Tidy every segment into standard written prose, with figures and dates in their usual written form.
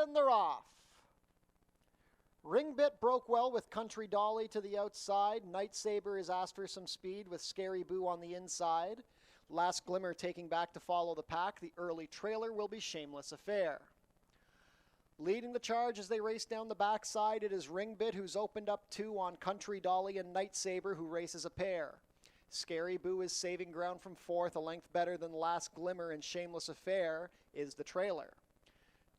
And they're off. Ringbit broke well with Country Dolly to the outside. Night Saber is asked for some speed with Scary Boo on the inside. Last Glimmer taking back to follow the pack. The early trailer will be Shameless Affair. Leading the charge as they race down the backside, it is Ringbit, who's opened up 2 on Country Dolly, and Night Saber, who races a pair. Scary Boo is saving ground from 4th, a length better than Last Glimmer, and Shameless Affair is the trailer.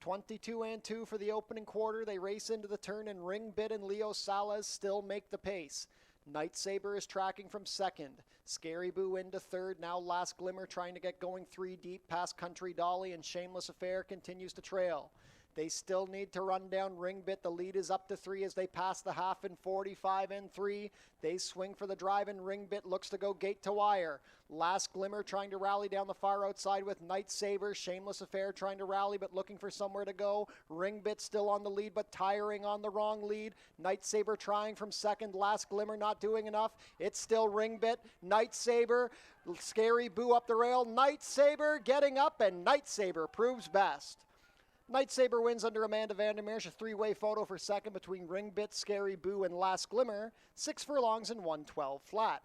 22 and 2 for the opening quarter. They race into the turn, and Ringbit and Leo Salas still make the pace. Night Saber is tracking from 2nd. Scary Boo into 3rd. Now Last Glimmer trying to get going 3 deep past Country Dolly, and Shameless Affair continues to trail. They still need to run down Ringbit. The lead is up to 3 as they pass the half in 45 and 3. They swing for the drive, and Ringbit looks to go gate to wire. Last Glimmer trying to rally down the far outside with Night Saber. Shameless Affair trying to rally but looking for somewhere to go. Ringbit still on the lead but tiring on the wrong lead. Night Saber trying from 2nd. Last Glimmer not doing enough. It's still Ringbit. Night Saber. Scary Boo up the rail. Night Saber getting up, and Night Saber proves best. Night Saber wins under Amanda Vandermeersch, a 3-way photo for 2nd between Ringbit, Scary Boo, and Last Glimmer. 6 furlongs and 112 flat.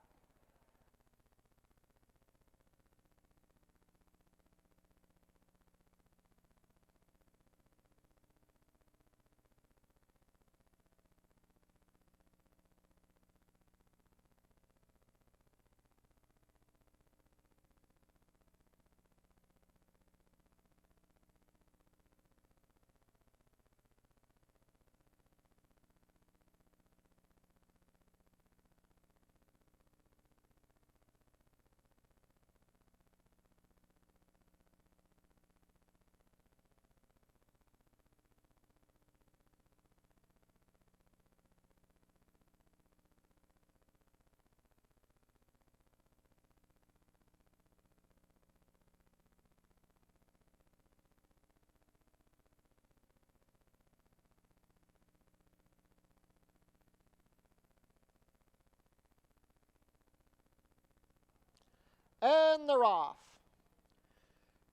And they're off.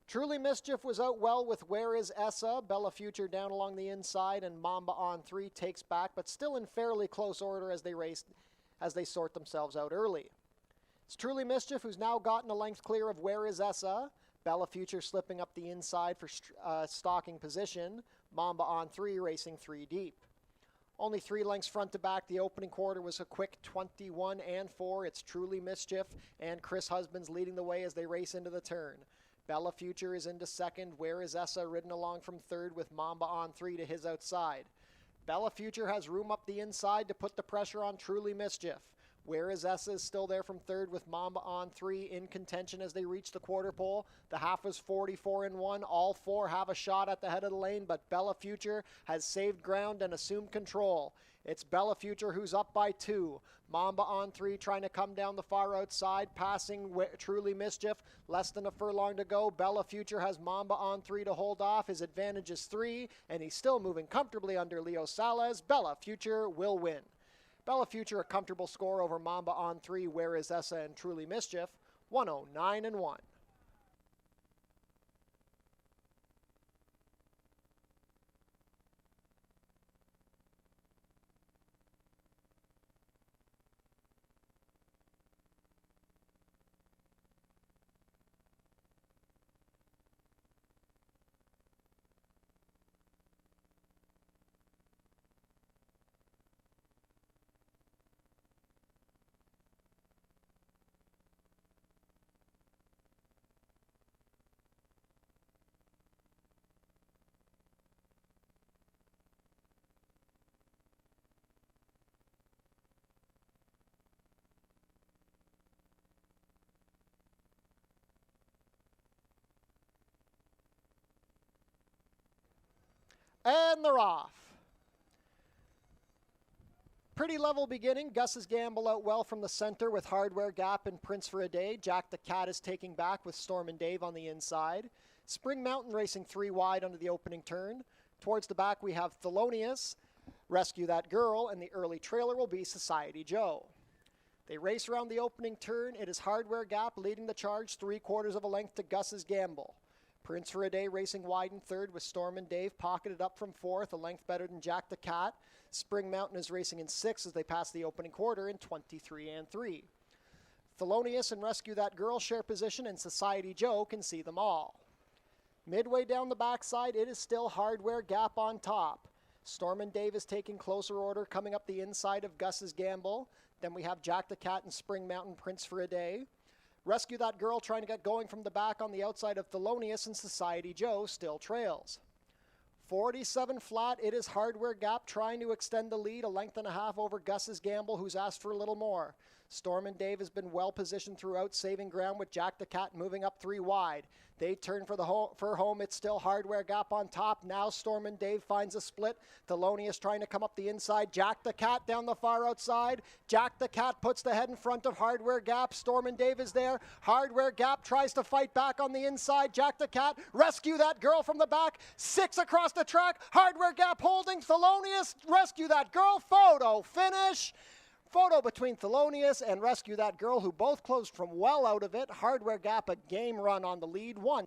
Truly Mischief was out well with Where Is Essa? Bella Future down along the inside, and Mamba on 3 takes back, but still in fairly close order as they sort themselves out early. It's Truly Mischief who's now gotten a length clear of Where Is Essa? Bella Future slipping up the inside for stalking position. Mamba on 3 racing 3 deep. Only 3 lengths front to back. The opening quarter was a quick 21 and 4. It's Truly Mischief and Chris Husbands leading the way as they race into the turn. Bella Future is into 2nd. Where Is Essa ridden along from 3rd with Mamba on 3 to his outside. Bella Future has room up the inside to put the pressure on Truly Mischief. Where Is Essa is still there from 3rd with Mamba on 3 in contention as they reach the quarter pole. The half was 44 and 1. All 4 have a shot at the head of the lane, but Bella Future has saved ground and assumed control. It's Bella Future who's up by 2. Mamba on 3 trying to come down the far outside, passing Truly Mischief. Less than a furlong to go. Bella Future has Mamba on 3 to hold off. His advantage is 3, and he's still moving comfortably under Leo Salas. Bella Future will win. Bella Future a comfortable score over Mamba on 3, Where Is Essa and Truly Mischief, 109 and 1. And they're off. Pretty level beginning. Gus's Gamble out well from the center with Hardware Gap and Prince for a Day. Jack the Cat is taking back with Storm and Dave on the inside. Spring Mountain racing 3 wide under the opening turn. Towards the back we have Thelonious, Rescue That Girl, and the early trailer will be Society Joe. They race around the opening turn. It is Hardware Gap leading the charge 3/4 of a length to Gus's Gamble. Prince for a Day racing wide in third with Storm and Dave pocketed up from fourth, a length better than Jack the Cat. Spring Mountain is racing in sixth as they pass the opening quarter in 23 and 3. Thelonious and Rescue That Girl share position, and Society Joe can see them all. Midway down the backside, it is still Hardware Gap on top. Storm and Dave is taking closer order, coming up the inside of Gus's Gamble. Then we have Jack the Cat and Spring Mountain Prince for a Day. Rescue That Girl trying to get going from the back on the outside of Thelonious, and Society Joe still trails. 47 flat, it is Hardware Gap trying to extend the lead, a length and a half over Gus's Gamble, who's asked for a little more. Storm and Dave has been well positioned throughout, saving ground with Jack the Cat moving up 3 wide. They turn for home. It's still Hardware Gap on top. Now Storm and Dave finds a split. Thelonious trying to come up the inside. Jack the Cat down the far outside. Jack the Cat puts the head in front of Hardware Gap. Storm and Dave is there. Hardware Gap tries to fight back on the inside. Jack the Cat, Rescue That Girl from the back. 6 across the track. Hardware Gap holding. Thelonious, Rescue That Girl. Photo finish. Photo between Thelonious and Rescue That Girl, who both closed from well out of it. Hardware Gap, a game run on the lead. 1.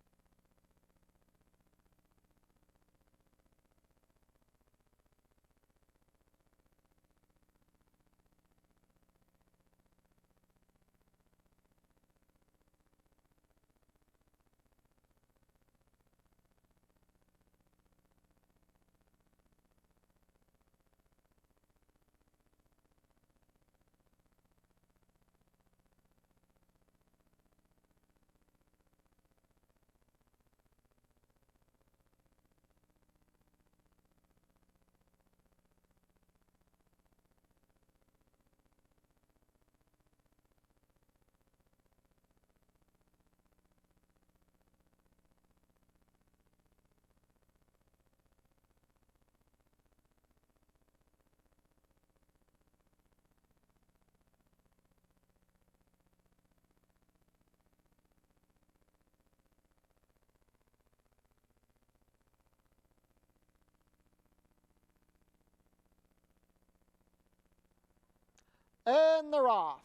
And they're off.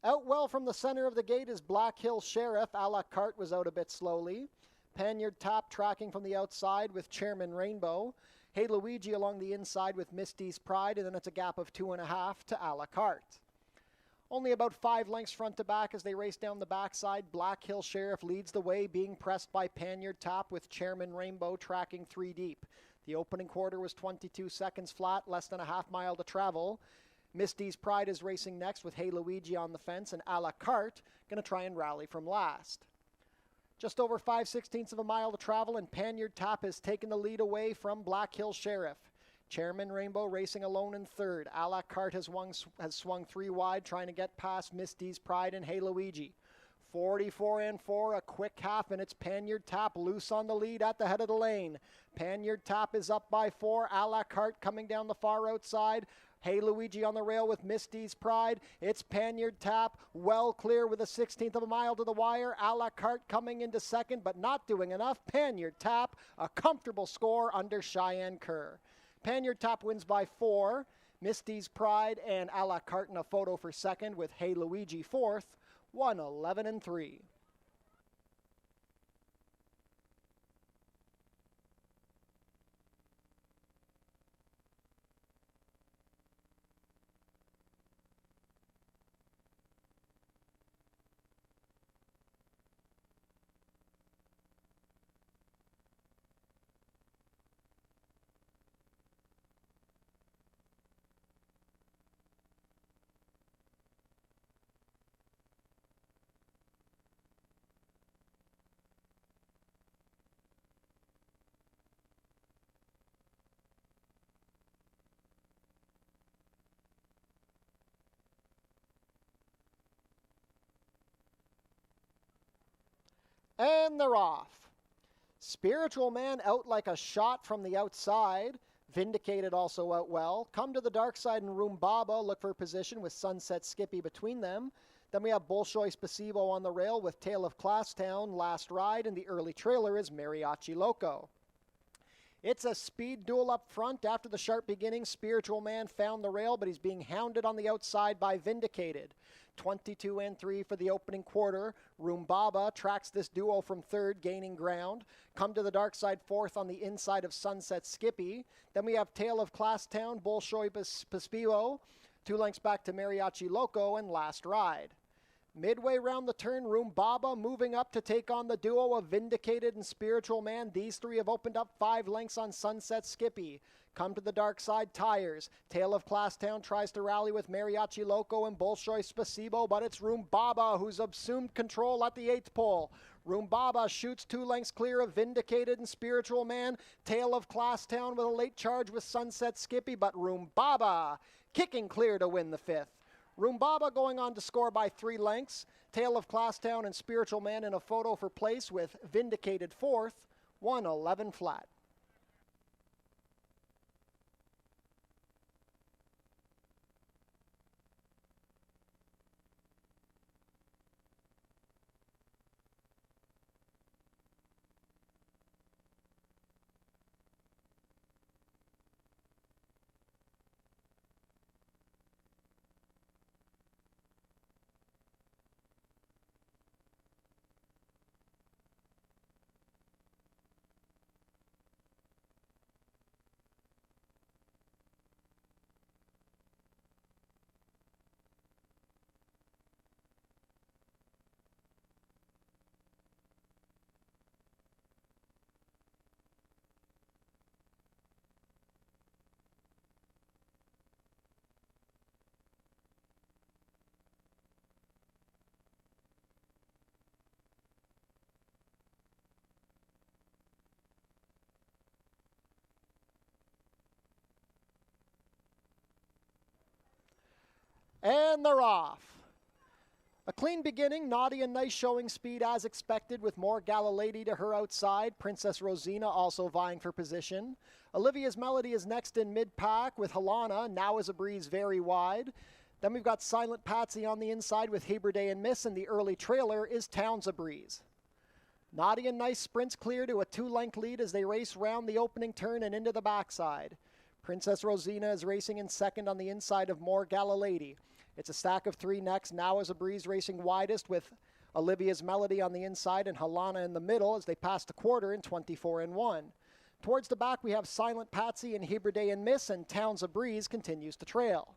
Out well from the center of the gate is Black Hill Sheriff. A la carte was out a bit slowly. Panyard Tap tracking from the outside with Chairman Rainbow. Hey Luigi along the inside with Misty's Pride, and then it's a gap of 2.5 to A la carte. Only about 5 lengths front to back as they race down the backside. Black Hill Sheriff leads the way, being pressed by Panyard Tap with Chairman Rainbow tracking 3 deep. The opening quarter was 22 seconds flat, less than a half mile to travel. Misty's Pride is racing next with Hey Luigi on the fence, and A la carte going to try and rally from last. Just over 5/16 of a mile to travel, and Panyard Tap has taken the lead away from Black Hill Sheriff. Chairman Rainbow racing alone in third. A la carte has swung 3 wide, trying to get past Misty's Pride and Hey Luigi. 44 and 4, a quick half, and it's Panyard Tap loose on the lead at the head of the lane. Panyard Tap is up by 4. A la carte coming down the far outside. Hey Luigi on the rail with Misty's Pride. It's Panyard Tap well clear with a 16th of a mile to the wire. A la carte coming into second, but not doing enough. Panyard Tap, a comfortable score under Cheyenne Kerr. Panyard Tap wins by 4. Misty's Pride and A la carte in a photo for second with Hey Luigi fourth. 1:11 and 3. And they're off. Spiritual Man out like a shot from the outside. Vindicated also out well. Come to the Dark Side and Roombaba look for position with Sunset Skippy between them. Then we have Bolshoi Spasibo on the rail with Tale of Classtown, Last Ride, and the early trailer is Mariachi Loco. It's a speed duel up front. After the sharp beginning, Spiritual Man found the rail, but he's being hounded on the outside by Vindicated. 22 and 3 for the opening quarter. Roombaba tracks this duo from third, gaining ground. Come to the dark side fourth on the inside of Sunset Skippy. Then we have Tale of Classtown, Bolshoi Paspivo. 2 lengths back to Mariachi Loco and Last Ride. Midway round the turn, Roombaba moving up to take on the duo of Vindicated and Spiritual Man. These 3 have opened up 5 lengths on Sunset Skippy. Come to the dark side tires. Tale of Classtown tries to rally with Mariachi Loco and Bolshoi Spasibo, but it's Roombaba who's assumed control at the 8th pole. Roombaba shoots 2 lengths clear of Vindicated and Spiritual Man. Tale of Classtown with a late charge with Sunset Skippy, but Roombaba kicking clear to win the 5th. Roombaba going on to score by 3 lengths. Tale of Classtown and Spiritual Man in a photo for place with Vindicated 4th, 111 flat. And they're off. A clean beginning, Naughty and Nice showing speed as expected with more Galalady to her outside. Princess Rosina also vying for position. Olivia's Melody is next in mid-pack with Halana, Now Is a Breeze very wide. Then we've got Silent Patsy on the inside with Heber Day and Miss, and the early trailer is Towns a Breeze. Naughty and Nice sprints clear to a 2-length lead as they race round the opening turn and into the backside. Princess Rosina is racing in second on the inside of More Galalady. It's a stack of 3 next. Now Is a Breeze racing widest with Olivia's Melody on the inside and Halana in the middle as they pass the quarter in 24 and 1. Towards the back, we have Silent Patsy and Heber Day and Miss, and Towns a Breeze continues to trail.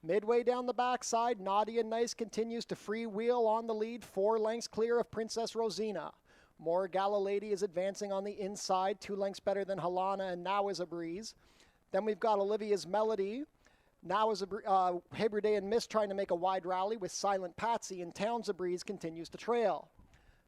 Midway down the backside, Naughty and Nice continues to freewheel on the lead, 4 lengths clear of Princess Rosina. More Galalady is advancing on the inside, 2 lengths better than Halana and Now Is a Breeze. Then we've got Olivia's Melody. Now is Heber Day and Miss trying to make a wide rally with Silent Patsy, and Towns a Breeze continues to trail.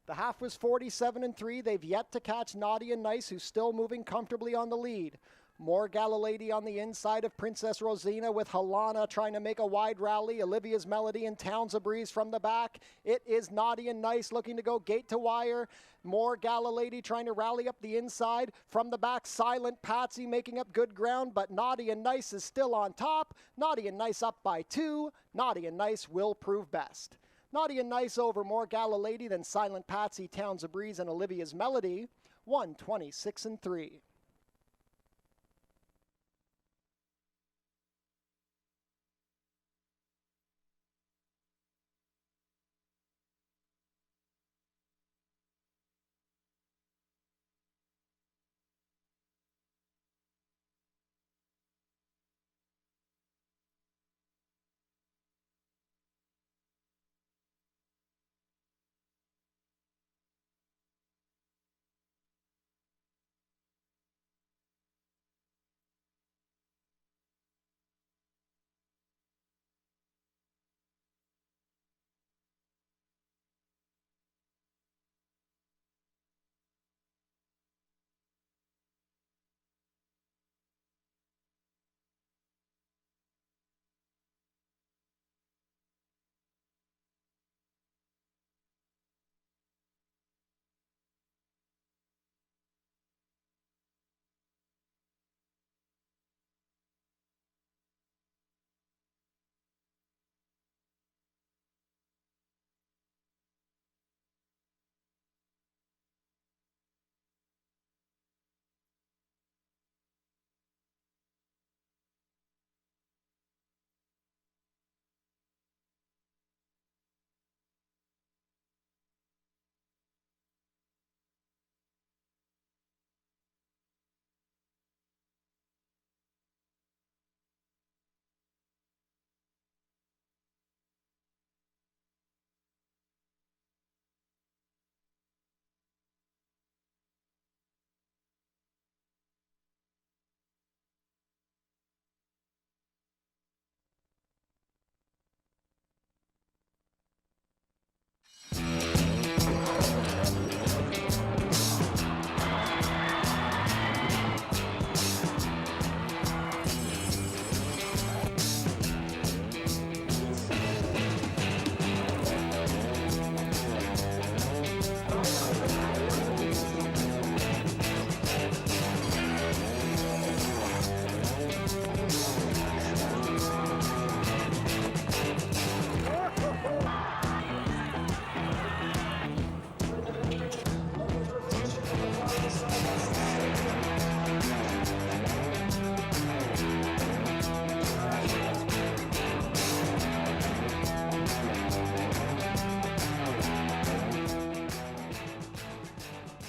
The half was 47 and 3. They've yet to catch Naughty and Nice, who's still moving comfortably on the lead. More Galalady on the inside of Princess Rosina with Halana trying to make a wide rally. Olivia's Melody and Towns a Breeze from the back. It is Naughty and Nice looking to go gate to wire. More Galalady trying to rally up the inside. From the back, Silent Patsy making up good ground, but Naughty and Nice is still on top. Naughty and Nice up by 2. Naughty and Nice will prove best. Naughty and Nice over More Galalady than Silent Patsy, Towns a Breeze, and Olivia's Melody. 126 and 3.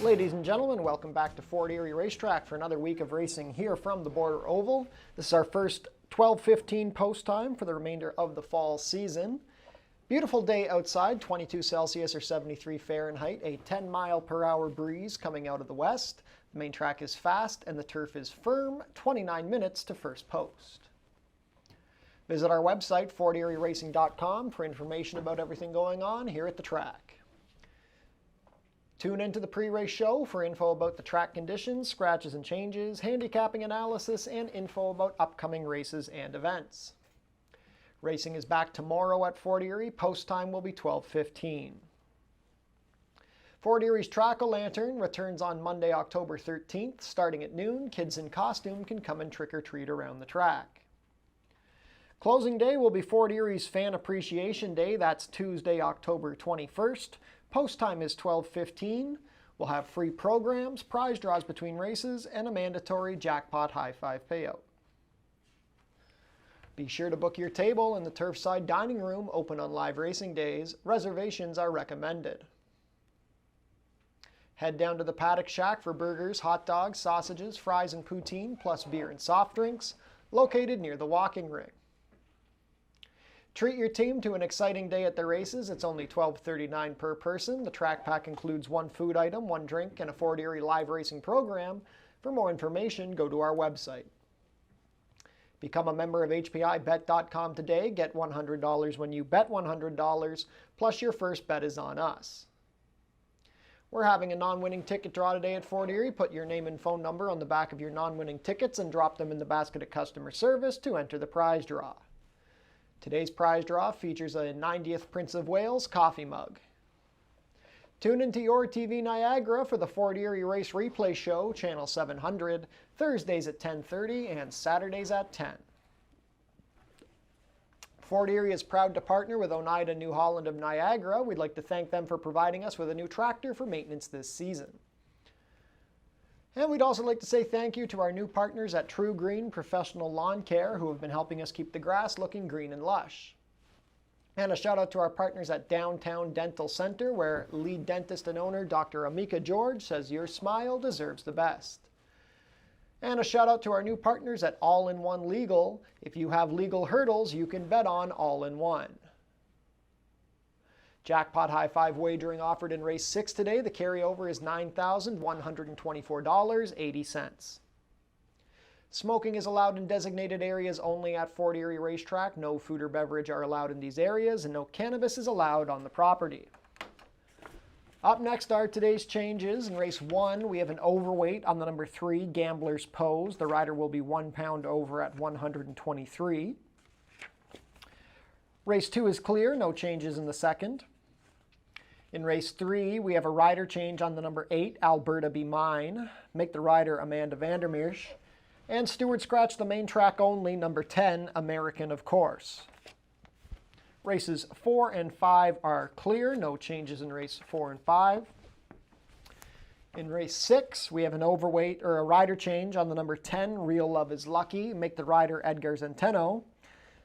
Ladies and gentlemen, welcome back to Fort Erie Racetrack for another week of racing here from the Border Oval. This is our first 12:15 post time for the remainder of the fall season. Beautiful day outside, 22 Celsius or 73 Fahrenheit, a 10-mile-per-hour breeze coming out of the west. The main track is fast and the turf is firm, 29 minutes to first post. Visit our website, forterieracing.com, for information about everything going on here at the track. Tune into the pre-race show for info about the track conditions, scratches and changes, handicapping analysis, and info about upcoming races and events. Racing is back tomorrow at Fort Erie. Post time will be 12:15. Fort Erie's Track-O-Lantern returns on Monday, October 13th. Starting at noon, kids in costume can come and trick-or-treat around the track. Closing day will be Fort Erie's Fan Appreciation Day. That's Tuesday, October 21st. Post time is 12:15. We'll have free programs, prize draws between races, and a mandatory jackpot high-five payout. Be sure to book your table in the Turfside Dining Room, open on live racing days. Reservations are recommended. Head down to the Paddock Shack for burgers, hot dogs, sausages, fries, and poutine, plus beer and soft drinks, located near the walking ring. Treat your team to an exciting day at the races. It's only $12.39 per person. The track pack includes one food item, one drink, and a Fort Erie live racing program. For more information, go to our website. Become a member of HPIBet.com today. Get $100 when you bet $100, plus your first bet is on us. We're having a non-winning ticket draw today at Fort Erie. Put your name and phone number on the back of your non-winning tickets and drop them in the basket at customer service to enter the prize draw. Today's prize draw features a 90th Prince of Wales coffee mug. Tune into your TV Niagara for the Fort Erie Race Replay Show, Channel 700, Thursdays at 10:30 and Saturdays at 10. Fort Erie is proud to partner with Oneida New Holland of Niagara. We'd like to thank them for providing us with a new tractor for maintenance this season. And we'd also like to say thank you to our new partners at True Green Professional Lawn Care, who have been helping us keep the grass looking green and lush. And a shout out to our partners at Downtown Dental Center, where lead dentist and owner Dr. Amika George says your smile deserves the best. And a shout out to our new partners at All-in-One Legal. If you have legal hurdles, you can bet on All-in-One. Jackpot high-five wagering offered in race 6 today. The carryover is $9,124.80. Smoking is allowed in designated areas only at Fort Erie Racetrack. No food or beverage are allowed in these areas, and no cannabis is allowed on the property. Up next are today's changes. In race 1, we have an overweight on the number 3, Gambler's Pose. The rider will be 1 pound over at 123. Race 2 is clear, no changes in the second. In race 3, we have a rider change on the number 8, Alberta Be Mine. Make the rider Amanda Vandermeersch. And Stewart scratch the main track only, number 10, American of Course. Races 4 and 5 are clear, no changes in race 4 and 5. In race 6, we have an overweight or a rider change on the number 10, Real Love is Lucky. Make the rider Edgar Zenteno.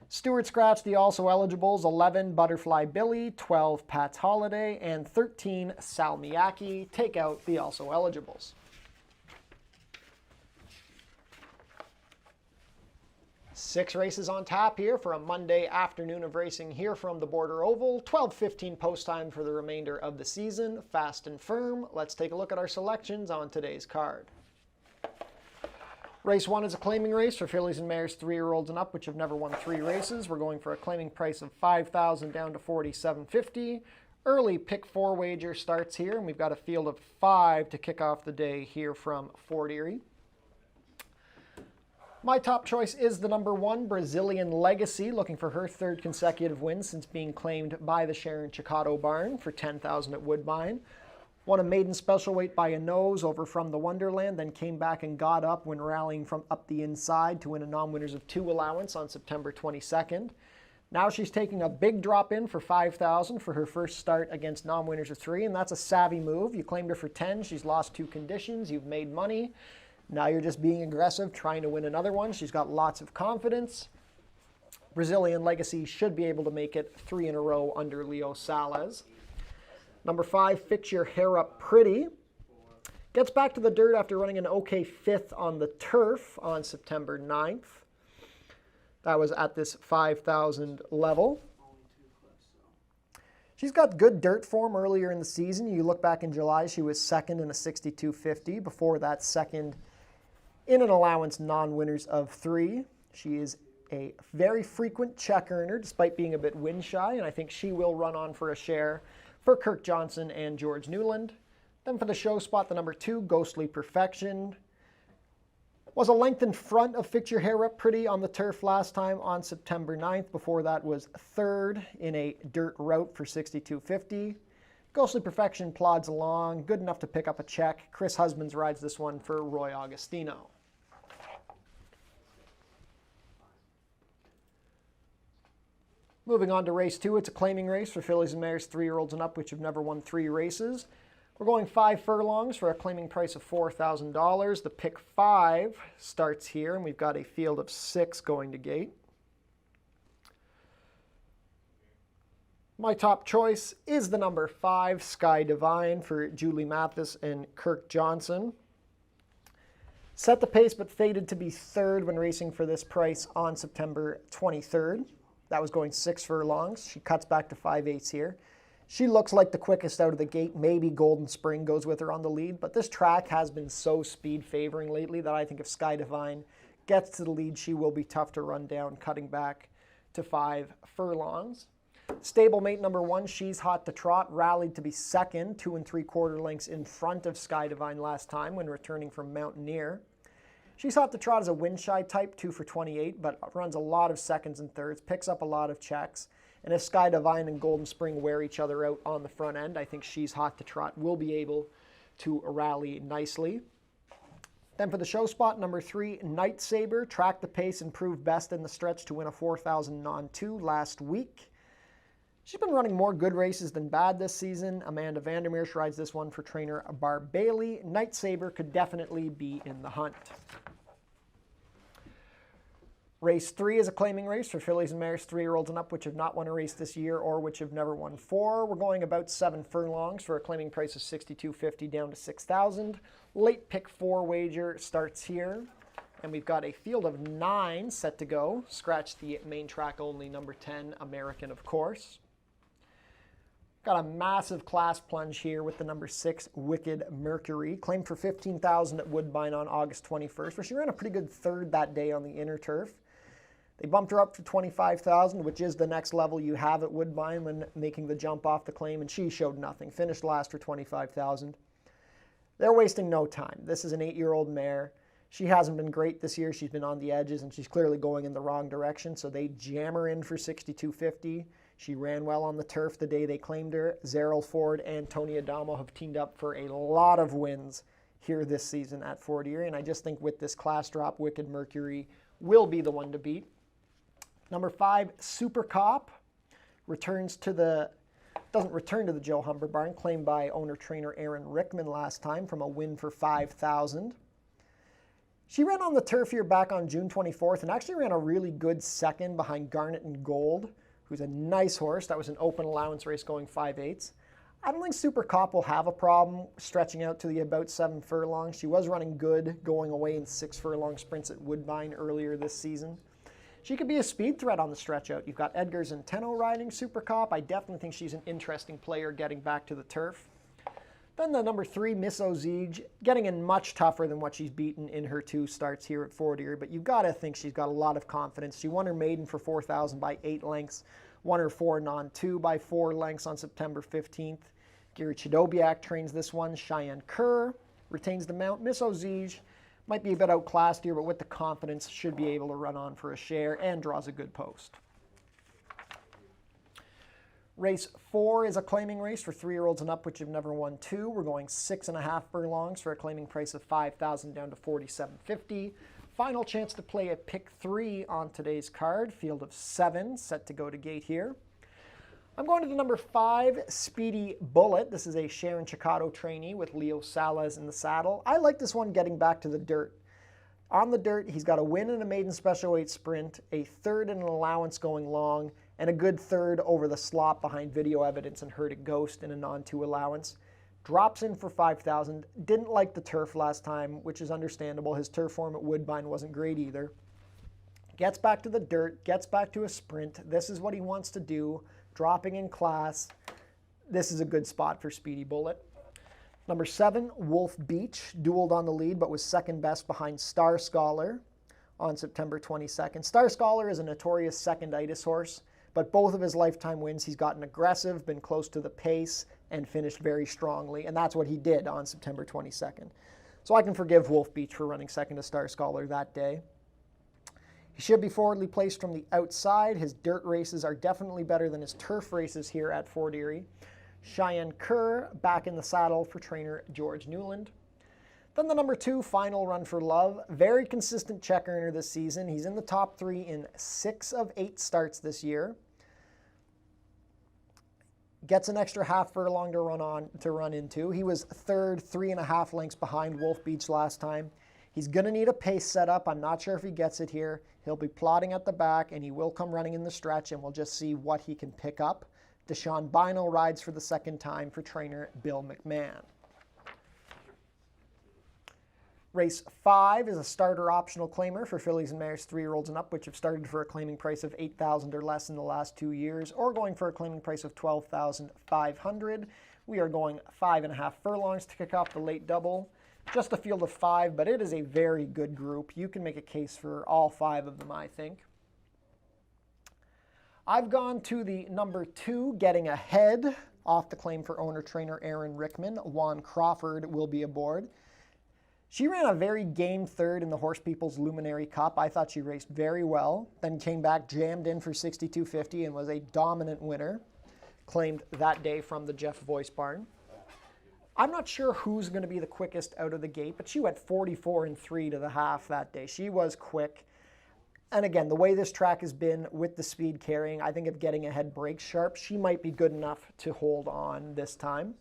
Stewart scratched the also eligibles, 11 Butterfly Billy, 12 Pat's Holiday, and 13 Sal Miyake. Take out the also eligibles. Six races on tap here for a Monday afternoon of racing here from the Border Oval. 12:15 post time for the remainder of the season. Fast and firm. Let's take a look at our selections on today's card. Race 1 is a claiming race for fillies and mares 3-year-olds and up, which have never won 3 races. We're going for a claiming price of $5,000 down to $4,750. Early pick 4 wager starts here, and we've got a field of 5 to kick off the day here from Fort Erie. My top choice is the number 1, Brazilian Legacy, looking for her 3rd consecutive win since being claimed by the Sharon Chicotto barn for $10,000 at Woodbine. Won a maiden special weight by a nose over from the Wonderland, then came back and got up when rallying from up the inside to win a non-winners of 2 allowance on September 22nd. Now she's taking a big drop in for $5,000 for her first start against non-winners of 3, and that's a savvy move. You claimed her for 10, she's lost 2 conditions, you've made money. Now you're just being aggressive, trying to win another one. She's got lots of confidence. Brazilian Legacy should be able to make it 3 in a row under Leo Salas. Number 5, Fix Your Hair Up Pretty. Gets back to the dirt after running an okay 5th on the turf on September 9th. That was at this 5,000 level. She's got good dirt form earlier in the season. You look back in July, she was second in a 62.50. Before that, second in an allowance non-winners of 3. She is a very frequent check earner, despite being a bit wind shy, and I think she will run on for a share for Kirk Johnson and George Newland. Then for the show spot, the number 2, Ghostly Perfection. Was a length in front of Fix Your Hair Up Pretty on the turf last time on September 9th. Before that was 3rd in a dirt route for 62.50. Ghostly Perfection plods along, good enough to pick up a check. Chris Husbands rides this one for Roy Augustino. Moving on to race 2, it's a claiming race for fillies and mares 3-year-olds and up, which have never won 3 races. We're going 5 furlongs for a claiming price of $4,000. The pick 5 starts here, and we've got a field of 6 going to gate. My top choice is the number 5, Sky Divine, for Julie Mathis and Kirk Johnson. Set the pace, but fated to be 3rd when racing for this price on September 23rd. That was going 6 furlongs. She cuts back to 5/8 here. She looks like the quickest out of the gate. Maybe Golden Spring goes with her on the lead, but this track has been so speed favoring lately that I think if Sky Divine gets to the lead, she will be tough to run down, cutting back to 5 furlongs. Stablemate number 1, She's Hot to Trot, rallied to be 2nd, 2 3/4 lengths in front of Sky Divine last time when returning from Mountaineer. She's Hot to Trot is a wind-shy type, 2 for 28, but runs a lot of 2nds and 3rds, picks up a lot of checks. And if Sky Divine and Golden Spring wear each other out on the front end, I think She's Hot to Trot will be able to rally nicely. Then for the show spot, number 3, Night Saber, tracked the pace and proved best in the stretch to win a 4,000 non-2 last week. She's been running more good races than bad this season. Amanda Vandermeer rides this one for trainer Barb Bailey. Night Saber could definitely be in the hunt. Race 3 is a claiming race for fillies and mares 3-year-olds and up, which have not won a race this year or which have never won 4. We're going about 7 furlongs for a claiming price of $62.50 down to $6,000. Late pick 4 wager starts here. And we've got a field of 9 set to go. Scratch the main track only, number 10, American, of course. Got a massive class plunge here with the number 6, Wicked Mercury. Claimed for $15,000 at Woodbine on August 21st, where she ran a pretty good 3rd that day on the inner turf. They bumped her up to $25,000, which is the next level you have at Woodbine when making the jump off the claim, and she showed nothing. Finished last for $25,000. They're wasting no time. This is an 8-year-old mare. She hasn't been great this year. She's been on the edges, and she's clearly going in the wrong direction, so they jam her in for $62.50. She ran well on the turf the day they claimed her. Zerrell Ford and Tony Adamo have teamed up for a lot of wins here this season at Fort Erie, and I just think with this class drop, Wicked Mercury will be the one to beat. Number 5, Super Cop, doesn't return to the Joe Humber barn, claimed by owner-trainer Aaron Rickman last time from a win for $5,000. She ran on the turf here back on June 24th and actually ran a really good 2nd behind Garnet and Gold, who's a nice horse. That was an open allowance race going 5/8. I don't think Super Cop will have a problem stretching out to the about 7 furlongs. She was running good going away in 6 furlong sprints at Woodbine earlier this season. She could be a speed threat on the stretch out. You've got Edgar Zenteno riding Super Cop. I definitely think she's an interesting player getting back to the turf. Then the number 3, Miss Ozige, getting in much tougher than what she's beaten in her 2 starts here at Fort Erie, but you've got to think she's got a lot of confidence. She won her maiden for $4,000 by 8 lengths, won her 4 non-2 by 4 lengths on September 15th. Gary Chidobiak trains this one. Cheyenne Kerr retains the mount. Miss Ozige might be a bit outclassed here, but with the confidence, should be able to run on for a share and draws a good post. Race 4 is a claiming race for 3-year-olds and up, which have never won 2. We're going 6.5 furlongs for a claiming price of $5,000 down to $47.50. Final chance to play a pick 3 on today's card. Field of 7 set to go to gate here. I'm going to the number 5, Speedy Bullet. This is a Sharon Chicotto trainee with Leo Salas in the saddle. I like this one getting back to the dirt. On the dirt, he's got a win in a maiden special weight sprint, a 3rd in an allowance going long, and a good 3rd over the slop behind Video Evidence and Herd It Ghost in a non-2 allowance. drops in for 5,000. Didn't like the turf last time, which is understandable. His turf form at Woodbine wasn't great either. Gets back to the dirt, gets back to a sprint. This is what he wants to do, dropping in class. This is a good spot for Speedy Bullet. Number 7, Wolf Beach, dueled on the lead, but was second best behind Star Scholar on September 22nd. Star Scholar is a notorious seconditis horse, but both of his lifetime wins, he's gotten aggressive, been close to the pace, and finished very strongly, and that's what he did on September 22nd. So I can forgive Wolf Beach for running second to Star Scholar that day. He should be forwardly placed from the outside. His dirt races are definitely better than his turf races here at Fort Erie. Cheyenne Kerr back in the saddle for trainer George Newland. Then the number 2, Final Run for Love. Very consistent check earner this season. He's in the top 3 in 6 of 8 starts this year. Gets an extra half furlong to run into. He was third, 3.5 lengths behind Wolf Beach last time. He's going to need a pace setup. I'm not sure if he gets it here. He'll be plotting at the back, and he will come running in the stretch, and we'll just see what he can pick up. Deshaun Bino rides for the second time for trainer Bill McMahon. Race 5 is a starter optional claimer for fillies and mares 3-year-olds and up, which have started for a claiming price of $8,000 or less in the last 2 years, or going for a claiming price of $12,500. We are going 5.5 furlongs to kick off the late double. Just a field of 5, but it is a very good group. You can make a case for all 5 of them, I think. I've gone to the number 2, Getting Ahead, off the claim for owner-trainer Aaron Rickman. Juan Crawford will be aboard. She ran a very game third in the Horse People's Luminary Cup. I thought she raced very well, then came back, jammed in for 62.50, and was a dominant winner, claimed that day from the Jeff Voice Barn. I'm not sure who's going to be the quickest out of the gate, but she went 44 and 3 to the half that day. She was quick. And again, the way this track has been with the speed carrying, I think if Getting Ahead breaks sharp, she might be good enough to hold on this time.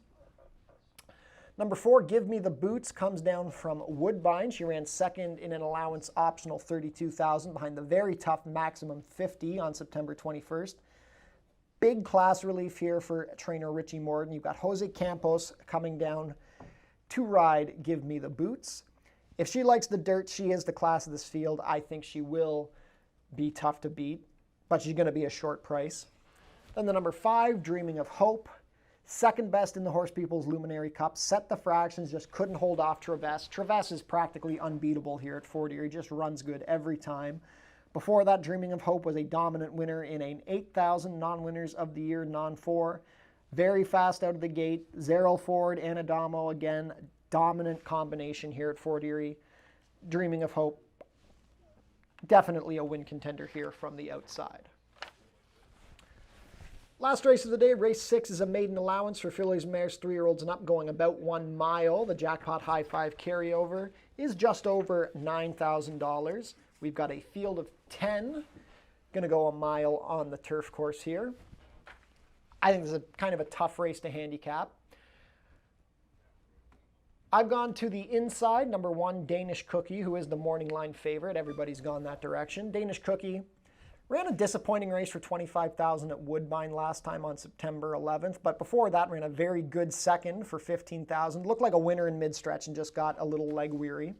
Number 4, Give Me the Boots, comes down from Woodbine. She ran second in an allowance optional 32,000 behind the very tough maximum 50 on September 21st. Big class relief here for trainer Richie Morden. You've got Jose Campos coming down to ride Give Me the Boots. If she likes the dirt, she is the class of this field. I think she will be tough to beat, but she's going to be a short price. Then the number 5, Dreaming of Hope. Second best in the Horse People's Luminary Cup. Set the fractions, just couldn't hold off Traves. Traves is practically unbeatable here at Fort Erie. Just runs good every time. Before that, Dreaming of Hope was a dominant winner in an 8,000 non-winners of the year, non-4. Very fast out of the gate. Zerrell Ford and Adamo, again, dominant combination here at Fort Erie. Dreaming of Hope, definitely a win contender here from the outside. Last race of the day, race 6 is a maiden allowance for fillies and mares 3-year-olds and up, going about 1 mile. The Jackpot High 5 carryover is just over $9,000. We've got a field of 10. Going to go a mile on the turf course here. I think this is kind of a tough race to handicap. I've gone to the inside, number 1, Danish Cookie, who is the morning line favorite. Everybody's gone that direction. Danish Cookie ran a disappointing race for $25,000 at Woodbine last time on September 11th, but before that ran a very good second for $15,000. Looked like a winner in mid-stretch and just got a little leg weary.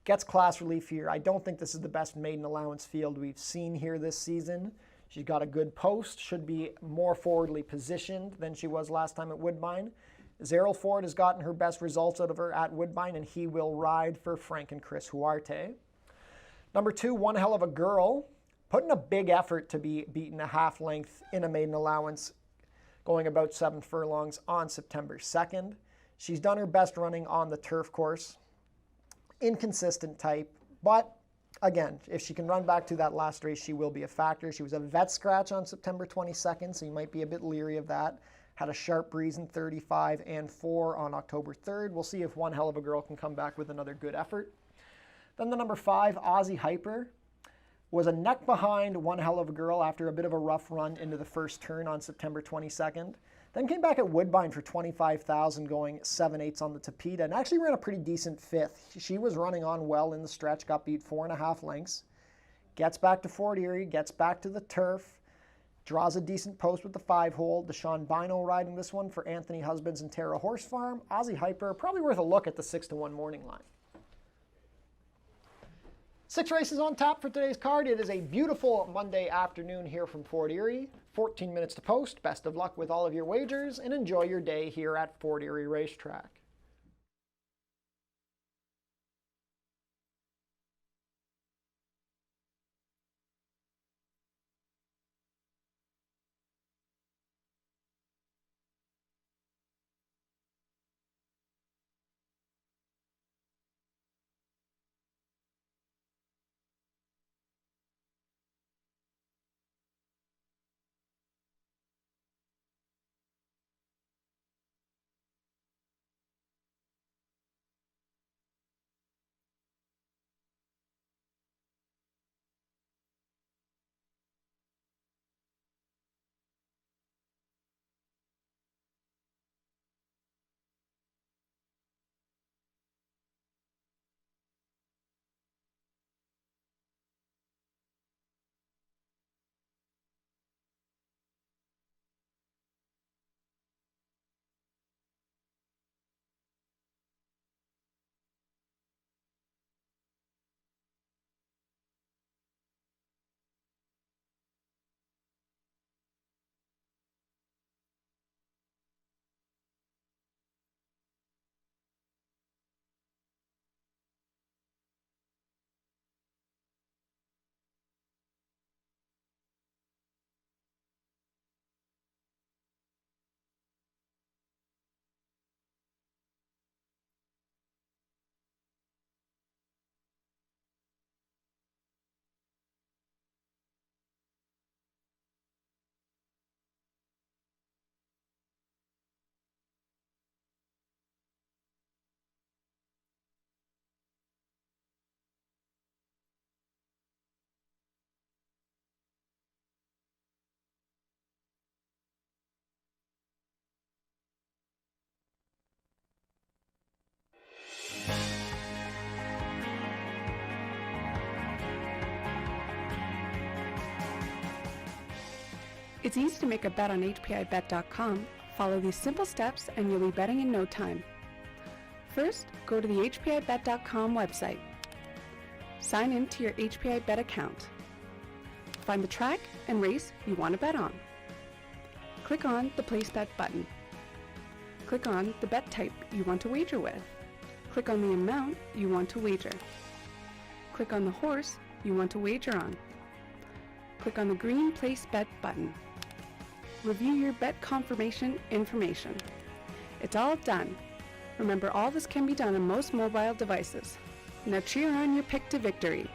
Gets class relief here. I don't think this is the best maiden allowance field we've seen here this season. She's got a good post, should be more forwardly positioned than she was last time at Woodbine. Zerrell Ford has gotten her best results out of her at Woodbine, and he will ride for Frank and Chris Huarte. Number 2, One Hell of a Girl, put in a big effort to be beaten a half length in a maiden allowance, going about 7 furlongs on September 2nd. She's done her best running on the turf course. Inconsistent type, but again, if she can run back to that last race, she will be a factor. She was a vet scratch on September 22nd, so you might be a bit leery of that. Had a sharp breeze in 35 and 4 on October 3rd. We'll see if One Hell of a Girl can come back with another good effort. Then the number 5, Aussie Hyper, was a neck behind One Hell of a Girl after a bit of a rough run into the first turn on September 22nd. Then came back at Woodbine for $25,000, going 7/8 on the Tapeta, and actually ran a pretty decent 5th. She was running on well in the stretch, got beat 4.5 lengths. Gets back to Fort Erie, gets back to the turf, Draws a decent post with the 5-hole. Deshaun Bino riding this one for Anthony Husbands and Terra Horse Farm. Aussie Hyper, probably worth a look at the 6-1 morning line. 6 races on tap for today's card. It is a beautiful Monday afternoon here from Fort Erie. 14 minutes to post. Best of luck with all of your wagers and enjoy your day here at Fort Erie Racetrack. It's easy to make a bet on HPIBet.com. Follow these simple steps and you'll be betting in no time. First, go to the HPIBet.com website. Sign in to your HPIBet account. Find the track and race you want to bet on. Click on the Place Bet button. Click on the bet type you want to wager with. Click on the amount you want to wager. Click on the horse you want to wager on. Click on the green Place Bet button. Review your bet confirmation information. It's all done. Remember, all this can be done on most mobile devices. Now cheer on your pick to victory.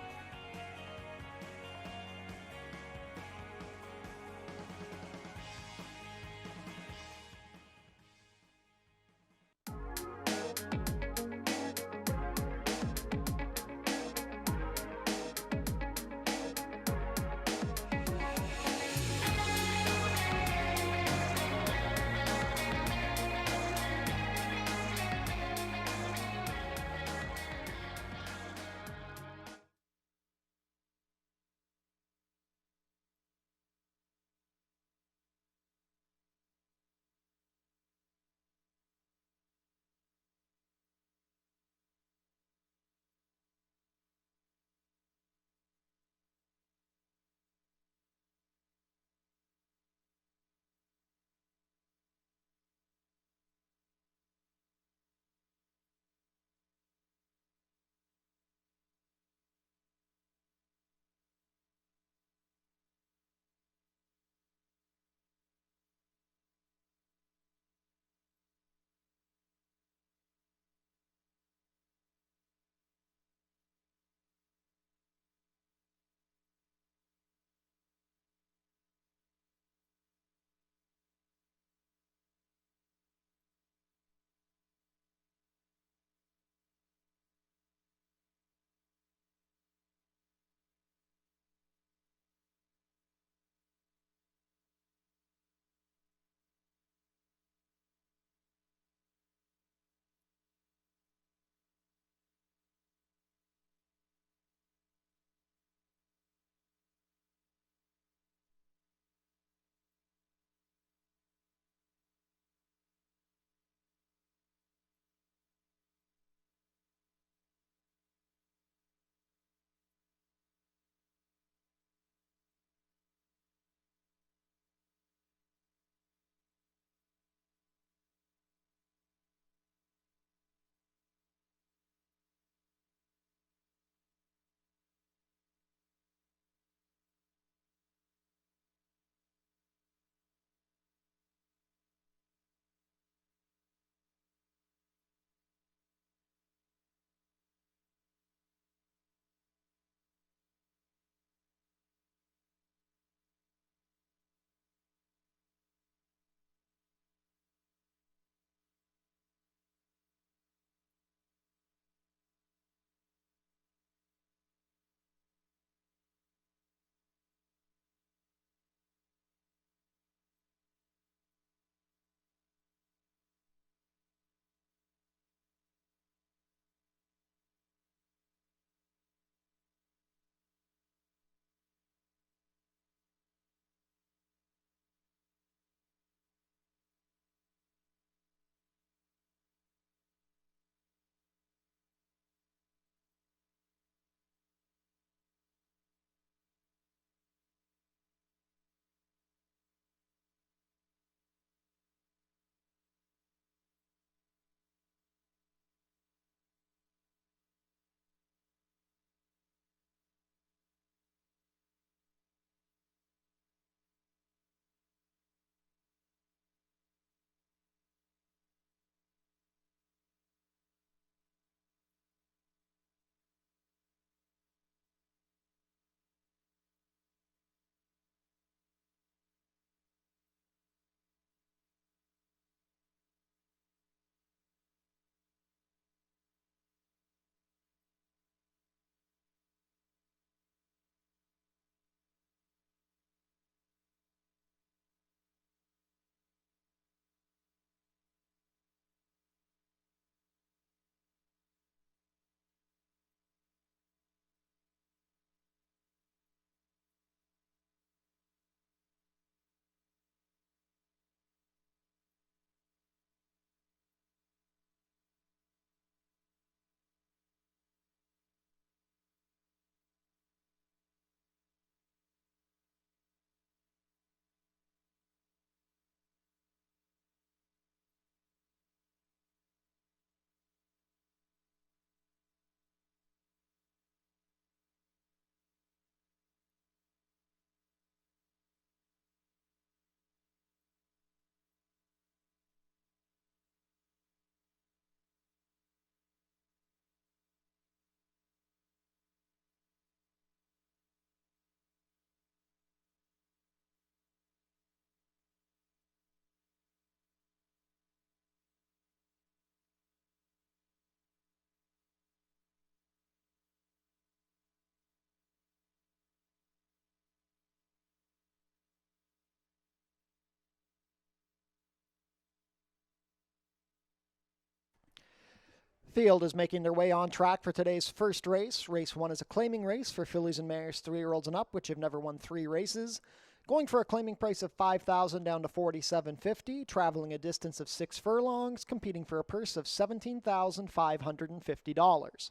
Field is making their way on track for today's first race. Race 1 is a claiming race for fillies and mares 3-year-olds and up, which have never won 3 races. Going for a claiming price of $5,000 down to $4,750, traveling a distance of 6 furlongs, competing for a purse of $17,550.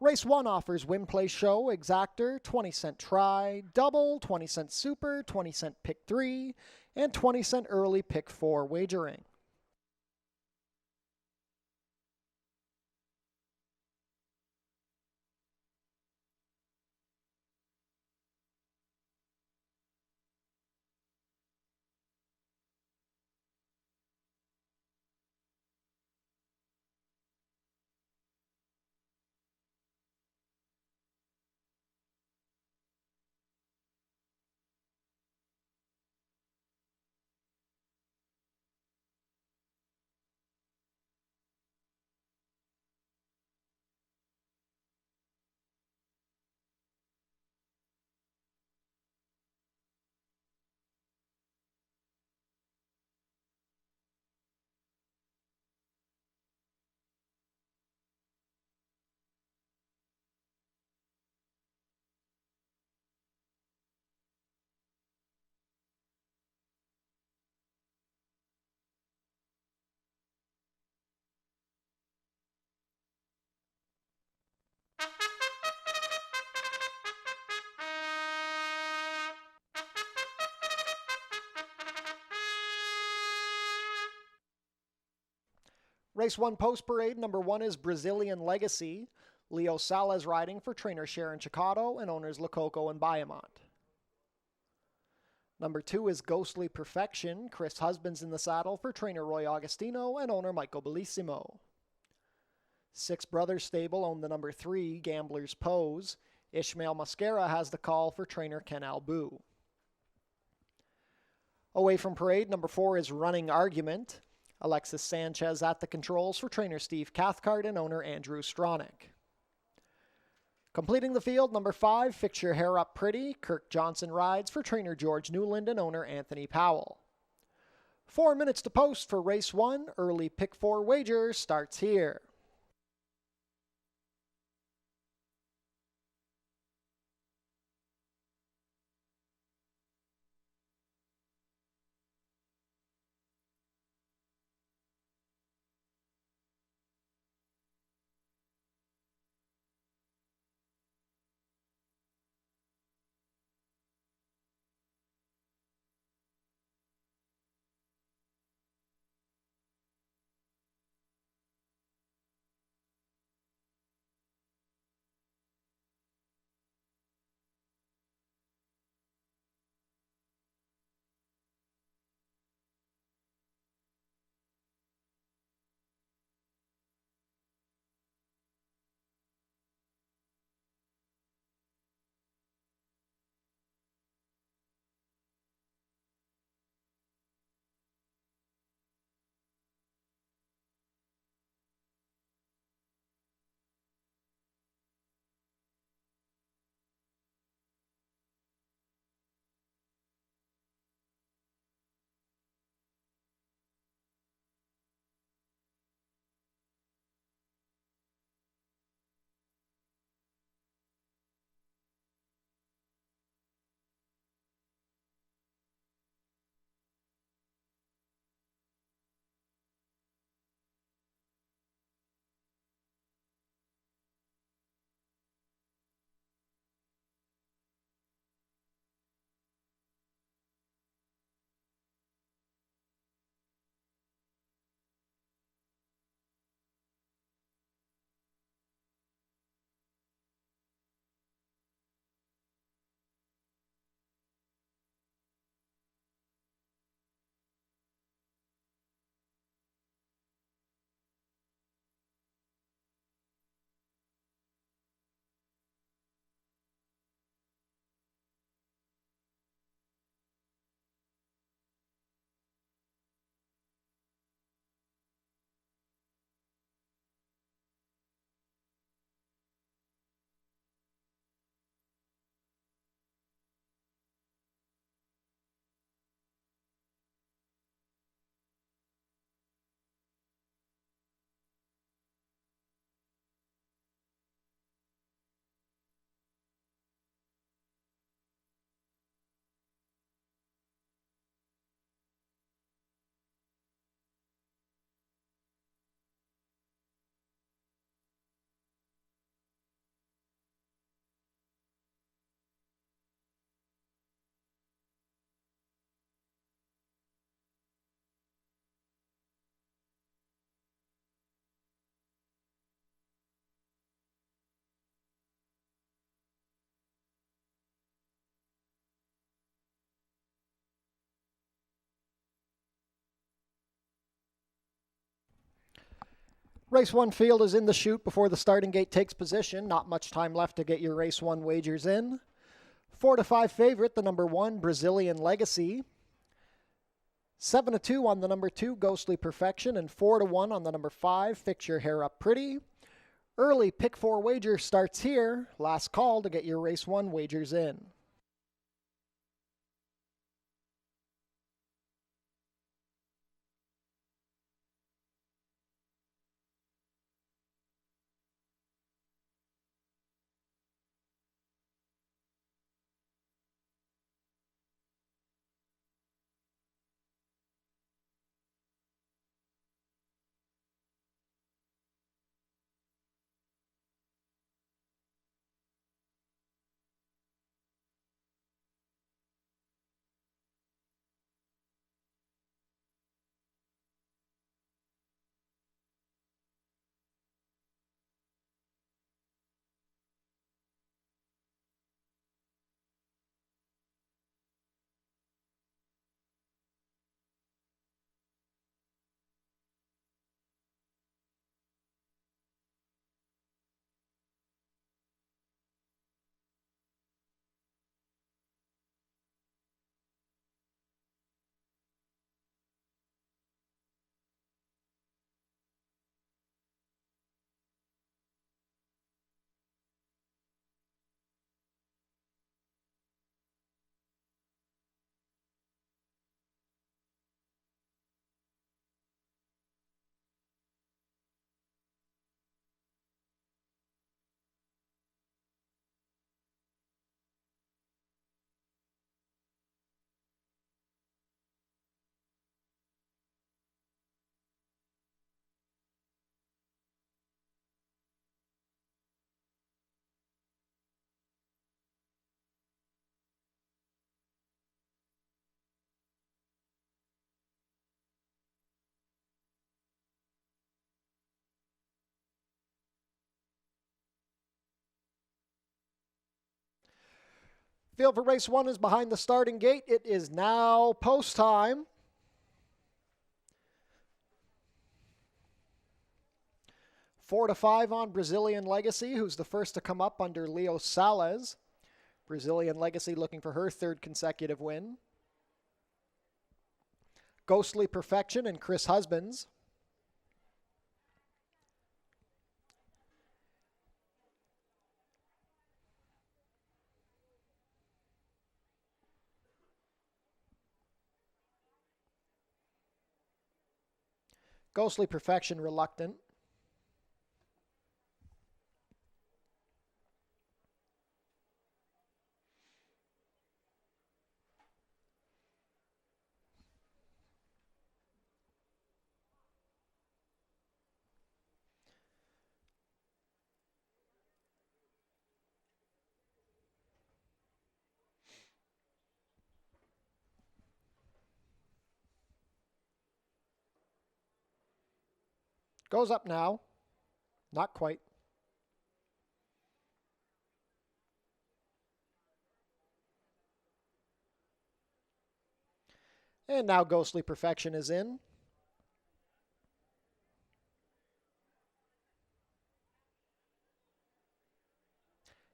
Race 1 offers win, play, show, exactor, 20-cent try, double, 20-cent super, 20-cent pick 3, and 20-cent early pick 4 wagering. Race 1 post parade, number 1 is Brazilian Legacy. Leo Salas riding for trainer Sharon Chicotto and owners Lococo and Bayamont. Number 2 is Ghostly Perfection. Chris Husbands in the saddle for trainer Roy Augustino and owner Michael Bellissimo. Six Brothers Stable own the number 3, Gambler's Pose. Ishmael Mascara has the call for trainer Ken Albu. Away from parade, number 4 is Running Argument. Alexis Sanchez at the controls for trainer Steve Cathcart and owner Andrew Stronach. Completing the field, number 5, Fix Your Hair Up Pretty. Kirk Johnson rides for trainer George Newland and owner Anthony Powell. 4 minutes to post for race 1. Early pick 4 wager starts here. Race 1 field is in the chute before the starting gate takes position. Not much time left to get your Race 1 wagers in. 4 to 5 favorite, the number 1, Brazilian Legacy. 7 to 2 on the number 2, Ghostly Perfection, and 4 to 1 on the number 5, Fix Your Hair Up Pretty. Early pick 4 wager starts here. Last call to get your Race 1 wagers in. Field for Race 1 is behind the starting gate. It is now post time. Four to 5 on Brazilian Legacy, who's the first to come up under Leo Salles. Brazilian Legacy looking for her 3rd consecutive win. Ghostly Perfection and Chris Husbands. Ghostly Perfection reluctant. Goes up now. Not quite. And now Ghostly Perfection is in.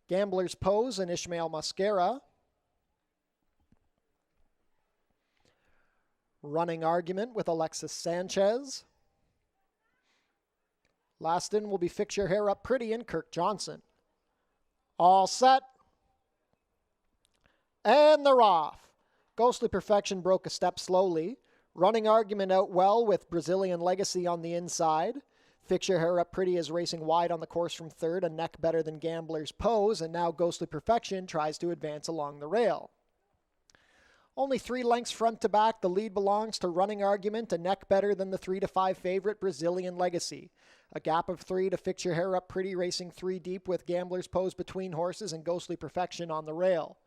Gambler's Pose and Ishmael Mascara. Running Argument with Alexis Sanchez. Last in will be Fix Your Hair Up Pretty and Kirk Johnson. All set. And they're off. Ghostly Perfection broke a step slowly. Running Argument out well with Brazilian Legacy on the inside. Fix Your Hair Up Pretty is racing wide on the course from 3rd, a neck better than Gambler's Pose, and now Ghostly Perfection tries to advance along the rail. Only 3 lengths front to back, the lead belongs to Running Argument, a neck better than the 3 to 5 favorite Brazilian Legacy. A gap of 3 to Fix Your Hair Up Pretty, racing 3 deep with Gambler's Pose between horses and Ghostly Perfection on the rail.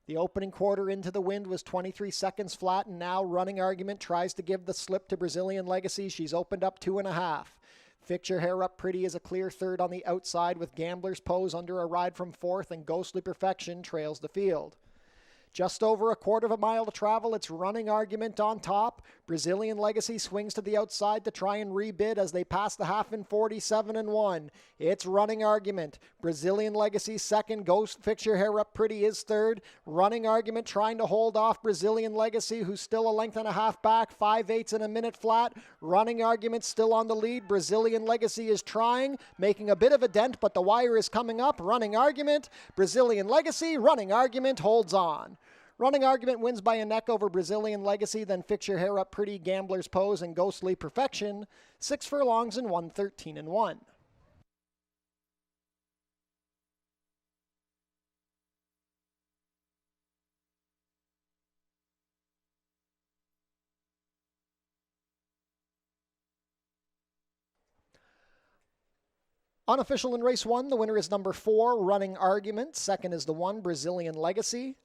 The opening quarter into the wind was 23 seconds flat, and now Running Argument tries to give the slip to Brazilian Legacy. She's opened up 2.5. Fix Your Hair Up Pretty is a clear 3rd on the outside with Gambler's Pose under a ride from 4th, and Ghostly Perfection trails the field. Just over a quarter of a mile to travel. It's Running Argument on top. Brazilian Legacy swings to the outside to try and rebid as they pass the half in 47-1. It's Running Argument. Brazilian Legacy second. Ghost Fix Your Hair Up Pretty is third. Running Argument trying to hold off Brazilian Legacy, who's still a length and a half back. 5/8 in a minute flat. Running Argument still on the lead. Brazilian Legacy is trying, making a bit of a dent, but the wire is coming up. Running Argument, Brazilian Legacy, Running Argument holds on. Running Argument wins by a neck over Brazilian Legacy, then Fix Your Hair Up Pretty, Gambler's Pose, and Ghostly Perfection. 6 furlongs and 1:13-1. Unofficial in race 1, the winner is number 4, Running Argument. Second is the 1, Brazilian Legacy.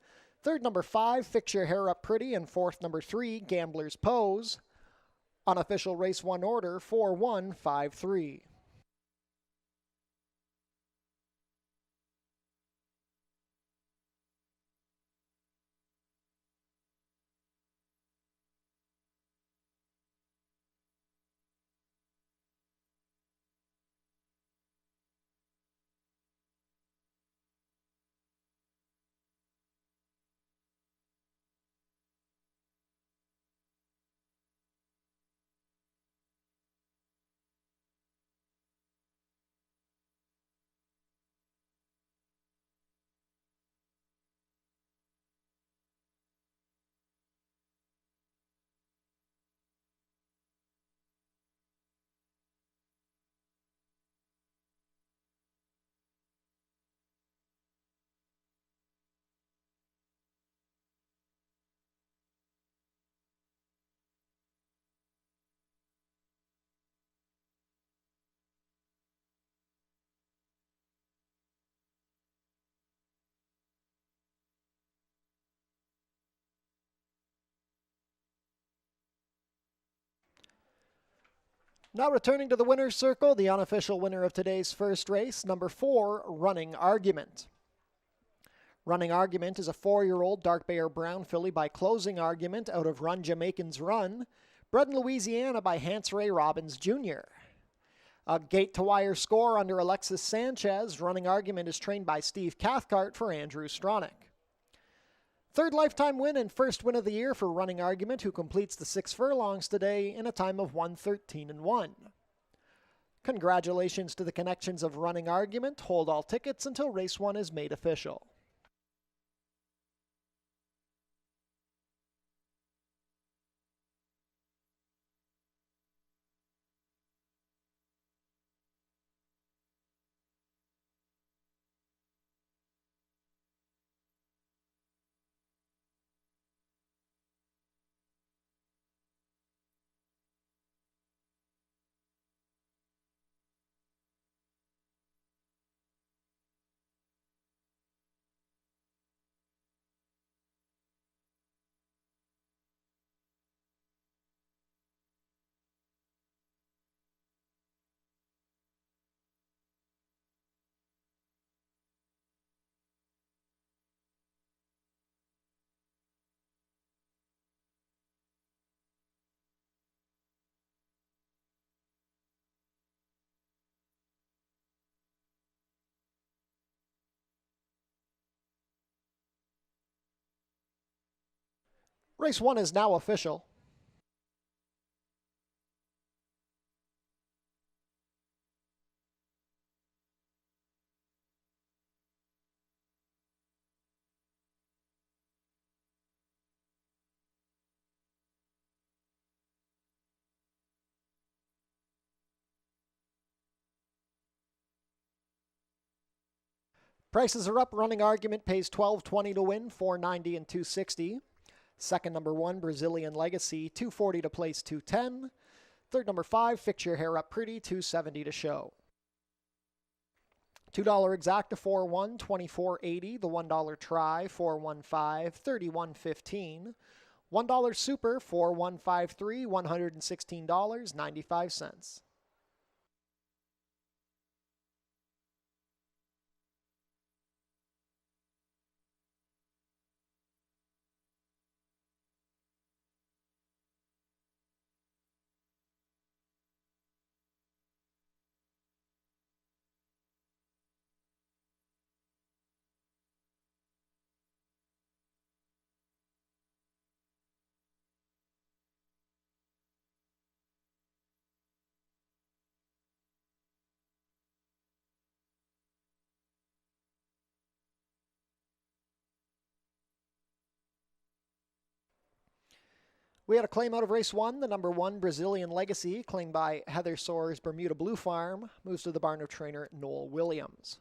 Third, number 5, Fix Your Hair Up Pretty. And fourth, number 3, Gambler's Pose. Unofficial race 1 order, 4-1-5-3. Now returning to the winner's circle, the unofficial winner of today's first race, number 4, Running Argument. Running Argument is a 4-year-old dark bay or brown filly by Closing Argument out of Run Jamaicans Run, bred in Louisiana by Hans Ray Robbins Jr. A gate-to-wire score under Alexis Sanchez. Running Argument is trained by Steve Cathcart for Andrew Stronach. Third lifetime win and first win of the year for Running Argument, who completes the 6 furlongs today in a time of 1:13-1. Congratulations to the connections of Running Argument. Hold all tickets until race 1 is made official. Race 1 is now official. Prices are up. Running Argument pays $12.20 to win, $4.90 and $2.60. Second, number 1, Brazilian Legacy, $2.40 to place, $2.10. Third, number 5, Fix Your Hair Up Pretty, $2.70 to show. $2 exacta, 4-1, $24.80. The $1 try, 4-1-5, $31.15. $1 super, 4-1-5-3, $116.95. We had a claim out of race 1. The number 1 Brazilian Legacy, claimed by Heather Soares Bermuda Blue Farm, moves to the barn of trainer Noel Williams.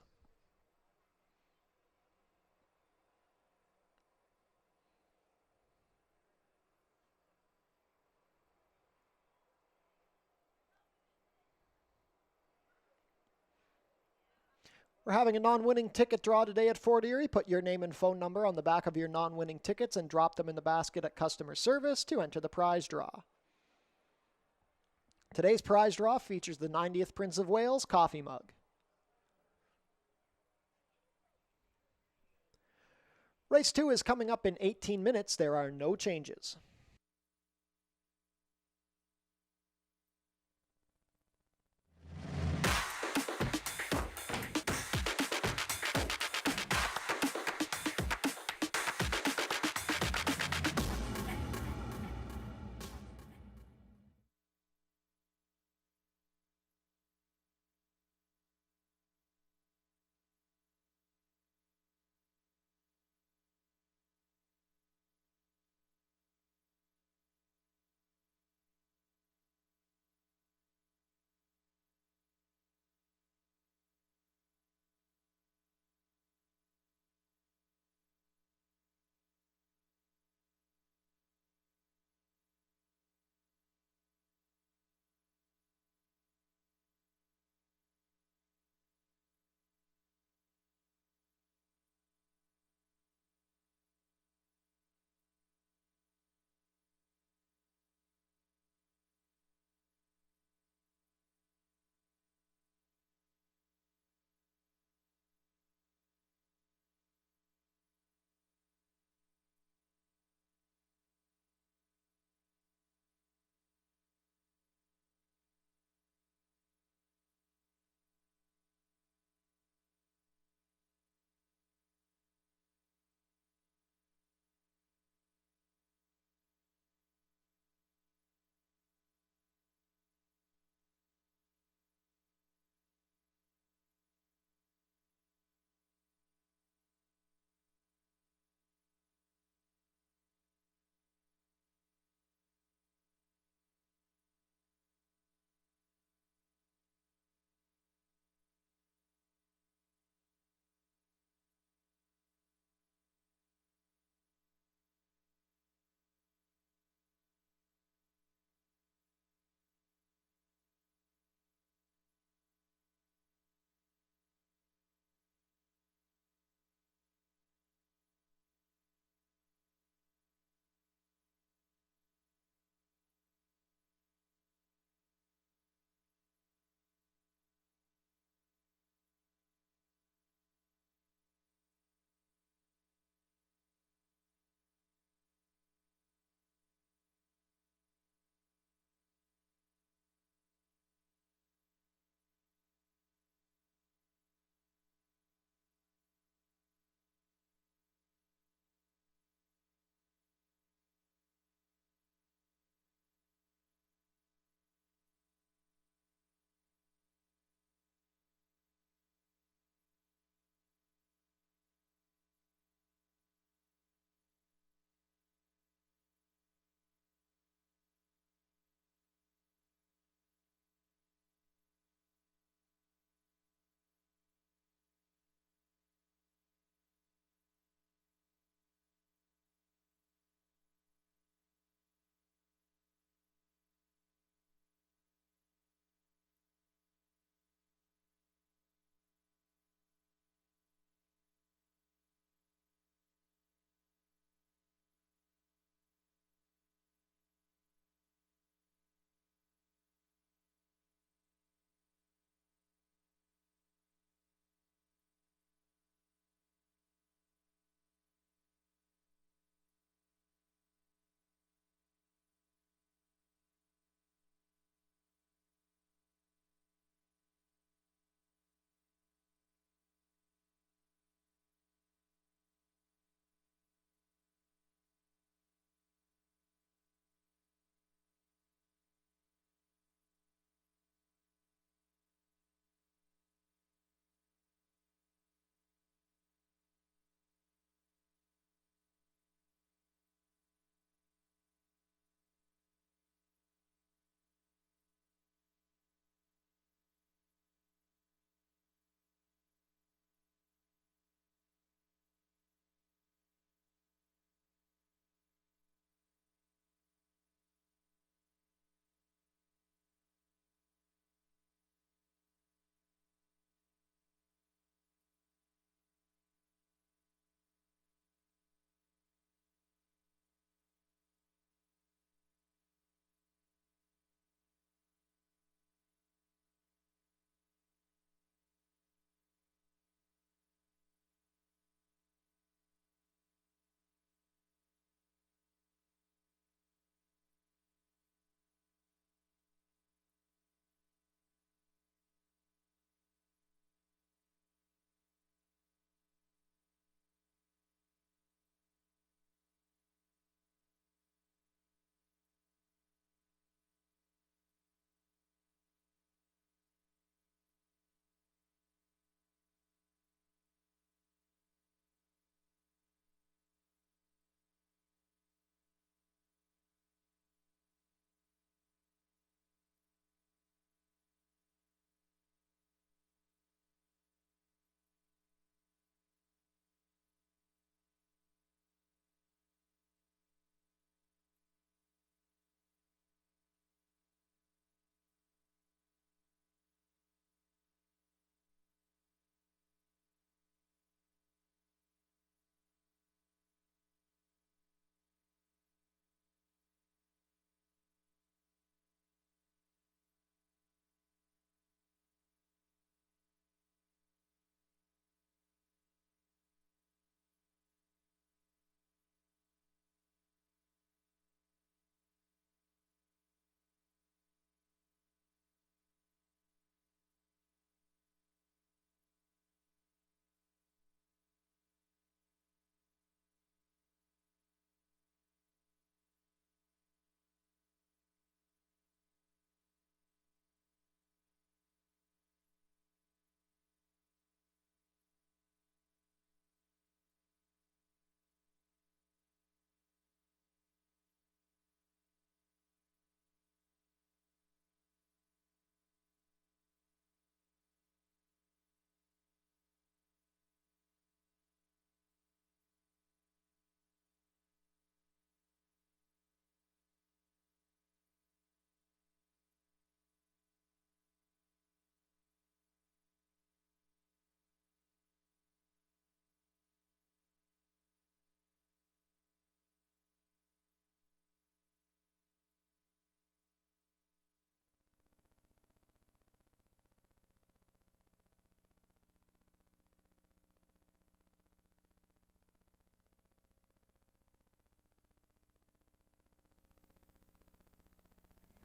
We're having a non-winning ticket draw today at Fort Erie. Put your name and phone number on the back of your non-winning tickets and drop them in the basket at customer service to enter the prize draw. Today's prize draw features the 90th Prince of Wales coffee mug. Race 2 is coming up in 18 minutes. There are no changes.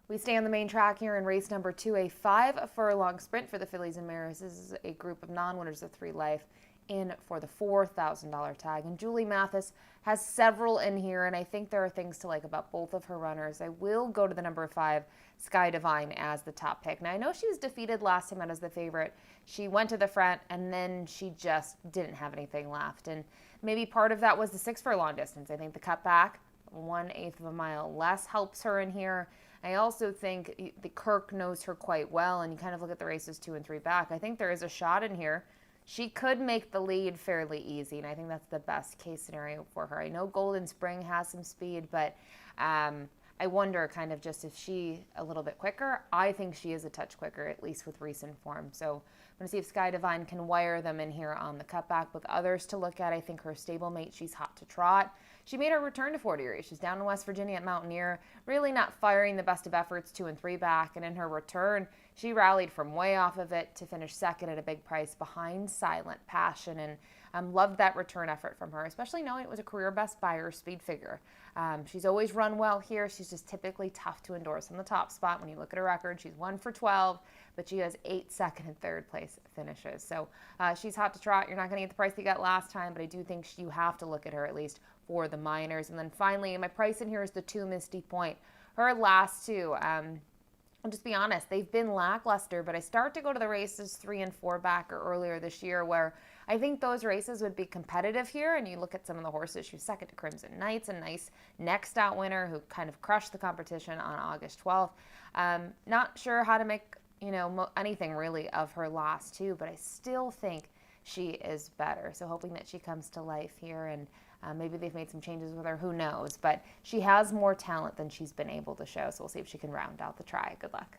We stay on the main track here in race number 2, a 5-furlong sprint for the fillies and mares. This is a group of non-winners of 3 Life in for the $4,000 tag. And Julie Mathis has several in here, and I think there are things to like about both of her runners. I will go to the number 5, Sky Divine, as the top pick. Now, I know she was defeated last time out as the favorite. She went to the front, and then she just didn't have anything left. And maybe part of that was the 6-furlong distance. I think the cutback, 1/8 of a mile less, helps her in here. I also think the Kirk knows her quite well, and you kind of look at the races 2 and 3 back. I think there is a shot in here. She could make the lead fairly easy, and I think that's the best case scenario for her. I know Golden Spring has some speed, but I wonder kind of just if she a little bit quicker. I think she is a touch quicker, at least with recent form. So I'm going to see if Sky Divine can wire them in here on the cutback. With others to look at, I think her stablemate, She's Hot to Trot. She made her return to Fort Erie. She's down in West Virginia at Mountaineer, really not firing the best of efforts 2 and 3 back. And in her return, she rallied from way off of it to finish second at a big price behind Silent Passion. And loved that return effort from her, especially knowing it was a career best by her speed figure. She's always run well here. She's just typically tough to endorse on the top spot. When you look at her record, she's 1 for 12, but she has 8 second and third place finishes. So She's Hot to Trot. You're not going to get the price you got last time, but I do think you have to look at her at least for the minors. And then finally, my price in here is the 2 Misty Point. Her last 2, I'll just be honest, they've been lackluster, but I start to go to the races 3 and 4 back or earlier this year where I think those races would be competitive here. And you look at some of the horses, she was second to Crimson Knights, a nice next out winner who kind of crushed the competition on August 12th. Not sure how to make, anything really of her last 2, but I still think she is better. So hoping that she comes to life here, and maybe they've made some changes with her, who knows. But she has more talent than she's been able to show, so we'll see if she can round out the try. Good luck.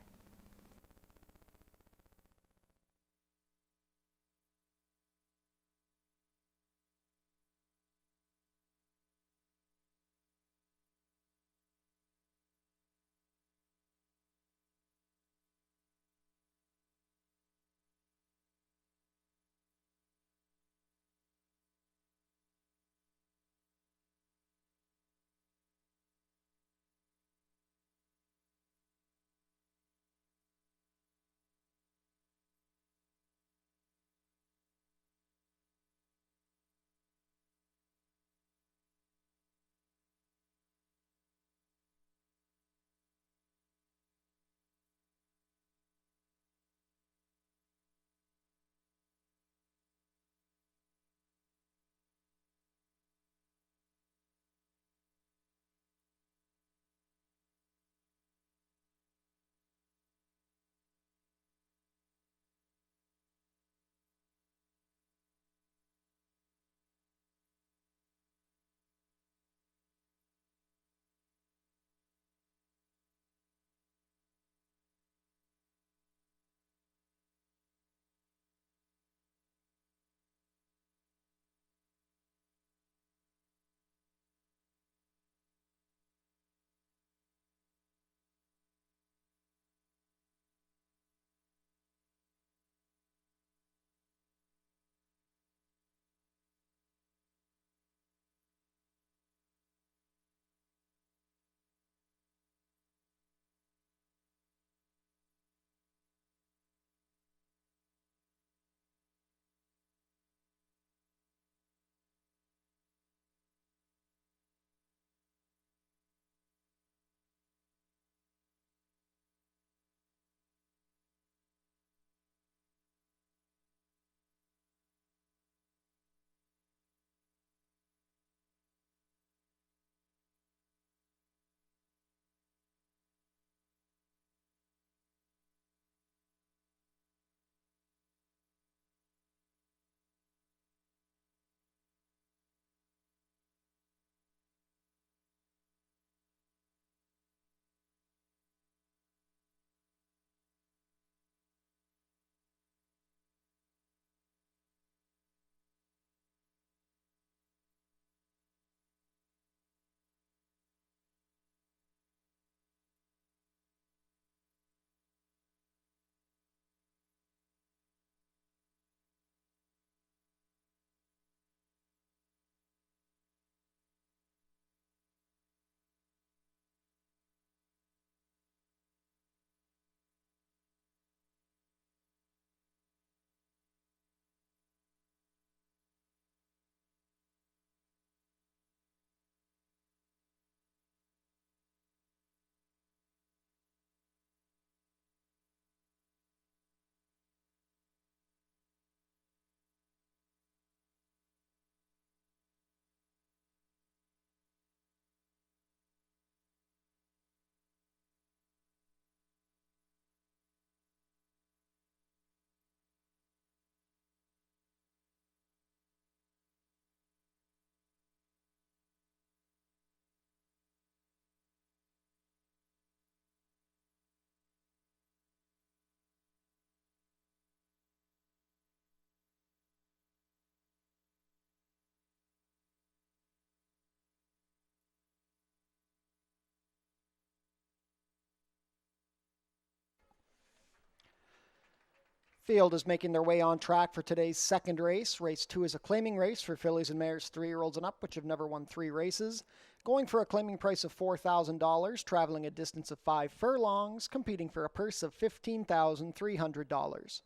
Field is making their way on track for today's second race. Race 2 is a claiming race for fillies and mares 3-year-olds and up, which have never won 3 races. Going for a claiming price of $4,000, traveling a distance of 5 furlongs, competing for a purse of $15,300.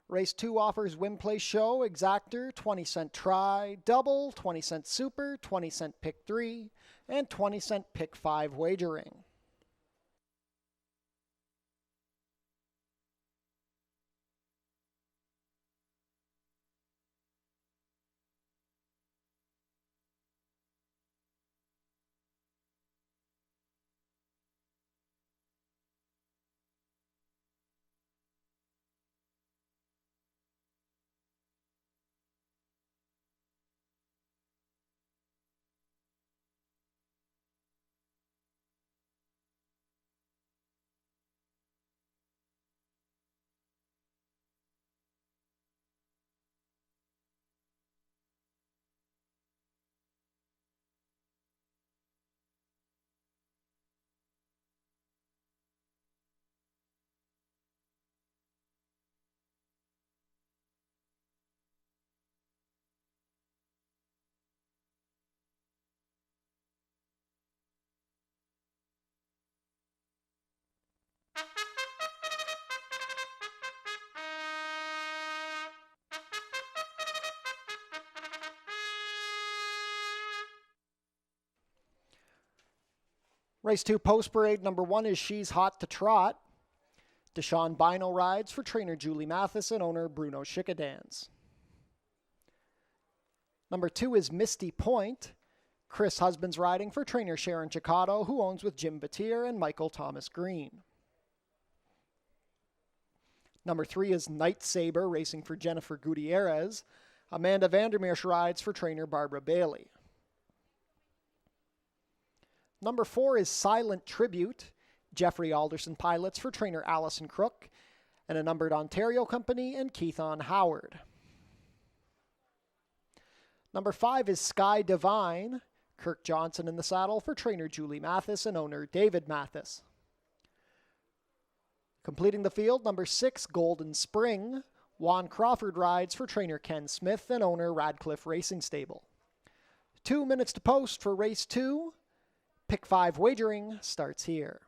Race 2 offers win, place, show, exactor, 20-cent try, double, 20-cent super, 20-cent pick 3, and 20-cent pick 5 wagering. Race 2 post parade number 1 is She's Hot to Trot. Deshaun Bino rides for trainer Julie Mathis and owner Bruno Schickadans. Number 2 is Misty Point. Chris Husbands riding for trainer Sharon Chicato, who owns with Jim Batir and Michael Thomas Green. Number 3 is Night Saber racing for Jennifer Gutierrez. Amanda Vandermeersch rides for trainer Barbara Bailey. Number 4 is Silent Tribute. Jeffrey Alderson pilots for trainer Allison Crook and a numbered Ontario company and Keithon Howard. Number 5 is Sky Divine. Kirk Johnson in the saddle for trainer Julie Mathis and owner David Mathis. Completing the field, number 6, Golden Spring. Juan Crawford rides for trainer Ken Smith and owner Radcliffe Racing Stable. 2 minutes to post for race 2. Pick 5 wagering starts here.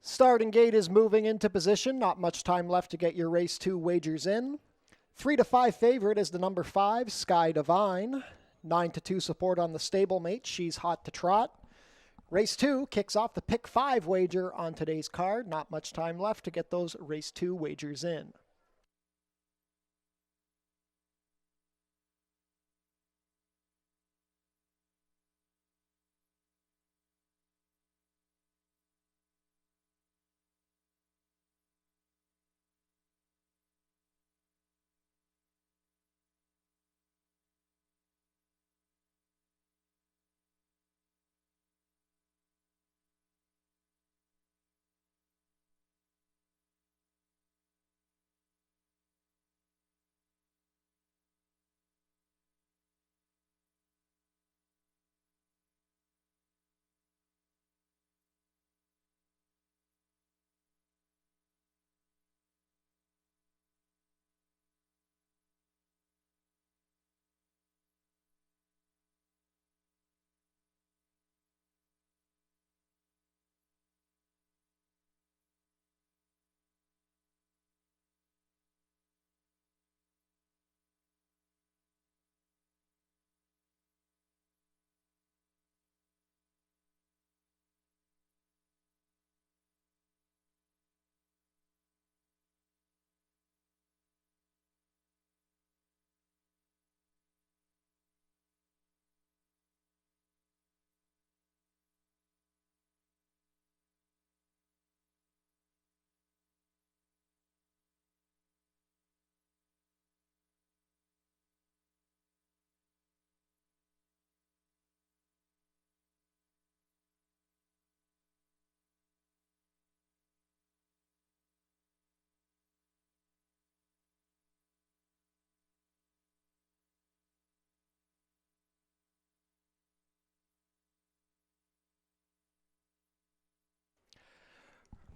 Starting gate is moving into position. Not much time left to get your race 2 wagers in. 3 to 5 favorite is the number 5, Sky Divine. 9 to 2 support on the stablemate, She's Hot to Trot. Race 2 kicks off the pick 5 wager on today's card. Not much time left to get those race 2 wagers in.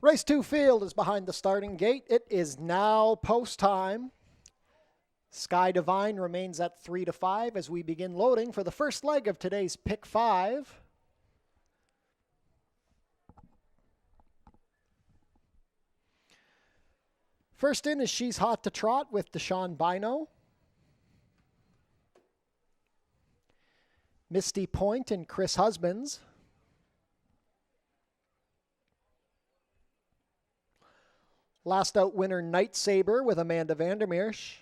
Race 2 field is behind the starting gate. It is now post time. Sky Divine remains at 3 to 5 as we begin loading for the first leg of today's pick 5. First in is She's Hot to Trot with Deshaun Bino. Misty Point and Chris Husbands. Last out winner, Night Saber with Amanda Vandermeersch.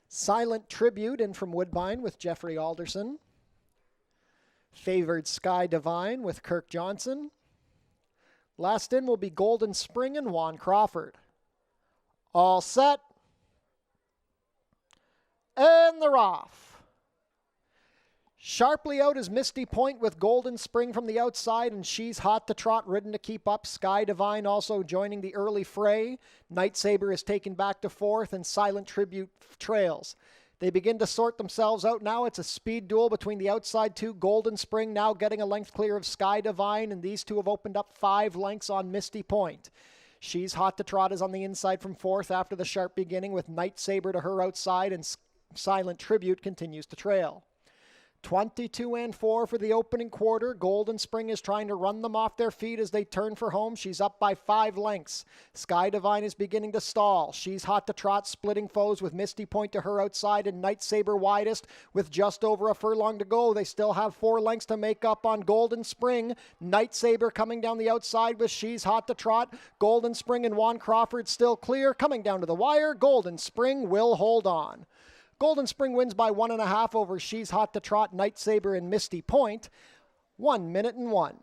Silent Tribute in from Woodbine with Jeffrey Alderson. Favored Sky Divine with Kirk Johnson. Last in will be Golden Spring and Juan Crawford. All set. And they're off. Sharply out is Misty Point with Golden Spring from the outside, and She's Hot to Trot ridden to keep up. Sky Divine also joining the early fray. Night Saber is taken back to 4th, and Silent Tribute trails. They begin to sort themselves out now. It's a speed duel between the outside 2. Golden Spring now getting a length clear of Sky Divine, and these 2 have opened up 5 lengths on Misty Point. She's Hot to Trot is on the inside from 4th after the sharp beginning, with Night Saber to her outside, and Silent Tribute continues to trail. 22 and 4 for the opening quarter. Golden Spring is trying to run them off their feet as they turn for home. She's up by 5 lengths. Sky Divine is beginning to stall. She's Hot to Trot splitting foes with Misty Point to her outside and Night Saber widest with just over a furlong to go. They still have 4 lengths to make up on Golden Spring. Night Saber coming down the outside with She's Hot to Trot. Golden Spring and Juan Crawford still clear. Coming down to the wire, Golden Spring will hold on. Golden Spring wins by 1.5 over She's Hot to Trot, Night Saber, and Misty Point. 1 minute and 1.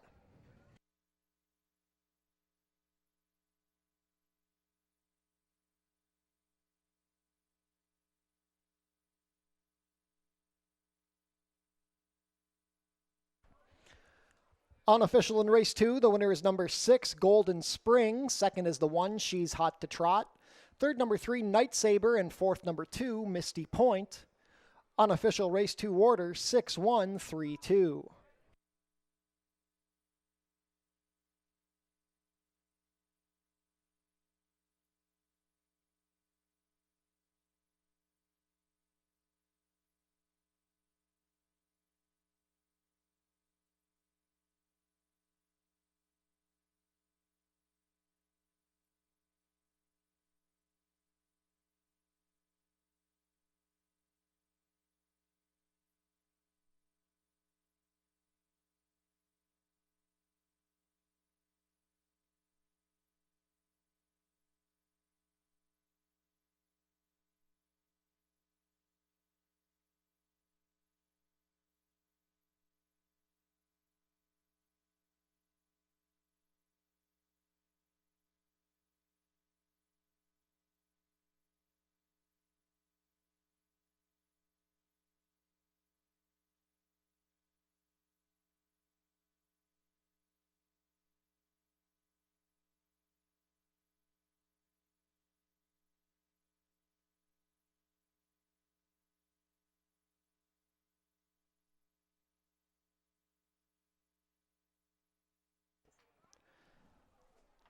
Unofficial in race 2, the winner is number 6, Golden Spring. Second is the 1, She's Hot to Trot. Third, number 3, Night Saber, and fourth, number 2, Misty Point. Unofficial race 2 order, 6-1-3-2.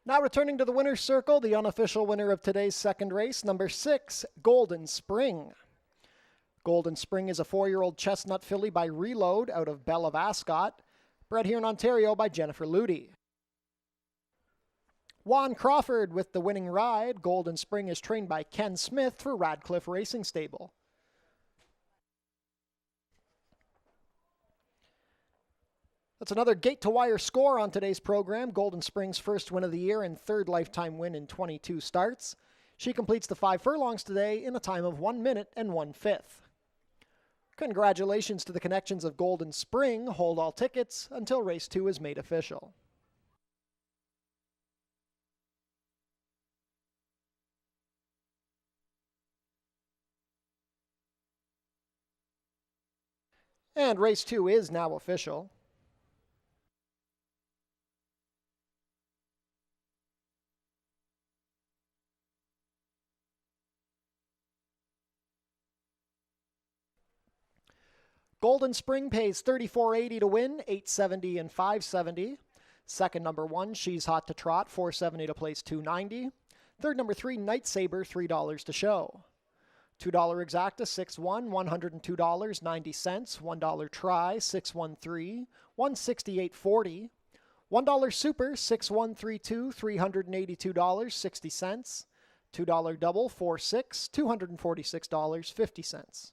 Now returning to the winner's circle, the unofficial winner of today's second race, number 6, Golden Spring. Golden Spring is a 4-year-old chestnut filly by Reload out of Belle of Ascot, bred here in Ontario by Jennifer Luty. Juan Crawford with the winning ride. Golden Spring is trained by Ken Smith for Radcliffe Racing Stable. That's another gate-to-wire score on today's program. Golden Spring's first win of the year and third lifetime win in 22 starts. She completes the 5 furlongs today in a time of 1 minute and 1/5. Congratulations to the connections of Golden Spring. Hold all tickets until race 2 is made official. And race 2 is now official. Golden Spring pays $34.80 to win, $8.70 and $5.70. Second, number 1, She's Hot to Trot, $4.70 to place $2.90. Third, number 3, Night Saber, $3 to show. $2 exacta, 6-1, $102.90. $1 try, 613, $168.40. $1 super, 6132, $382.60. $2 double, 4-6, $246.50.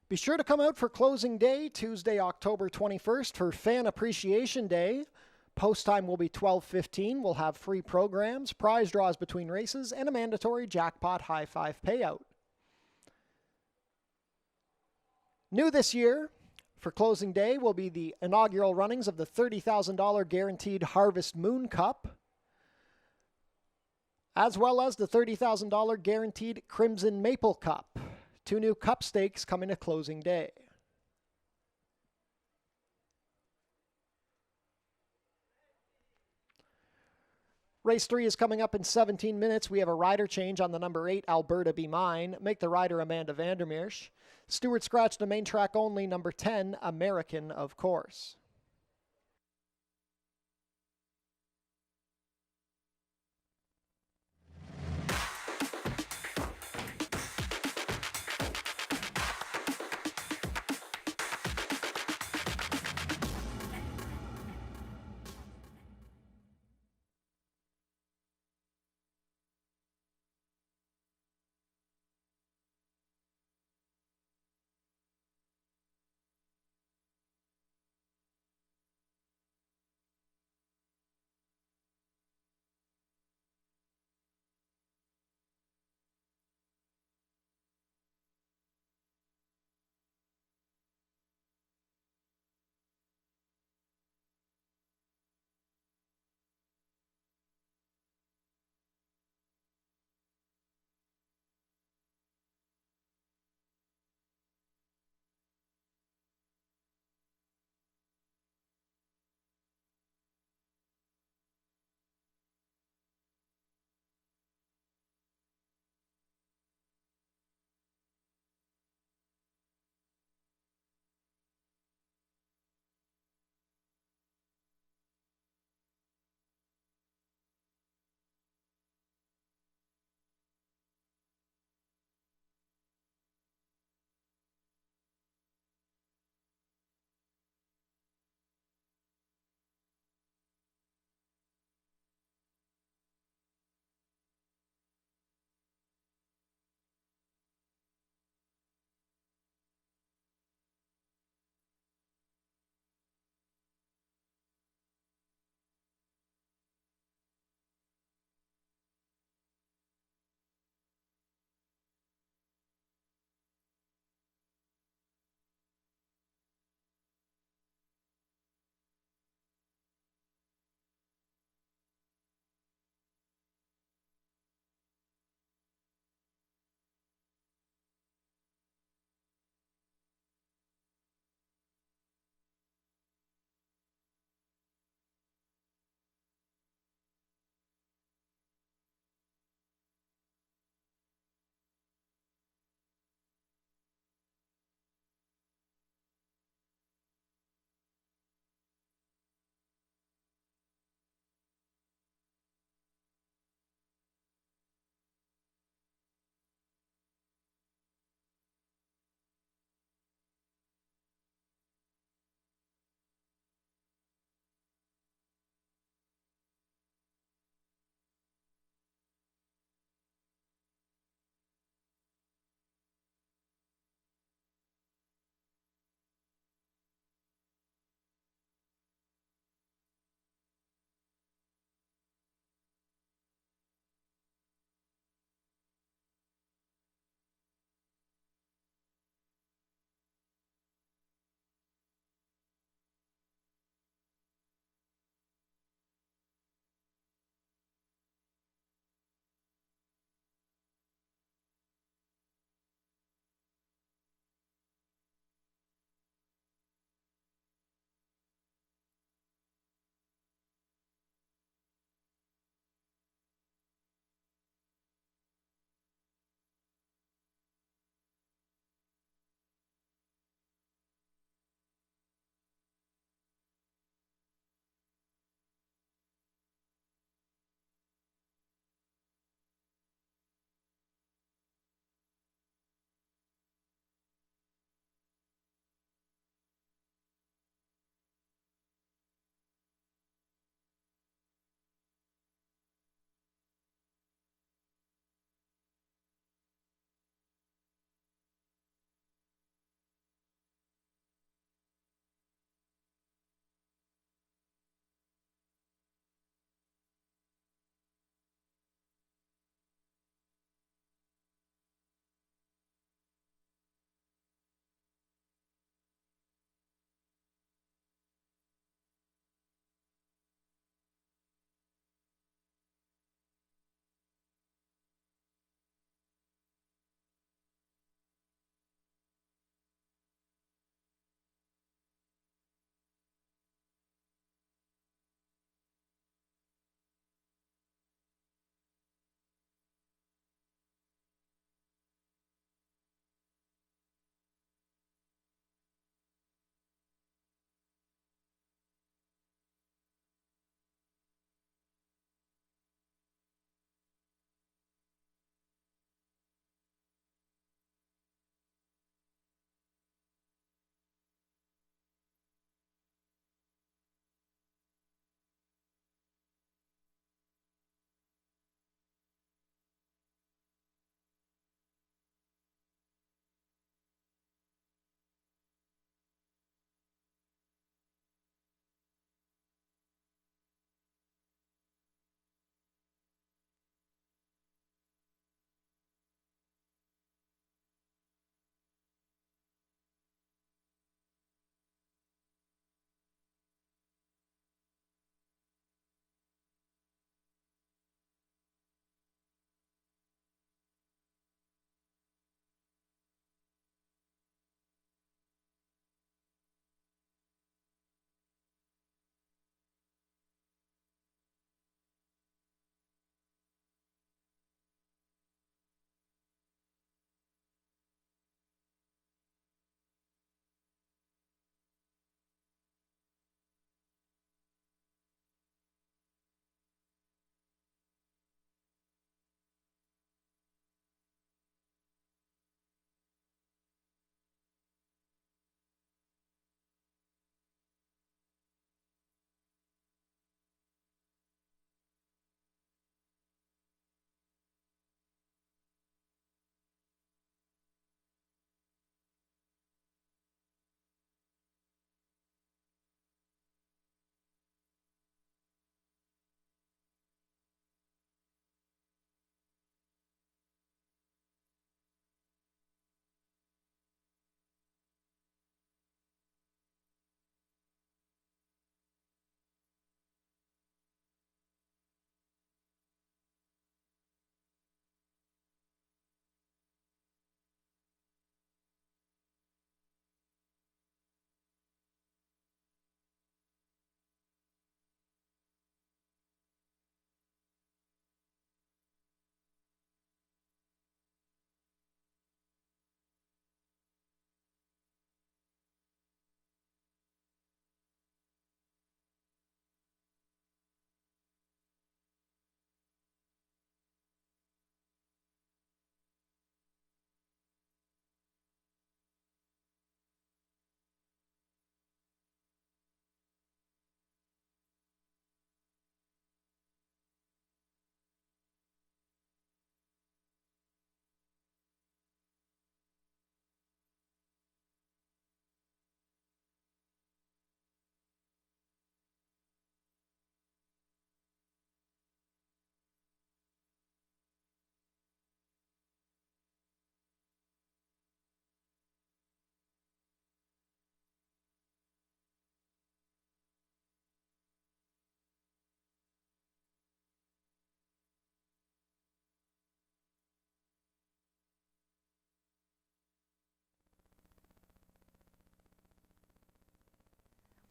Be sure to come out for closing day, Tuesday, October 21st, for Fan Appreciation Day. Post time will be 12:15. We'll have free programs, prize draws between races, and a mandatory jackpot high five payout. New this year, for closing day, will be the inaugural runnings of the $30,000 guaranteed Harvest Moon Cup, as well as the $30,000 guaranteed Crimson Maple Cup. 2 new cup stakes coming to closing day. Race 3 is coming up in 17 minutes. We have a rider change on the number 8, Alberta Be Mine. Make the rider Amanda Vandermeersch. Stewart scratched the main track only, number 10, American, of course.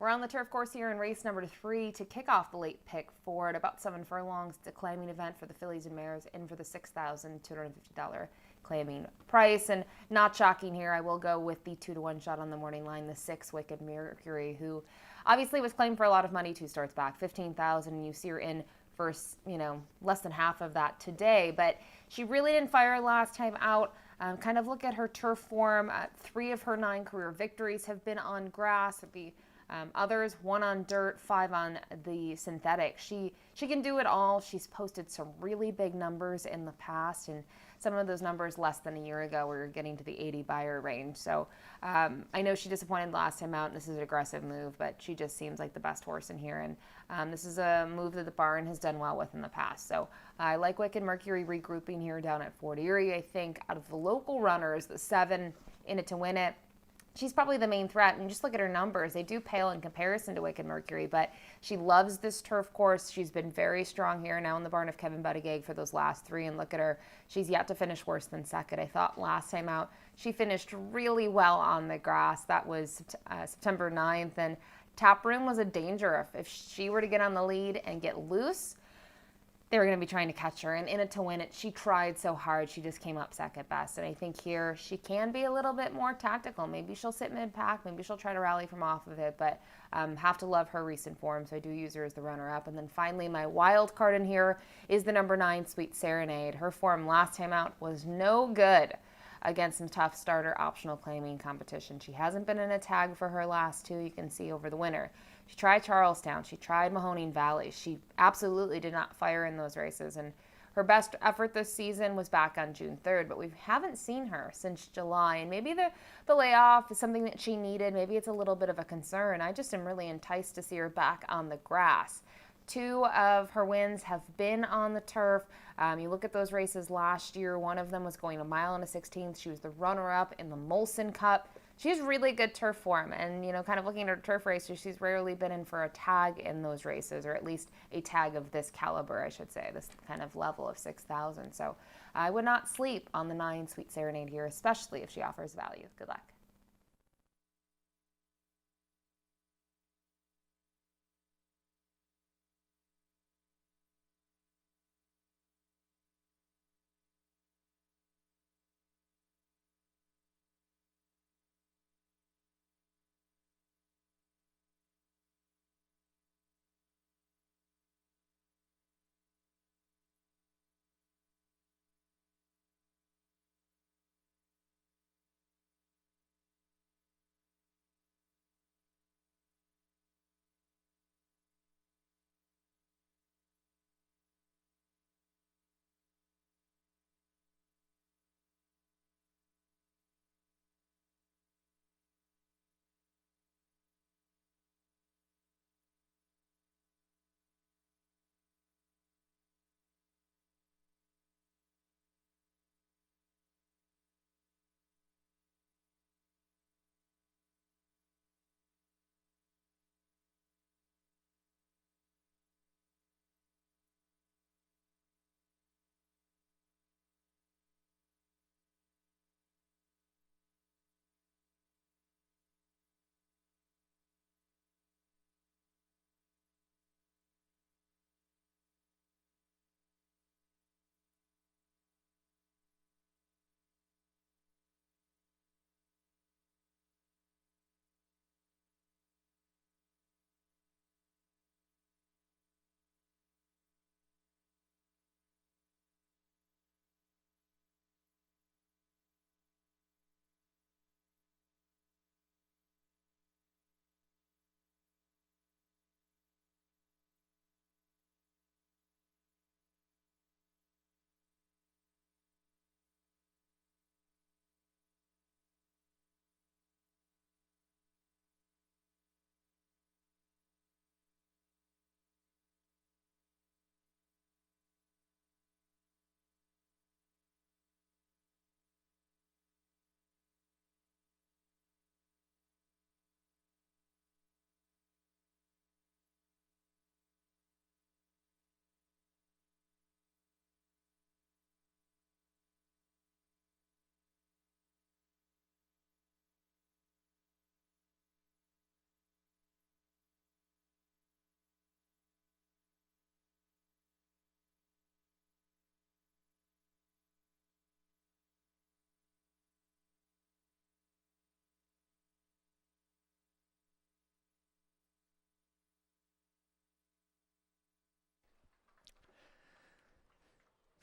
We're on the turf course here in race number 3 to kick off the late pick four at about 7 furlongs. It's a claiming event for the fillies and mares in for the $6,250 claiming price. And not shocking here, I will go with the 2-1 shot on the morning line, the 6 Wicked Mercury, who obviously was claimed for a lot of money 2 starts back, $15,000. You see her in for, less than half of that today, but she really didn't fire last time out. Kind of look at her turf form. 3 of her 9 career victories have been on grass. Others, 1 on dirt, 5 on the synthetic. She can do it all. She's posted some really big numbers in the past, and some of those numbers less than a year ago we were getting to the 80 buyer range. So I know she disappointed last time out, and this is an aggressive move, but she just seems like the best horse in here. And this is a move that the barn has done well with in the past. So I like Wicked Mercury regrouping here down at Fort Erie. I think out of the local runners, the 7 in it to win it, she's probably the main threat, and just look at her numbers. They do pale in comparison to Wicked Mercury, but she loves this turf course. She's been very strong here now in the barn of Kevin Buttigieg for those last 3, and look at her. She's yet to finish worse than second. I thought last time out she finished really well on the grass. That was September 9th, and Taproom was a danger. If she were to get on the lead and get loose, they were going to be trying to catch her. And in it to win it, she tried so hard. She just came up second best. And I think here she can be a little bit more tactical. Maybe she'll sit mid-pack. Maybe she'll try to rally from off of it. But have to love her recent form, so I do use her as the runner-up. And then finally, my wild card in here is the number 9, Sweet Serenade. Her form last time out was no good against some tough starter optional claiming competition. She hasn't been in a tag for her last 2, you can see over the winter. She tried Charlestown. She tried Mahoning Valley. She absolutely did not fire in those races. And her best effort this season was back on June 3rd, but we haven't seen her since July. And maybe the layoff is something that she needed. Maybe it's a little bit of a concern. I just am really enticed to see her back on the grass. 2 of her wins have been on the turf. You look at those races last year, one of them was going a mile and a 16th. She was the runner-up in the Molson Cup. She has really good turf form, and kind of looking at her turf races, she's rarely been in for a tag in those races, or at least a tag of this caliber, I should say, this kind of level of 6,000. So I would not sleep on the 9 Sweet Serenade here, especially if she offers value. Good luck.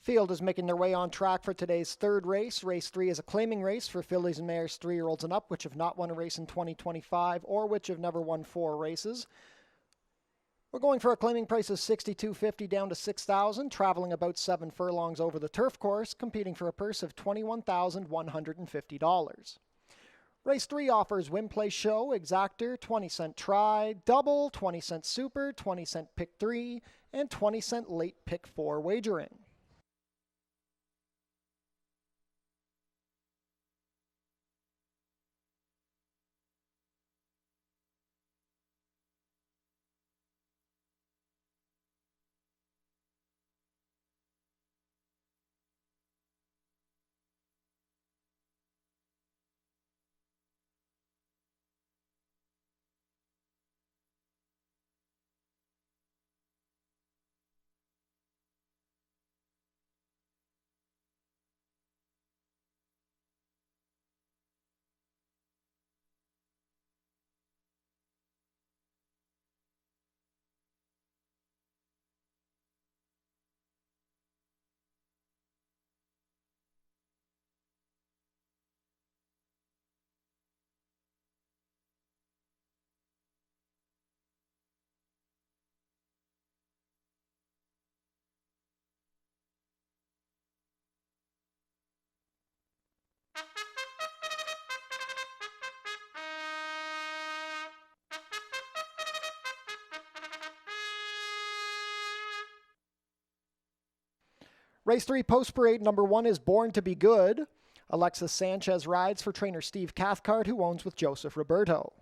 Field is making their way on track for today's third race. Race 3 is a claiming race for fillies and mares 3-year-olds and up, which have not won a race in 2025 or which have never won 4 races. We're going for a claiming price of $62.50 down to $6,000, traveling about 7 furlongs over the turf course, competing for a purse of $21,150. Race 3 offers win, play, show, exactor, 20-cent try, double, 20-cent super, 20-cent pick 3, and 20-cent late pick 4 wagering. Race 3 post parade number 1 is Born to Be Good. Alexis Sanchez rides for trainer Steve Cathcart, who owns with Joseph Roberto.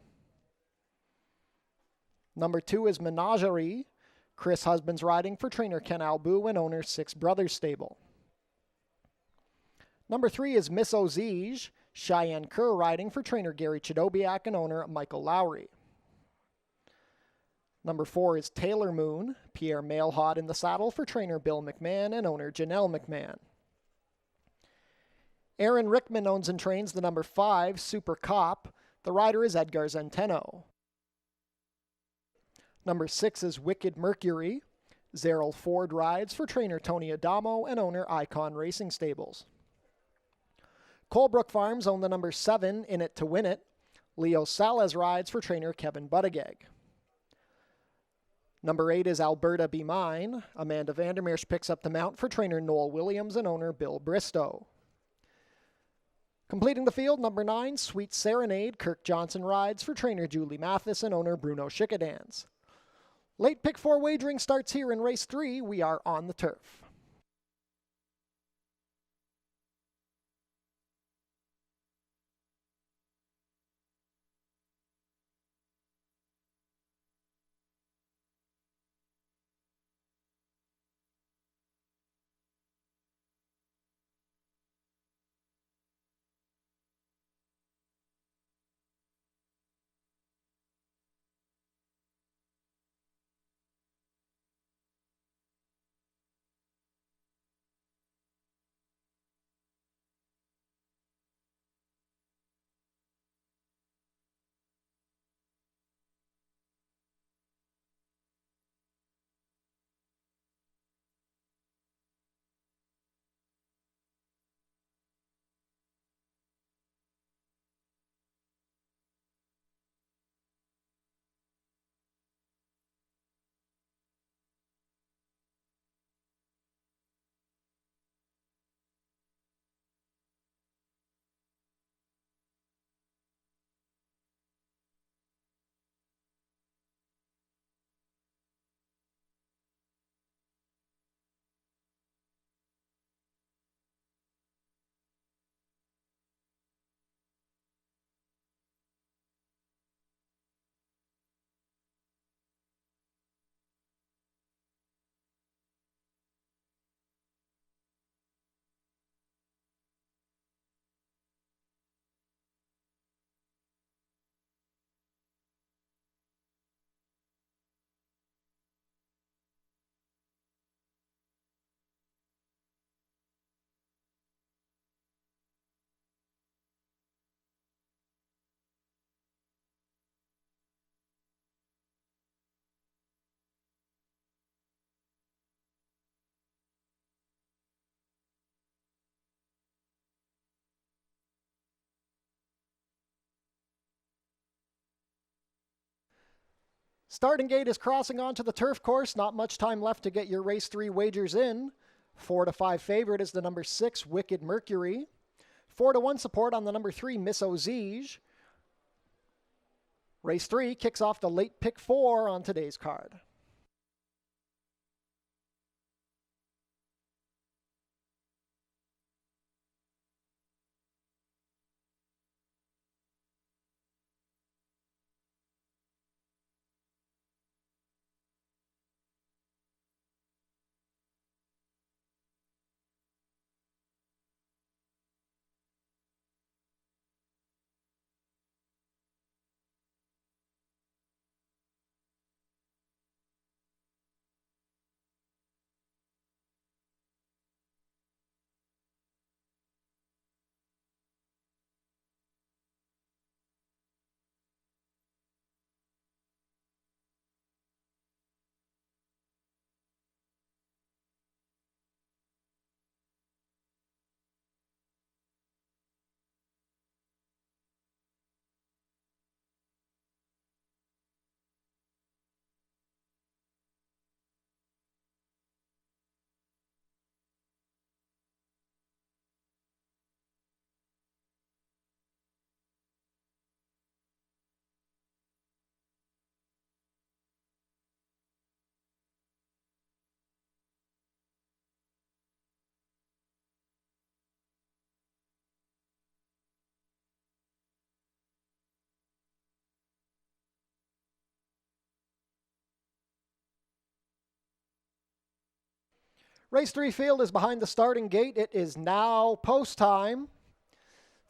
Number 2 is Menagerie. Chris Husbands riding for trainer Ken Albu and owner Six Brothers Stable. Number 3 is Miss Ozige. Cheyenne Kerr riding for trainer Gary Chidobiak and owner Michael Lowry. Number 4 is Taylor Moon. Pierre Mailhot in the saddle for trainer Bill McMahon and owner Janelle McMahon. Aaron Rickman owns and trains the number 5 Super Cop. The rider is Edgar Zenteno. Number 6 is Wicked Mercury. Zerrell Ford rides for trainer Tony Adamo and owner Icon Racing Stables. Colebrook Farms own the number 7 In It to Win It. Leo Salas rides for trainer Kevin Buttigieg. Number 8 is Alberta Be Mine. Amanda Vandermeersch picks up the mount for trainer Noel Williams and owner Bill Bristow. Completing the field, number 9, Sweet Serenade. Kirk Johnson rides for trainer Julie Mathis and owner Bruno Schickadans. Late pick 4 wagering starts here in race 3. We are on the turf. Starting gate is crossing onto the turf course. Not much time left to get your race 3 wagers in. 4-5 favorite is the number 6, Wicked Mercury. 4-1 support on the number 3, Miss Ozige. Race 3 kicks off the late pick 4 on today's card. Race 3 field is behind the starting gate. It is now post time.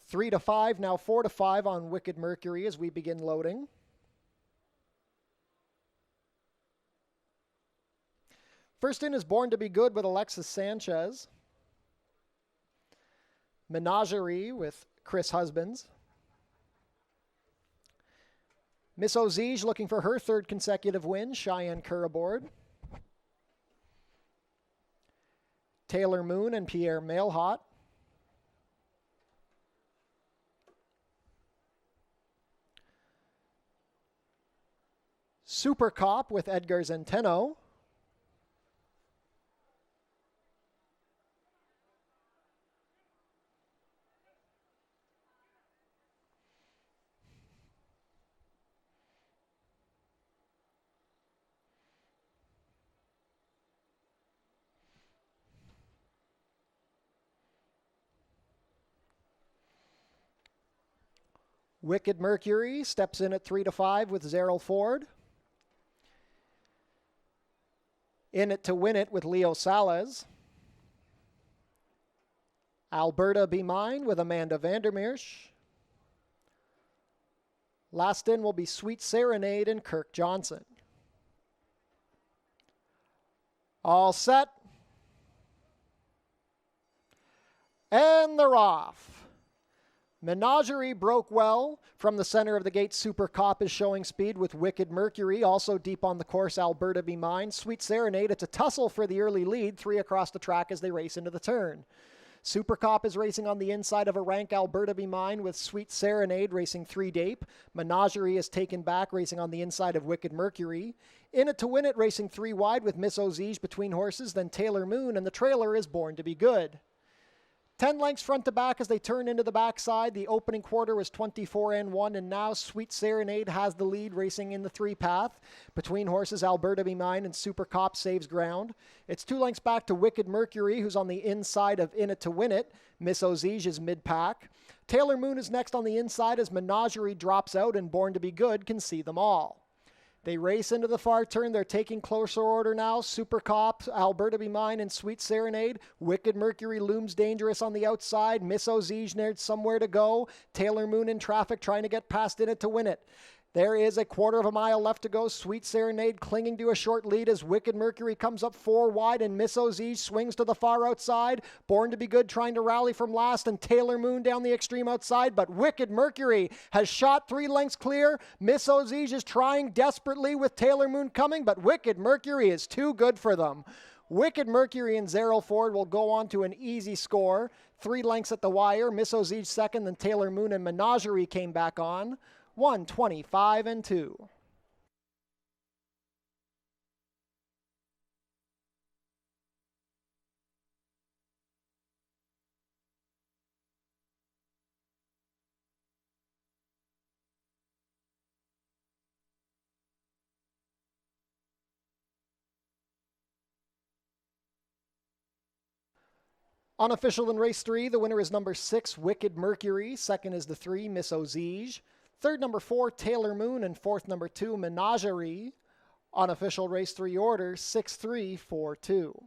3-5, now 4-5 on Wicked Mercury as we begin loading. First in is Born to Be Good with Alexis Sanchez. Menagerie with Chris Husbands. Miss Ozige looking for her 3rd consecutive win. Cheyenne Kerr aboard. Taylor Moon and Pierre Mailhot. Super Cop with Edgar Zenteno. Wicked Mercury steps in at 3-5 with Zerrell Ford. In it to win it with Leo Salas. Alberta Be Mine with Amanda Vandermeersch. Last in will be Sweet Serenade and Kirk Johnson. All set. And they're off. Menagerie broke well. From the center of the gate, Super Cop is showing speed with Wicked Mercury. Also deep on the course, Alberta Be Mine. Sweet Serenade, it's a tussle for the early lead. 3 across the track as they race into the turn. Super Cop is racing on the inside of a rank Alberta Be Mine with Sweet Serenade racing 3 deep. Menagerie is taken back racing on the inside of Wicked Mercury. In it to win it racing 3 wide with Miss Ozige between horses, then Taylor Moon, and the trailer is Born to Be Good. 10 lengths front to back as they turn into the backside. The opening quarter was 24-1, and now Sweet Serenade has the lead racing in the 3 path. Between horses, Alberta Be Mine and Super Cop saves ground. It's 2 lengths back to Wicked Mercury, who's on the inside of In It to Win It. Miss Ozige is mid-pack. Taylor Moon is next on the inside as Menagerie drops out and Born to Be Good can see them all. They race into the far turn. They're taking closer order now. Super Cop, Alberta Be Mine, and Sweet Serenade. Wicked Mercury looms dangerous on the outside. Miss Ozige needs somewhere to go. Taylor Moon in traffic trying to get past In It to Win It. There is a quarter of a mile left to go. Sweet Serenade clinging to a short lead as Wicked Mercury comes up 4 wide and Miss Ozige swings to the far outside. Born to Be Good trying to rally from last and Taylor Moon down the extreme outside, but Wicked Mercury has shot 3 lengths clear. Miss Ozige is trying desperately with Taylor Moon coming, but Wicked Mercury is too good for them. Wicked Mercury and Zerrell Ford will go on to an easy score. 3 lengths at the wire. Miss Ozige second, then Taylor Moon and Menagerie came back on. 125-2. Unofficial in race 3, the winner is number 6, Wicked Mercury. Second is the 3, Miss Ozige. Third, number 4, Taylor Moon. And fourth, number 2, Menagerie. Unofficial race 3 order, 6-3-4-2.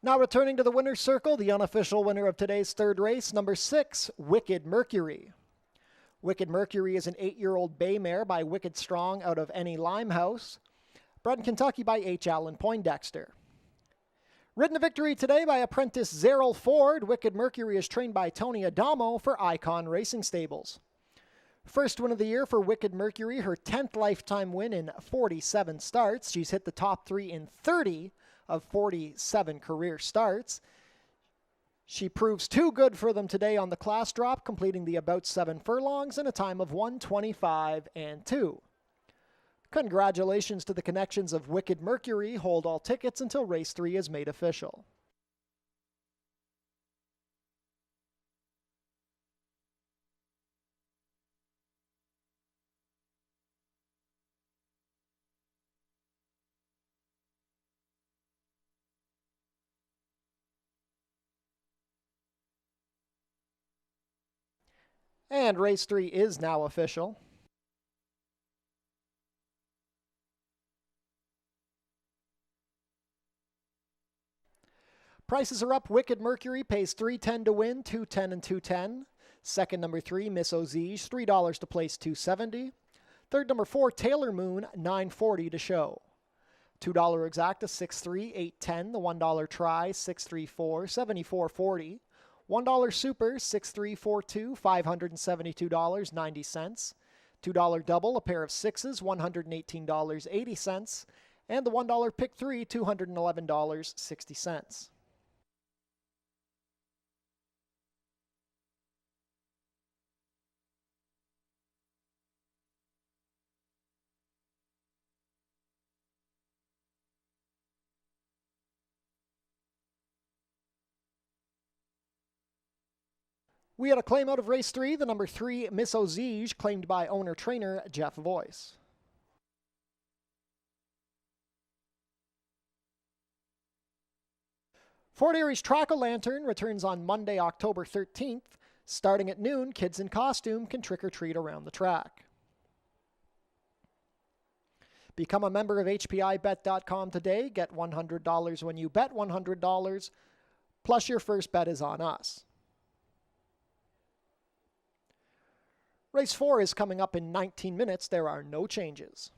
Now returning to the winner's circle, the unofficial winner of today's third race, number 6, Wicked Mercury. Wicked Mercury is an 8-year-old bay mare by Wicked Strong out of Any Limehouse, bred in Kentucky by H. Allen Poindexter. Ridden to victory today by apprentice Zerrell Ford, Wicked Mercury is trained by Tony Adamo for Icon Racing Stables. First win of the year for Wicked Mercury, her 10th lifetime win in 47 starts. She's hit the top 3 in 30 of 47 career starts. She proves too good for them today on the class drop, completing the about 7 furlongs in a time of 1:25 and 2. Congratulations to the connections of Wicked Mercury. Hold all tickets until race 3 is made official. And race 3 is now official. Prices are up. Wicked Mercury pays $3.10 to win, $2.10 and $2.10. Second, number 3, Miss Ozige, $3 to place, $2.70. Third, number 4, Taylor Moon, $9.40 to show. $2 exacta, $6.3, $8.10. The $1 try, $6.34, $74.40. $1 super, $6.342, $572.90. $2 double, a pair of sixes, $118.80. And the $1 pick 3, $211.60. We had a claim out of race 3, the number 3, Miss Ozige, claimed by owner-trainer Jeff Voice. Fort Erie's Track-O-Lantern returns on Monday, October 13th. Starting at noon, kids in costume can trick-or-treat around the track. Become a member of HPIBet.com today. Get $100 when you bet $100, plus your first bet is on us. Race 4 is coming up in 19 minutes. There are no changes.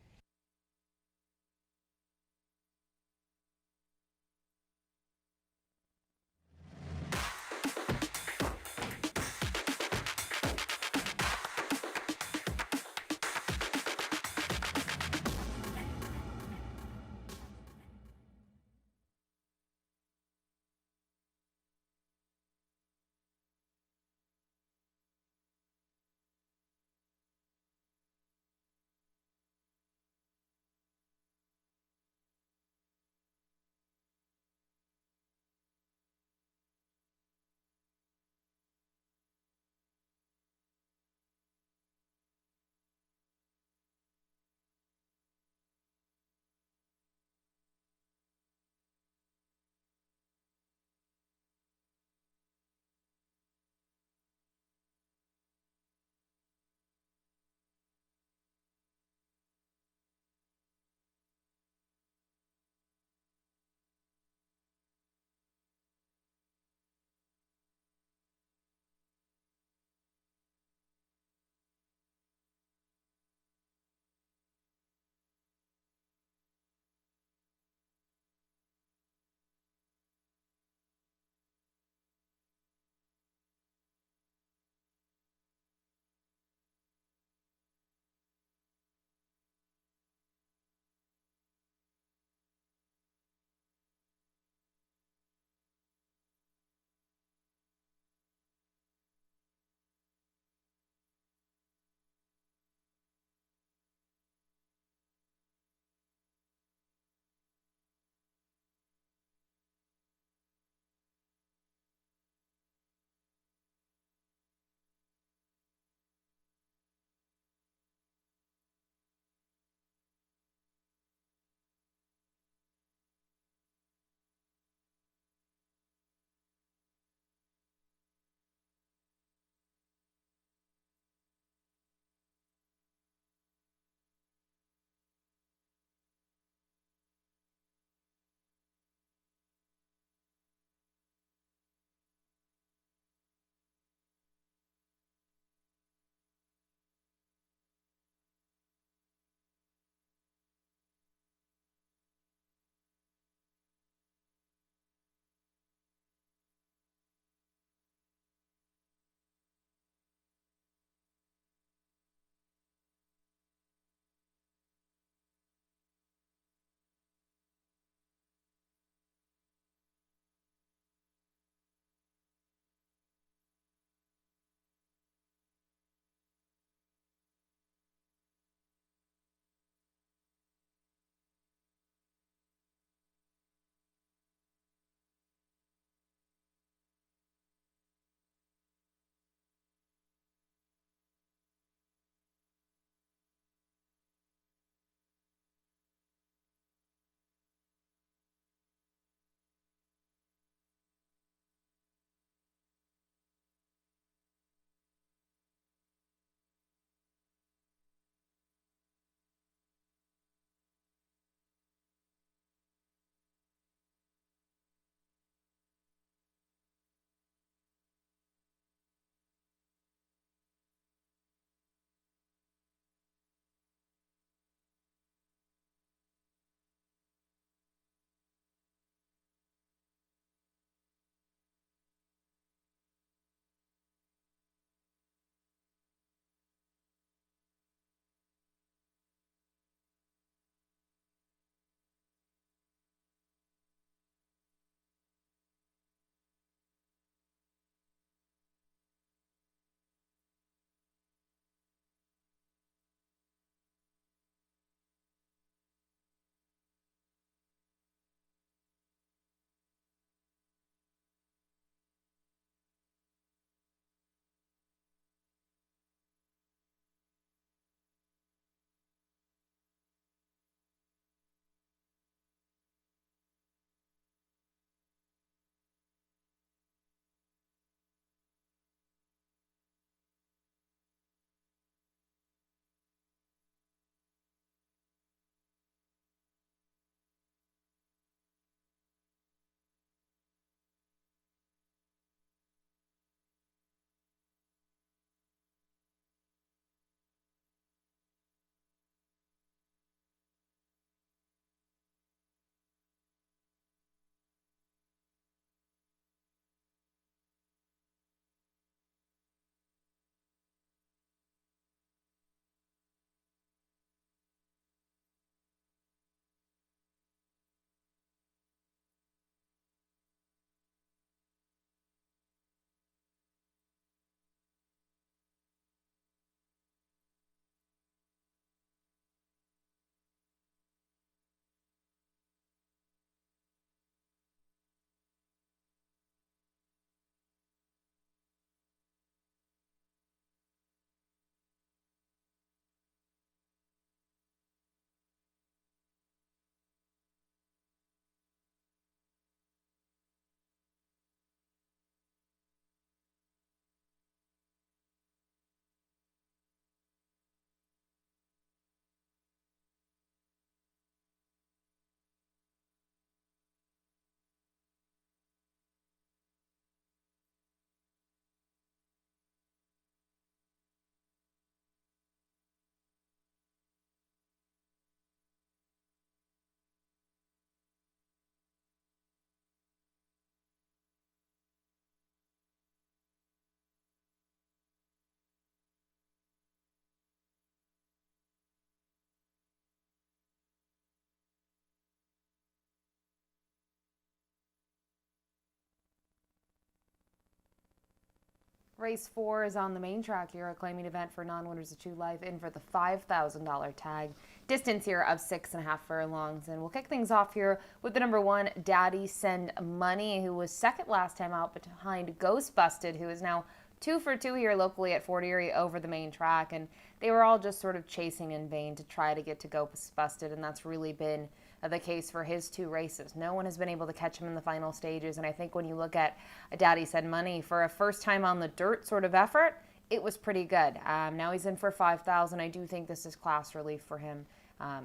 Race 4 is on the main track here, a claiming event for non-winners of 2 Life, in for the $5,000 tag. Distance here of 6.5 furlongs. And we'll kick things off here with the number 1, Daddy Send Money, who was second last time out behind Ghost Busted, who is now 2 for 2 here locally at Fort Erie over the main track. And they were all just sort of chasing in vain to try to get to Ghost Busted, and that's really been the case for his 2 races. No one has been able to catch him in the final stages, and I think when you look at Daddy Said Money for a first time on the dirt sort of effort, it was pretty good. Now he's in for 5,000. I do think this is class relief for him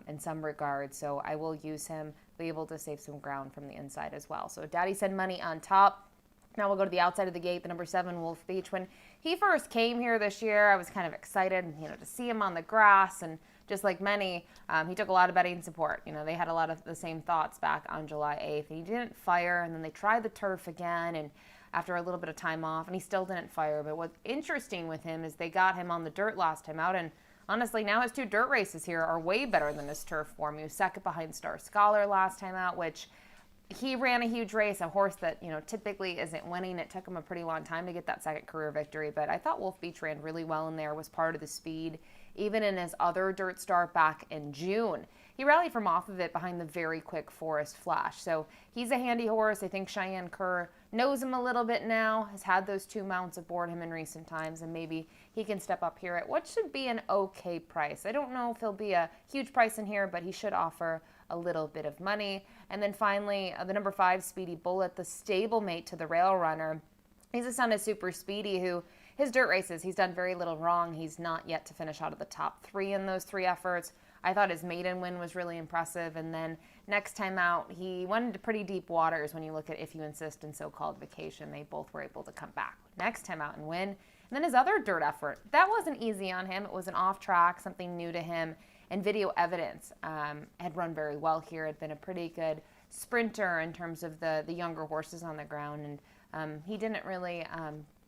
in some regards, so I will use him, be able to save some ground from the inside as well. So Daddy Said Money on top. Now we'll go to the outside of the gate, the number 7, Wolf Beach. When he first came here this year, I was kind of excited, to see him on the grass, and just like many, he took a lot of betting support. They had a lot of the same thoughts back on July 8th. He didn't fire, and then they tried the turf again, and after a little bit of time off, and he still didn't fire. But what's interesting with him is they got him on the dirt last time out, and honestly, now his 2 dirt races here are way better than his turf form. He was second behind Star Scholar last time out, which he ran a huge race, a horse that, typically isn't winning. It took him a pretty long time to get that second career victory, but I thought Wolf Beach ran really well in there, was part of the speed, even in his other dirt start back in June. He rallied from off of it behind the very quick Forest Flash. So he's a handy horse. I think Cheyenne Kerr knows him a little bit now, has had those 2 mounts aboard him in recent times, and maybe he can step up here at what should be an okay price. I don't know if he'll be a huge price in here, but he should offer a little bit of money. And then finally, the number 5, Speedy Bullet, the stablemate to the Rail Runner. He's a son of Super Speedy, who his dirt races, he's done very little wrong. He's not yet to finish out of the top 3 in those 3 efforts. I thought his maiden win was really impressive. And then next time out, he went into pretty deep waters when you look at If You Insist and So-Called Vacation. They both were able to come back next time out and win. And then his other dirt effort, that wasn't easy on him. It was an off track, something new to him. And Video Evidence had run very well here, had been a pretty good sprinter in terms of the younger horses on the ground. And he didn't really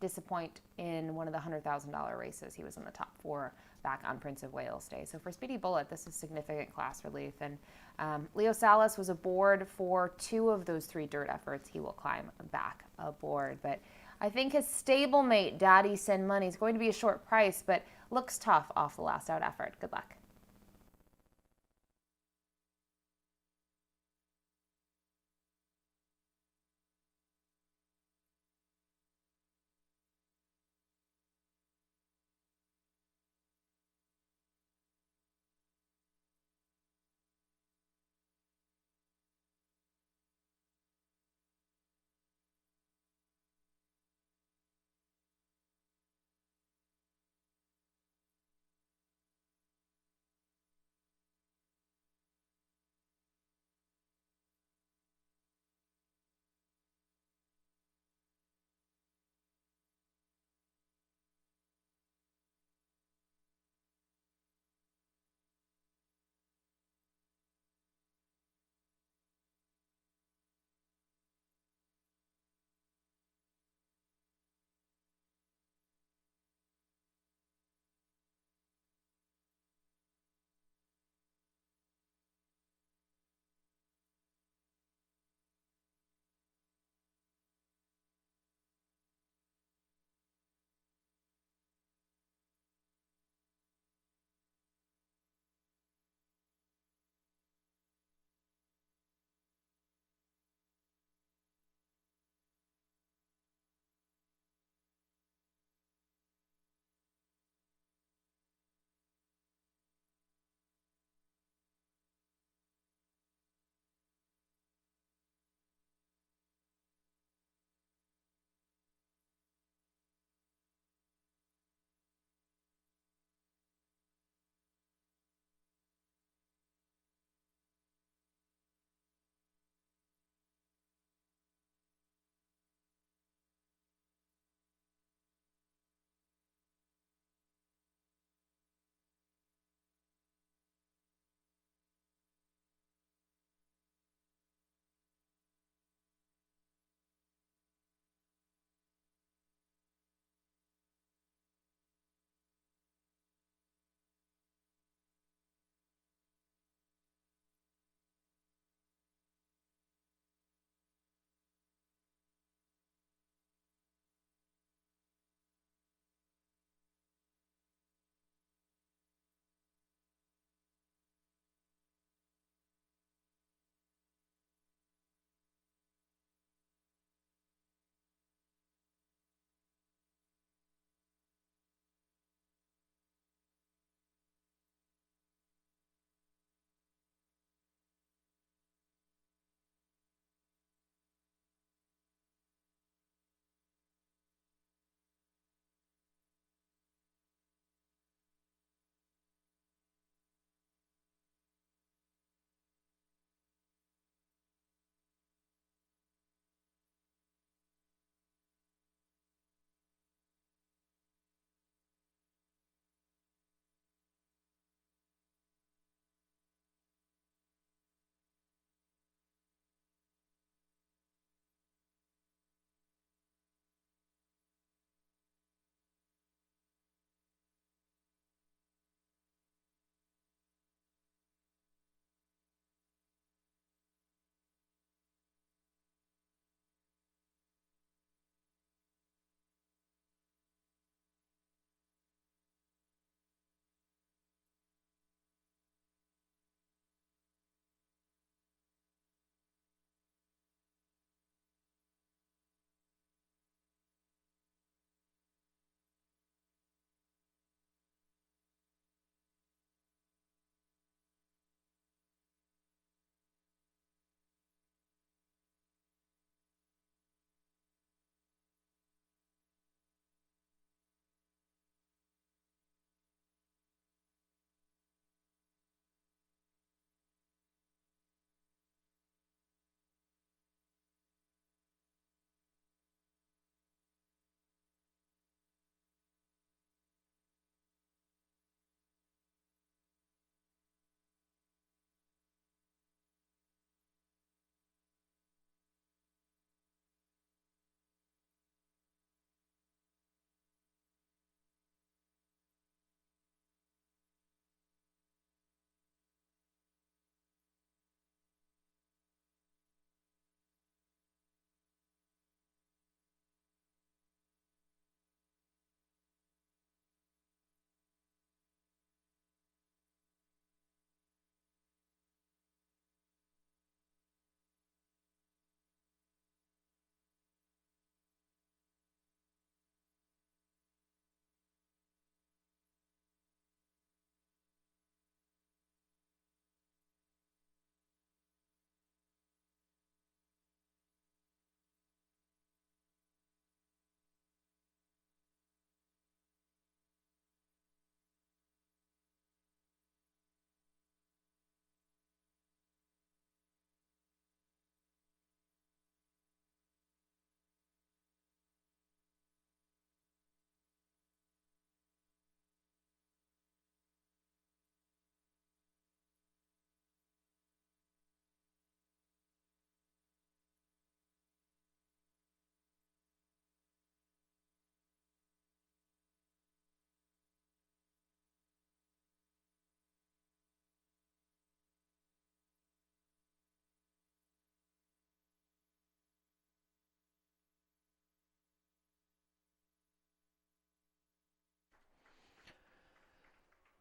disappoint in one of the $100,000 races. He was in the top 4 back on Prince of Wales Day. So for Speedy Bullet, this is significant class relief. And Leo Salas was aboard for 2 of those 3 dirt efforts. He will climb back aboard. But I think his stablemate, Daddy Send Money, is going to be a short price, but looks tough off the last out effort. Good luck.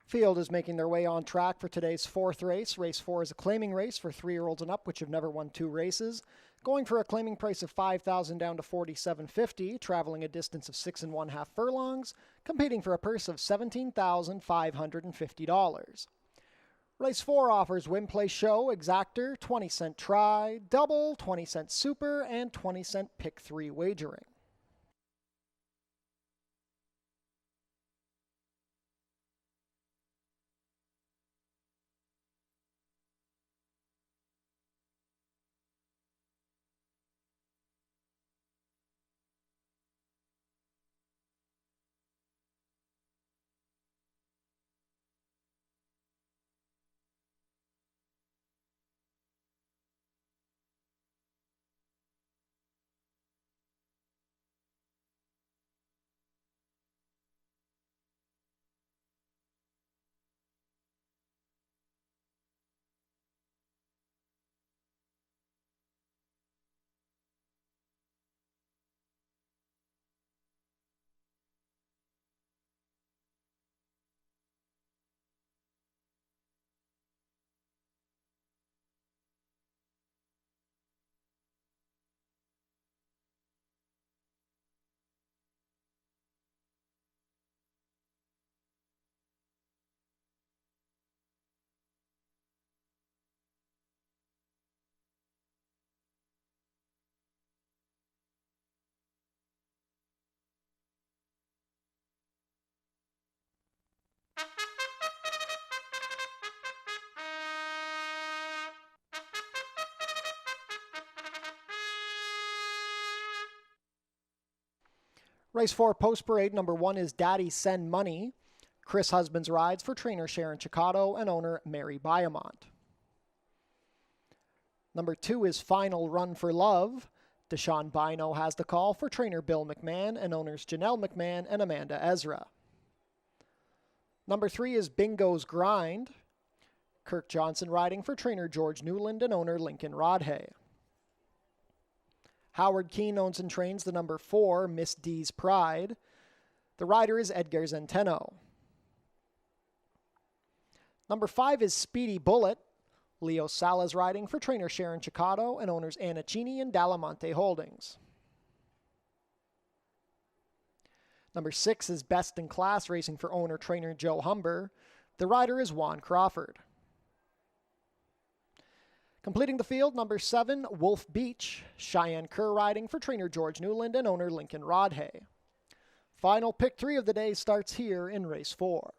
Field is making their way on track for today's fourth race. Race 4 is a claiming race for 3-year-olds and up, which have never won 2 races. Going for a claiming price of $5,000 down to $4,750, traveling a distance of 6 1/2 furlongs, competing for a purse of $17,550. Race 4 offers win, play, show, exactor, 20-cent try, double, 20-cent super, and 20-cent pick 3 wagering. Race 4 post parade, number 1 is Daddy Send Money. Chris Husbands rides for trainer Sharon Chicotto and owner Mary Biamont. Number 2 is Final Run for Love. Deshaun Bino has the call for trainer Bill McMahon and owners Janelle McMahon and Amanda Ezra. Number 3 is Bingo's Grind. Kirk Johnson riding for trainer George Newland and owner Lincoln Rodhay. Howard Keene owns and trains the number 4, Miss D's Pride. The rider is Edgar Zenteno. Number 5 is Speedy Bullet. Leo Salas riding for trainer Sharon Chicotto and owners Anna Cini and Dalamonte Holdings. Number 6 is Best in Class racing for owner trainer Joe Humber. The rider is Juan Crawford. Completing the field, number 7, Wolf Beach. Cheyenne Kerr riding for trainer George Newland and owner Lincoln Rodhay. Final pick 3 of the day starts here in race 4.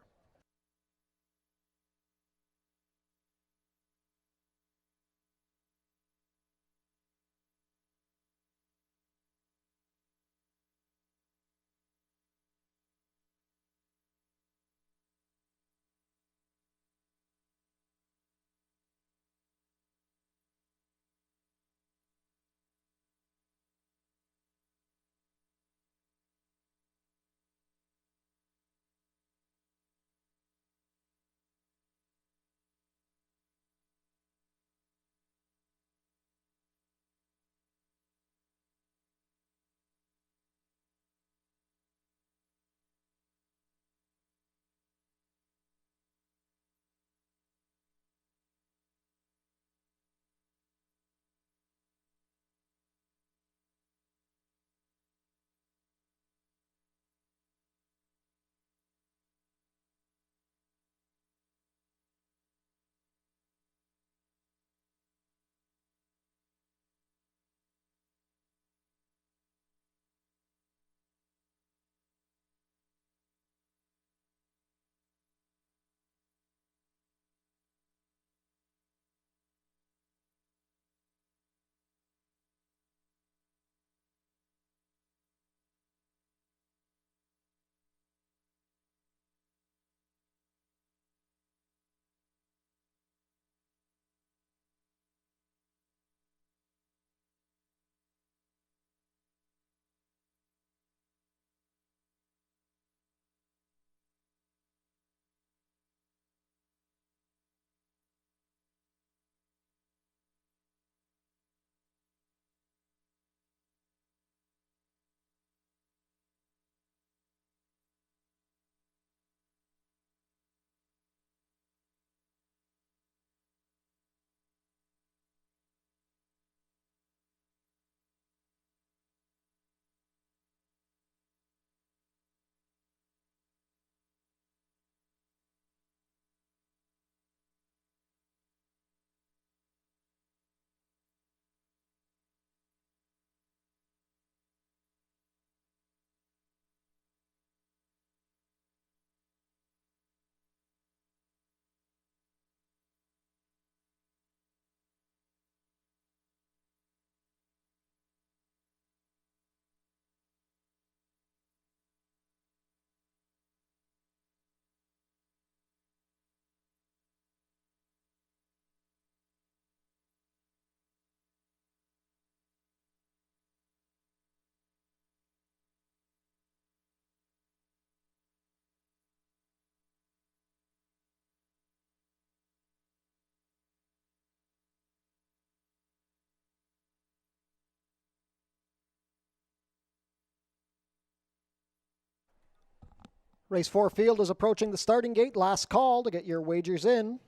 Race 4 field is approaching the starting gate. Last call to get your wagers in.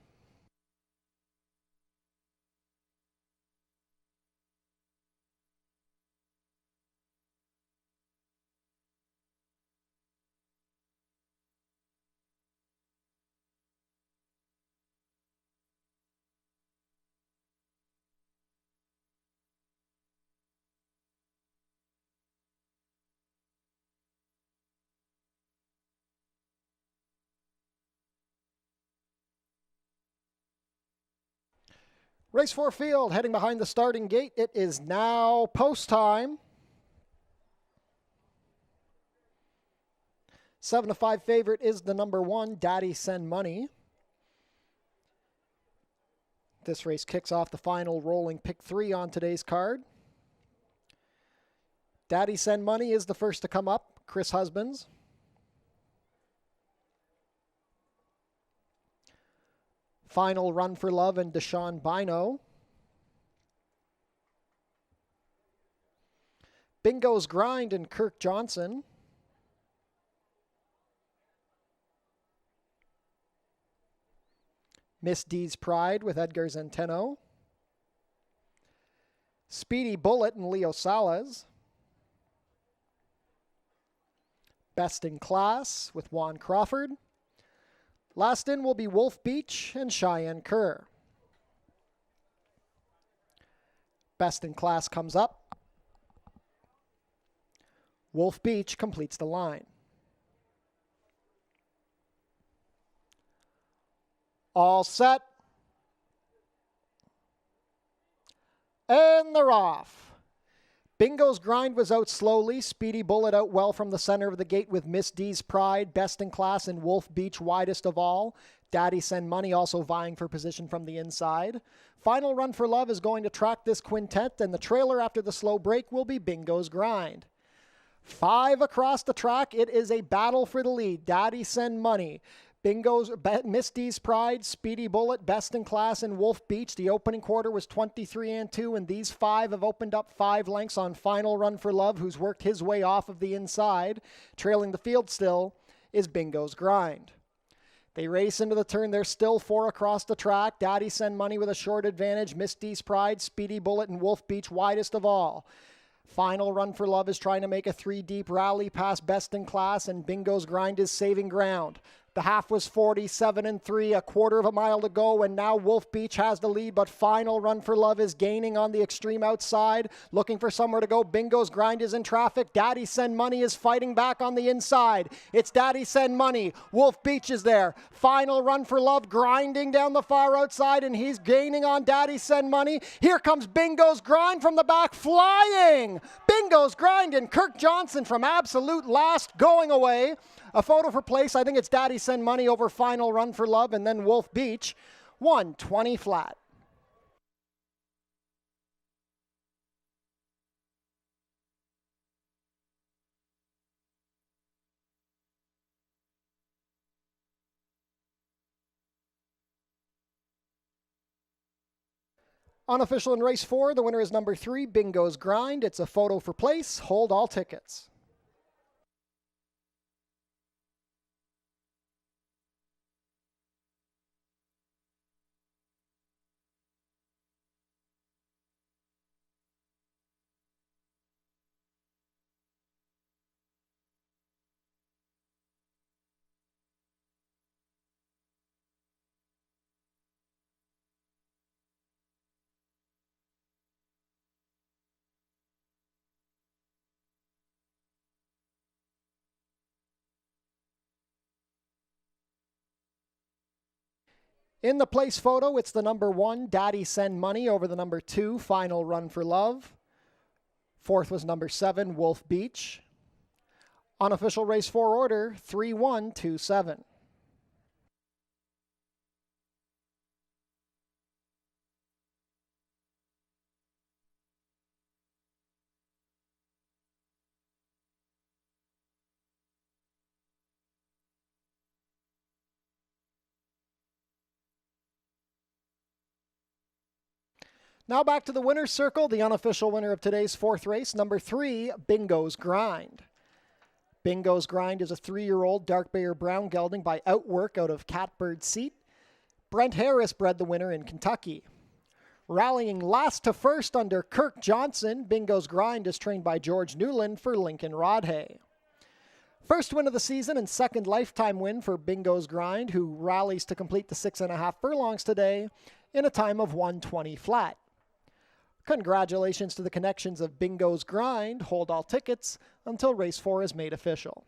Race 4 field heading behind the starting gate. It is now post time. 7-5 favorite is the number 1, Daddy Send Money. This race kicks off the final rolling pick 3 on today's card. Daddy Send Money is the first to come up, Chris Husbands. Final Run for Love and Deshaun Bino. Bingo's Grind and Kirk Johnson. Miss D's Pride with Edgar Zenteno. Speedy Bullet and Leo Salas. Best in Class with Juan Crawford. Last in will be Wolf Beach and Cheyenne Kerr. Best in Class comes up. Wolf Beach completes the line. All set. And they're off. Bingo's Grind was out slowly. Speedy Bullet out well from the center of the gate with Miss D's Pride, Best in Class, and Wolf Beach widest of all. Daddy Send Money also vying for position from the inside. Final Run for Love is going to track this quintet, and the trailer after the slow break will be Bingo's Grind. 5 across the track. It is a battle for the lead. Daddy Send Money. Bingo's Miss D's Pride, Speedy Bullet, Best in Class, and Wolf Beach. The opening quarter was 23-2, and these 5 have opened up 5 lengths on Final Run for Love, who's worked his way off of the inside. Trailing the field still is Bingo's Grind. They race into the turn. There's still 4 across the track. Daddy Send Money with a short advantage. Miss D's Pride, Speedy Bullet, and Wolf Beach widest of all. Final Run for Love is trying to make a 3-deep rally past Best in Class, and Bingo's Grind is saving ground. The half was 47-3, a quarter of a mile to go, and now Wolf Beach has the lead, but Final Run for Love is gaining on the extreme outside, looking for somewhere to go. Bingo's Grind is in traffic. Daddy Send Money is fighting back on the inside. It's Daddy Send Money. Wolf Beach is there. Final Run for Love grinding down the far outside, and he's gaining on Daddy Send Money. Here comes Bingo's Grind from the back, flying! Bingo's Grind and Kirk Johnson from absolute last going away. A photo for place, I think it's Daddy Send Money over Final Run for Love, and then Wolf Beach, 120 flat. Unofficial in race 4, the winner is number 3, Bingo's Grind. It's a photo for place. Hold all tickets. In the place photo, it's the number 1, Daddy Send Money, over the number 2, Final Run for Love. 4th was number 7, Wolf Beach. Unofficial race 4 order, 3-1-2-7. Now back to the winner's circle, the unofficial winner of today's 4th race, number 3, Bingo's Grind. Bingo's Grind is a 3-year-old dark bay or brown gelding by Outwork out of Catbird Seat. Brent Harris bred the winner in Kentucky. Rallying last to first under Kirk Johnson, Bingo's Grind is trained by George Newland for Lincoln Rodhay. First win of the season and second lifetime win for Bingo's Grind, who rallies to complete the 6.5 furlongs today in a time of 1:20 flat. Congratulations to the connections of Bingo's Grind. Hold all tickets until race 4 is made official.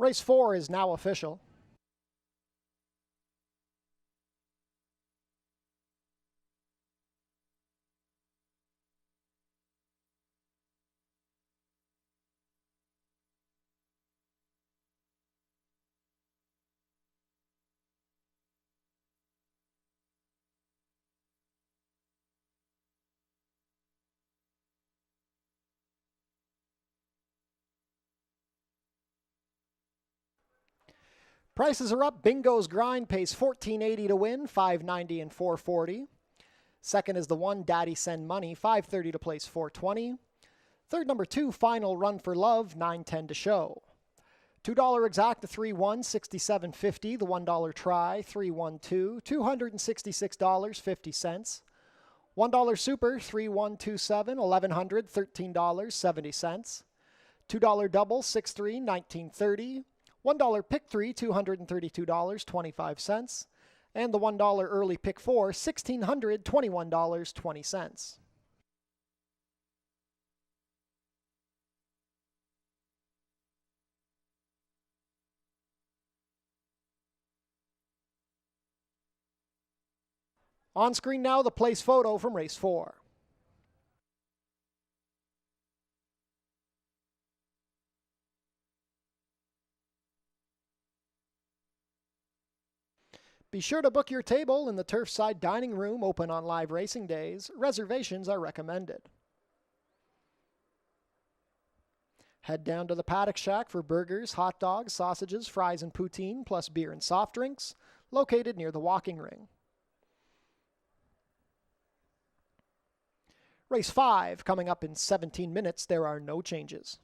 Race 4 is now official. Prices are up. Bingo's Grind pays $14.80 to win, $5.90 and $4.40. Second is the 1 Daddy Send Money, $5.30 to place, $4.20. Third, number 2 Final Run for Love, $9.10 to show. $2 exact, the 3-1, $67.50. The $1 try, 3-1-2, $266.50. $1 super, 3-1-2-7, $1,100, $13.70. $2 double, 6-3, $19.30. $1 pick 3, $232.25. And the $1 early pick 4, $1,621.20. On screen now, the place photo from race 4. Be sure to book your table in the Turfside Dining Room, open on live racing days. Reservations are recommended. Head down to the Paddock Shack for burgers, hot dogs, sausages, fries, and poutine, plus beer and soft drinks, located near the walking ring. Race 5 coming up in 17 minutes. There are no changes.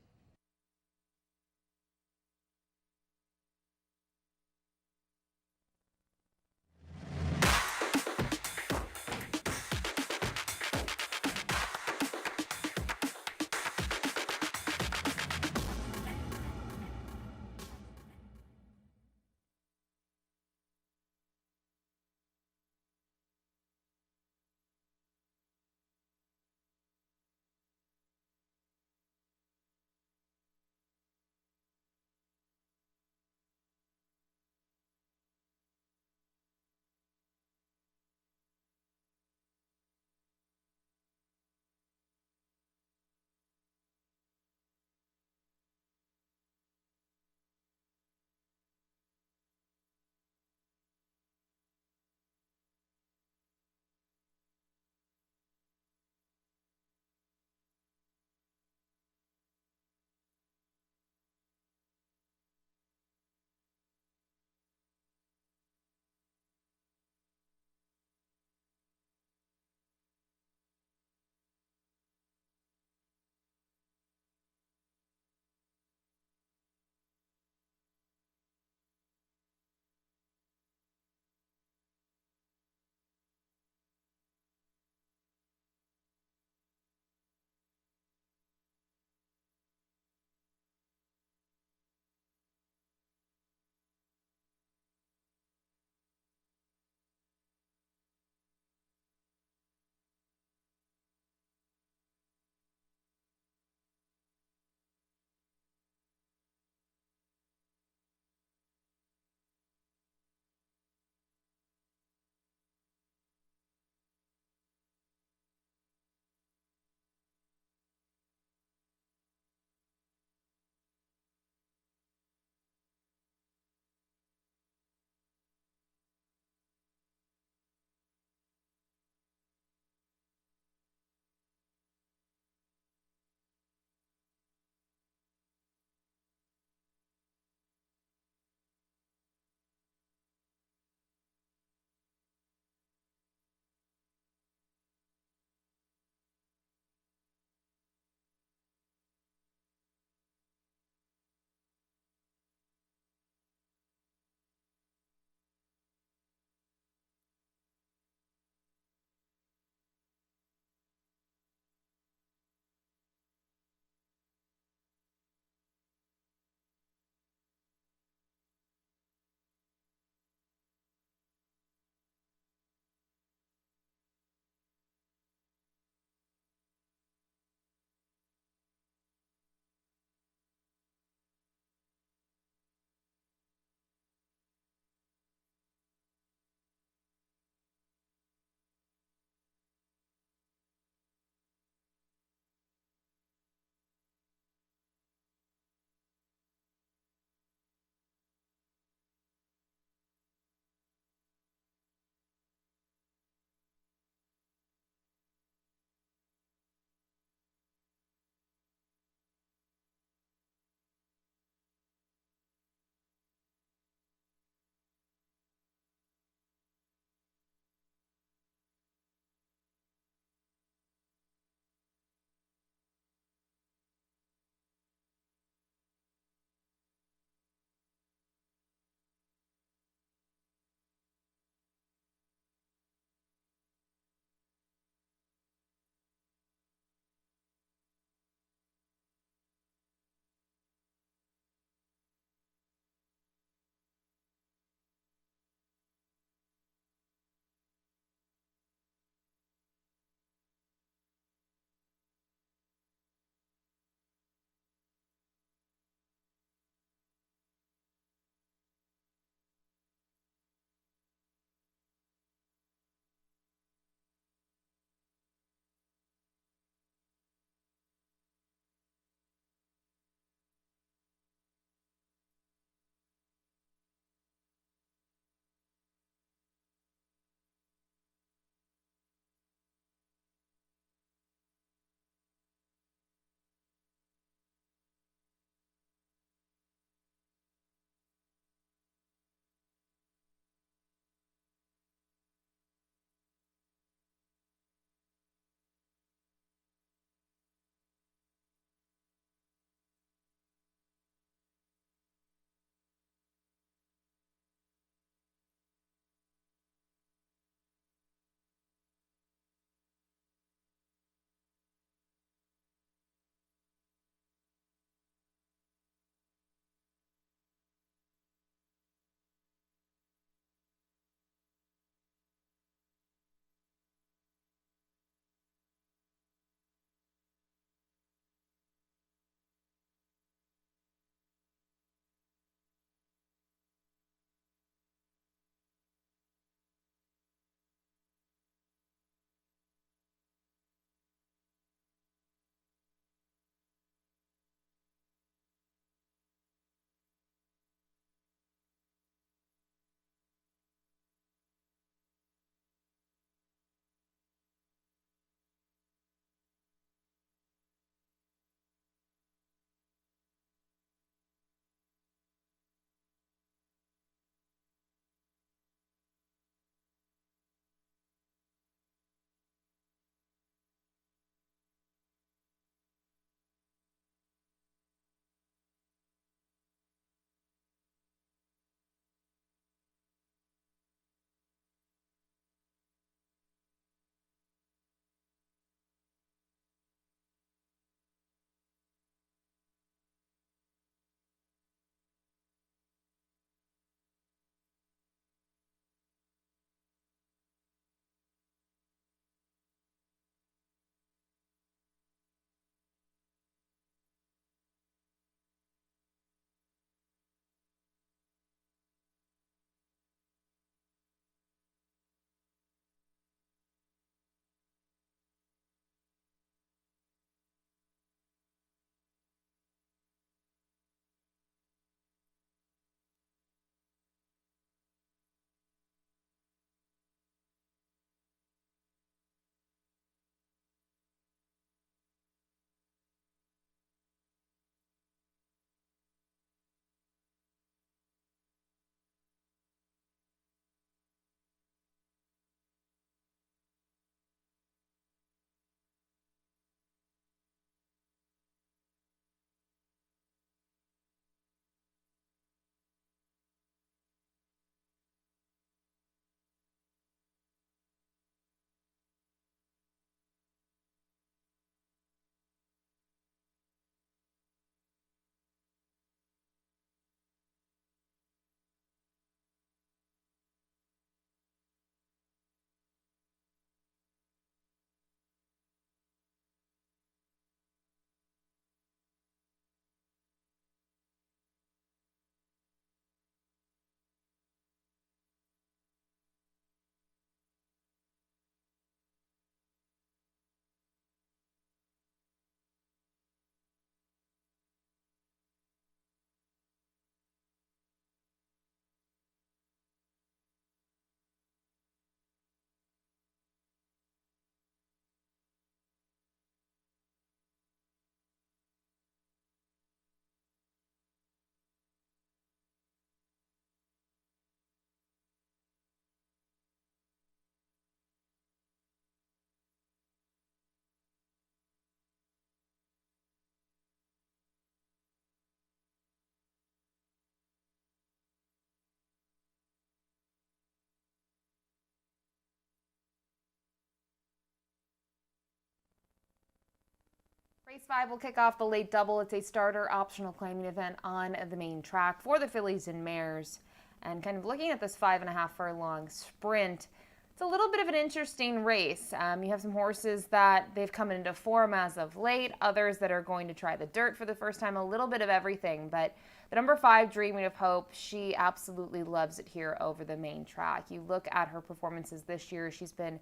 Race 5 will kick off the late double. It's a starter optional claiming event on the main track for the fillies and mares. And kind of looking at this 5.5 furlong sprint, it's a little bit of an interesting race. You have some horses that they've come into form as of late, others that are going to try the dirt for the first time, a little bit of everything. But the number 5, Dreaming of Hope, she absolutely loves it here over the main track. You look at her performances this year, she's been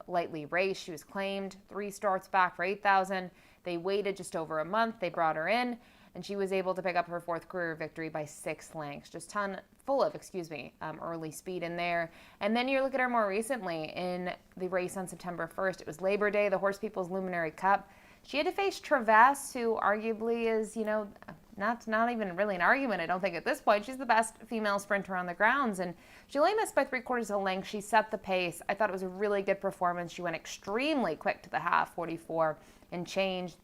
lightly raced. She was claimed 3 starts back for 8,000. They waited just over a month. They brought her in, and she was able to pick up her 4th career victory by 6 lengths. Just full of early speed in there. And then you look at her more recently in the race on September 1st. It was Labor Day, the Horse People's Luminary Cup. She had to face Traverse, who arguably is, not even really an argument, I don't think, at this point. She's the best female sprinter on the grounds, and she only missed by 3/4 of a length. She set the pace. I thought it was a really good performance. She went extremely quick to the half, 44 and change,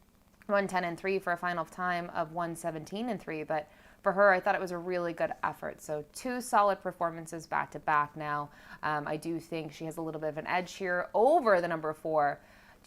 1:10.3 for a final time of 1:17.3. But for her, I thought it was a really good effort. So 2 solid performances back to back now. I do think she has a little bit of an edge here over the number 4.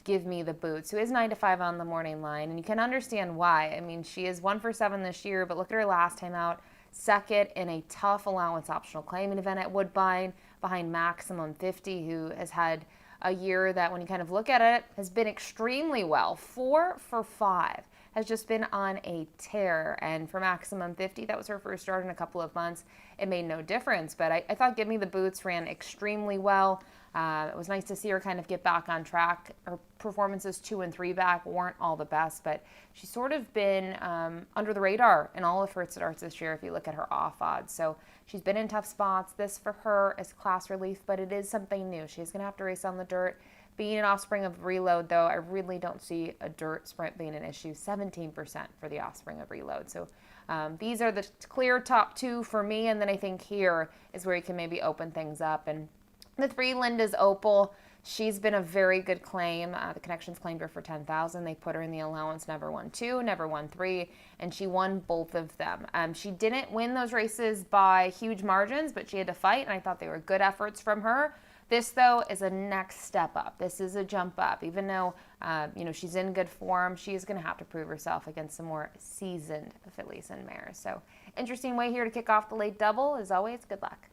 Give Me the Boots, who is 9 to 5 on the morning line, and you can understand why. I mean, she is 1 for 7 this year, but look at her last time out, 2nd in a tough allowance optional claiming event at Woodbine, behind Maximum 50, who has had a year that, when you kind of look at it, has been extremely well. 4 for 5, has just been on a tear. And for Maximum 50, that was her first start in a couple of months. It made no difference, but I thought Give Me the Boots ran extremely well. It was nice to see her kind of get back on track. Her performances 2 and 3 back weren't all the best, but she's sort of been under the radar in all of her starts this year if you look at her off odds. So she's been in tough spots. This for her is class relief, but it is something new. She's going to have to race on the dirt. Being an offspring of Reload, though, I really don't see a dirt sprint being an issue. 17% for the offspring of Reload. So these are the clear top 2 for me, and then I think here is where you can maybe open things up. And the 3, Linda's Opal, she's been a very good claim. The Connections claimed her for 10,000. They put her in the allowance, never won 2, never won 3, and she won both of them. She didn't win those races by huge margins, but she had to fight, and I thought they were good efforts from her. This, though, is a next step up. This is a jump up. Even though, she's in good form, she is going to have to prove herself against some more seasoned fillies and mares. So, interesting way here to kick off the late double. As always, good luck.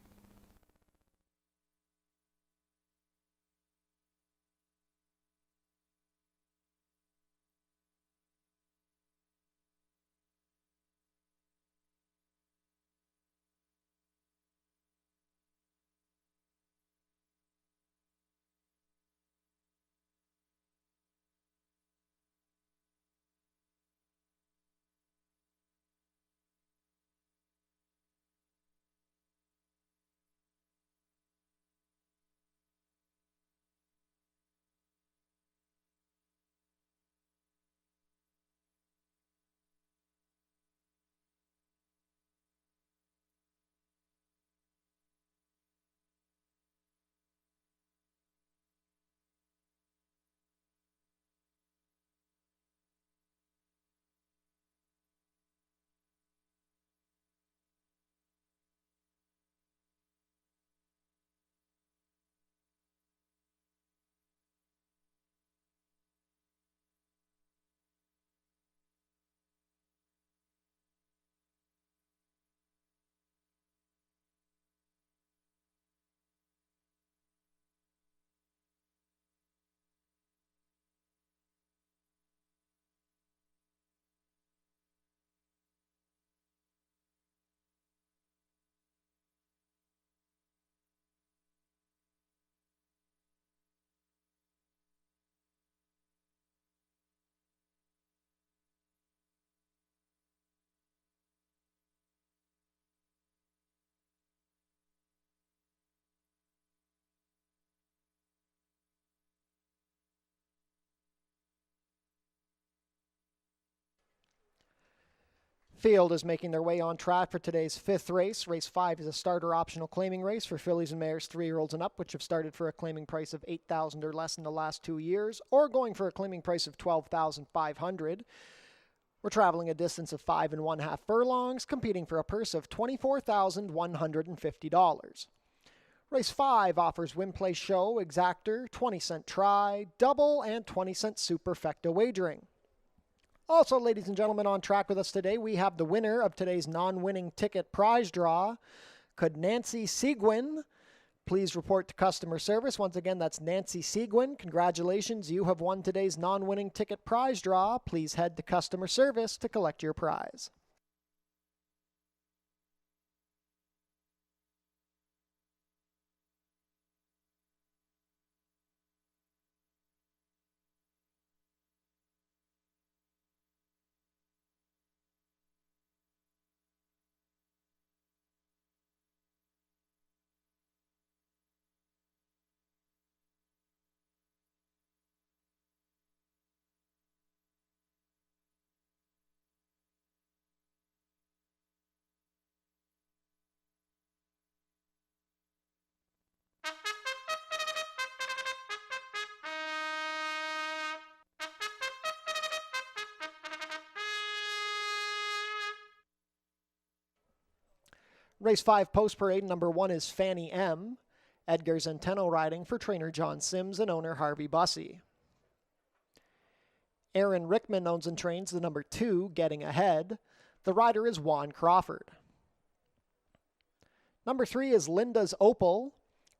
Field is making their way on track for today's 5th race. Race 5 is a starter optional claiming race for fillies and mares 3-year-olds and up, which have started for a claiming price of $8,000 or less in the last 2 years, or going for a claiming price of $12,500. We're traveling a distance of 5.5 furlongs, competing for a purse of $24,150. Race 5 offers win, play, show, exactor, 20-cent try, double, and 20-cent superfecta wagering. Also, ladies and gentlemen, on track with us today, we have the winner of today's non-winning ticket prize draw. Could Nancy Seguin please report to customer service? Once again, that's Nancy Seguin. Congratulations, you have won today's non-winning ticket prize draw. Please head to customer service to collect your prize. Race 5 Post Parade, number 1 is Fanny M. Edgar Zenteno riding for trainer John Sims and owner Harvey Bussey. Aaron Rickman owns and trains the number 2, Getting Ahead. The rider is Juan Crawford. Number 3 is Linda's Opal.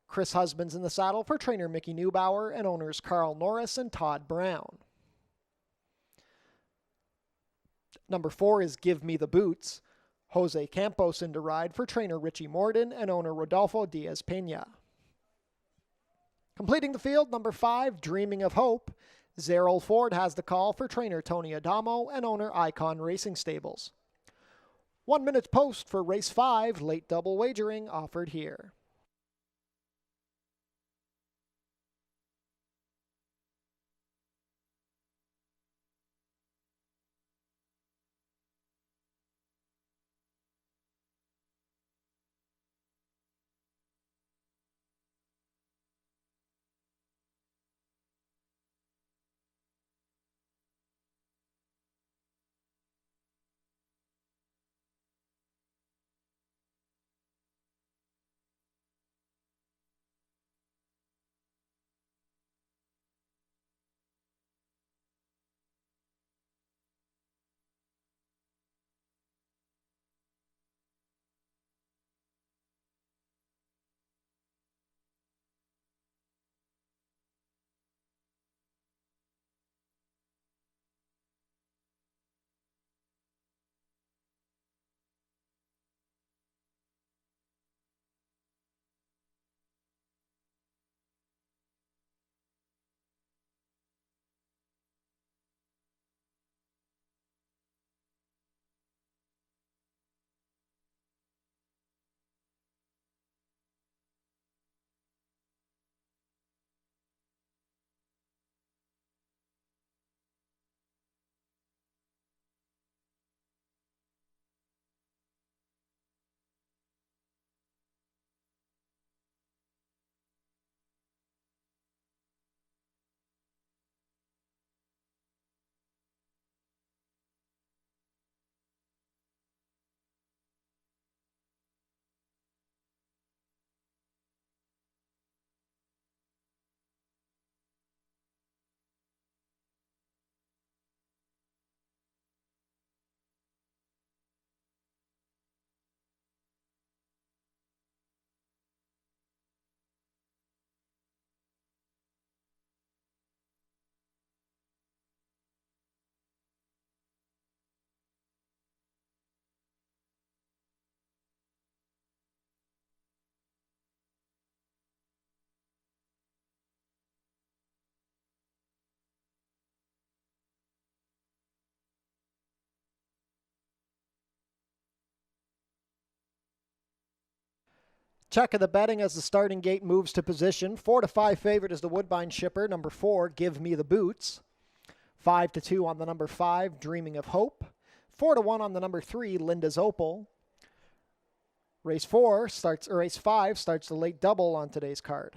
Chris Husbands in the saddle for trainer Mickey Neubauer and owners Carl Norris and Todd Brown. Number 4 is Give Me the Boots. Jose Campos into ride for trainer Richie Morden and owner Rodolfo Diaz Pena. Completing the field, number 5, Dreaming of Hope. Zerrol Ford has the call for trainer Tony Adamo and owner Icon Racing Stables. 1 minute post for race 5, late double wagering offered here. Check of the betting as the starting gate moves to position. 4-5 favorite is the Woodbine Shipper. Number 4, Give Me the Boots. 5-2 on the number 5, Dreaming of Hope. 4-1 on the number 3, Linda's Opal. Race 5 starts the late double on today's card.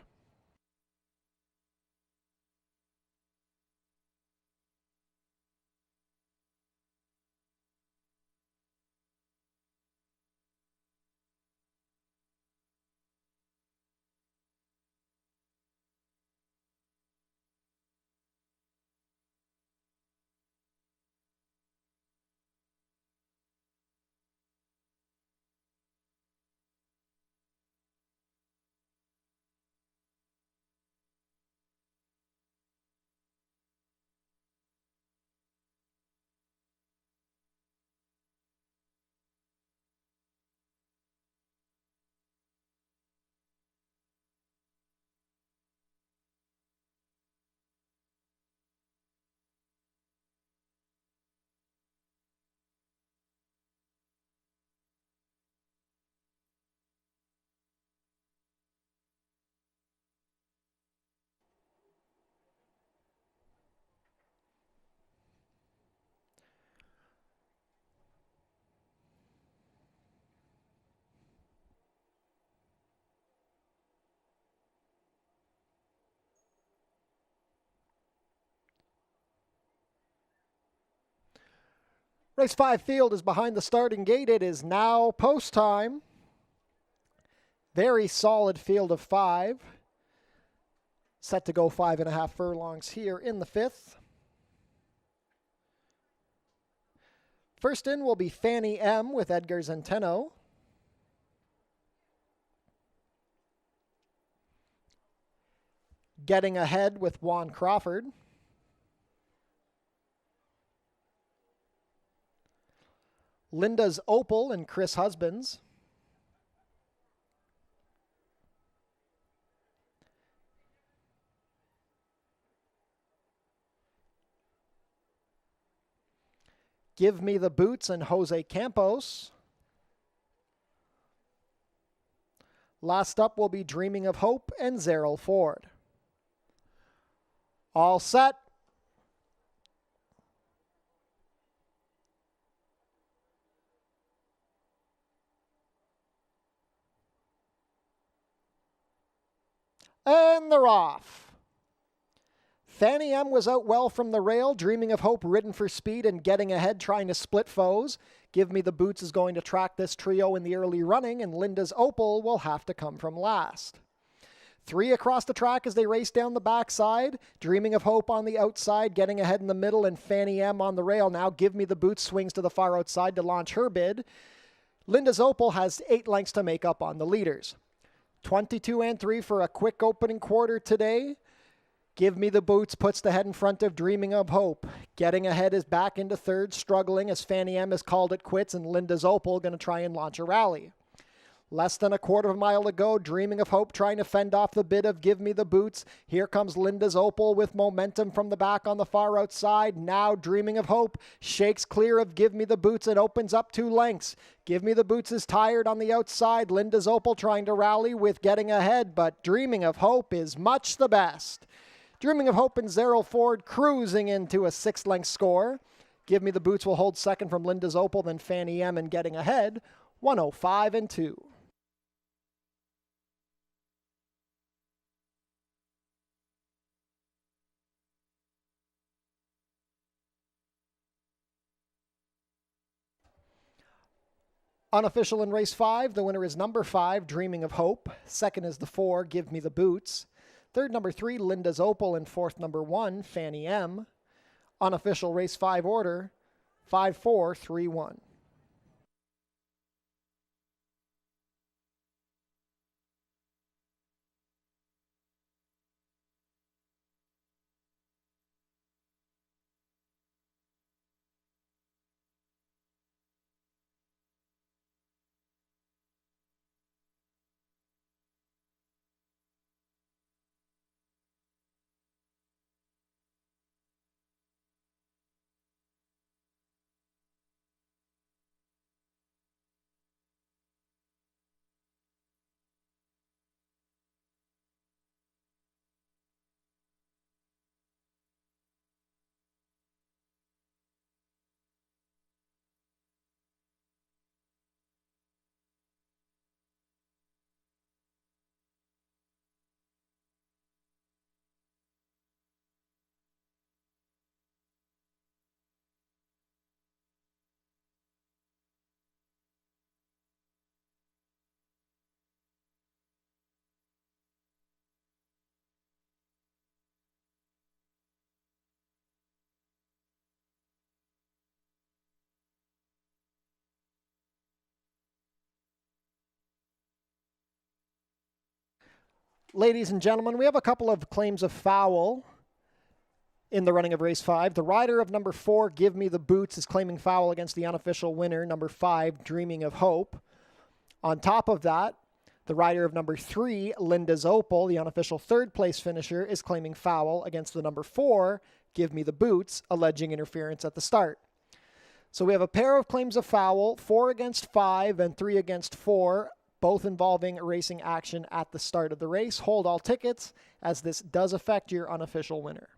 Race 5 field is behind the starting gate. It is now post time. Very solid field of 5. Set to go 5.5 furlongs here in the 5th. First in will be Fanny M with Edgar Zenteno. Getting Ahead with Juan Crawford. Linda's Opal and Chris Husbands. Give Me the Boots and Jose Campos. Last up will be Dreaming of Hope and Zerrell Ford. All set. And they're off. Fanny M was out well from the rail, Dreaming of Hope ridden for speed and Getting Ahead trying to split foes. Give Me the Boots is going to track this trio in the early running, and Linda's Opal will have to come from last. 3 across the track as they race down the backside. Dreaming of Hope on the outside, Getting Ahead in the middle, and Fanny M on the rail. Now Give Me the Boots swings to the far outside to launch her bid. Linda's Opal has 8 lengths to make up on the leaders. 22 and 3 for a quick opening quarter today. Give Me the Boots puts the head in front of Dreaming of Hope. Getting Ahead is back into third, struggling as Fanny M has called it quits, and Linda's Opal going to try and launch a rally. Less than a quarter of a mile to go. Dreaming of Hope trying to fend off the bid of Give Me the Boots. Here comes Linda's Opal with momentum from the back on the far outside. Now Dreaming of Hope shakes clear of Give Me the Boots and opens up 2 lengths. Give Me the Boots is tired on the outside. Linda's Opal trying to rally with Getting Ahead, but Dreaming of Hope is much the best. Dreaming of Hope and Zerrell Ford cruising into a 6-length score. Give Me the Boots will hold second from Linda's Opal, then Fanny M and Getting Ahead, 105 and 2. Unofficial in race 5, the winner is number 5, Dreaming of Hope. Second is the 4, Give Me the Boots. Third, number 3, Linda's Opal, and fourth, number 1, Fanny M. Unofficial race 5 order, 5-4-3-1. Ladies and gentlemen, we have a couple of claims of foul in the running of race 5. The rider of number 4, Give Me the Boots, is claiming foul against the unofficial winner, number 5, Dreaming of Hope. On top of that, the rider of number 3, Linda's Opal, the unofficial third-place finisher, is claiming foul against the number 4, Give Me the Boots, alleging interference at the start. So we have a pair of claims of foul, 4 against 5 and 3 against 4, both involving racing action at the start of the race. Hold all tickets, as this does affect your unofficial winner.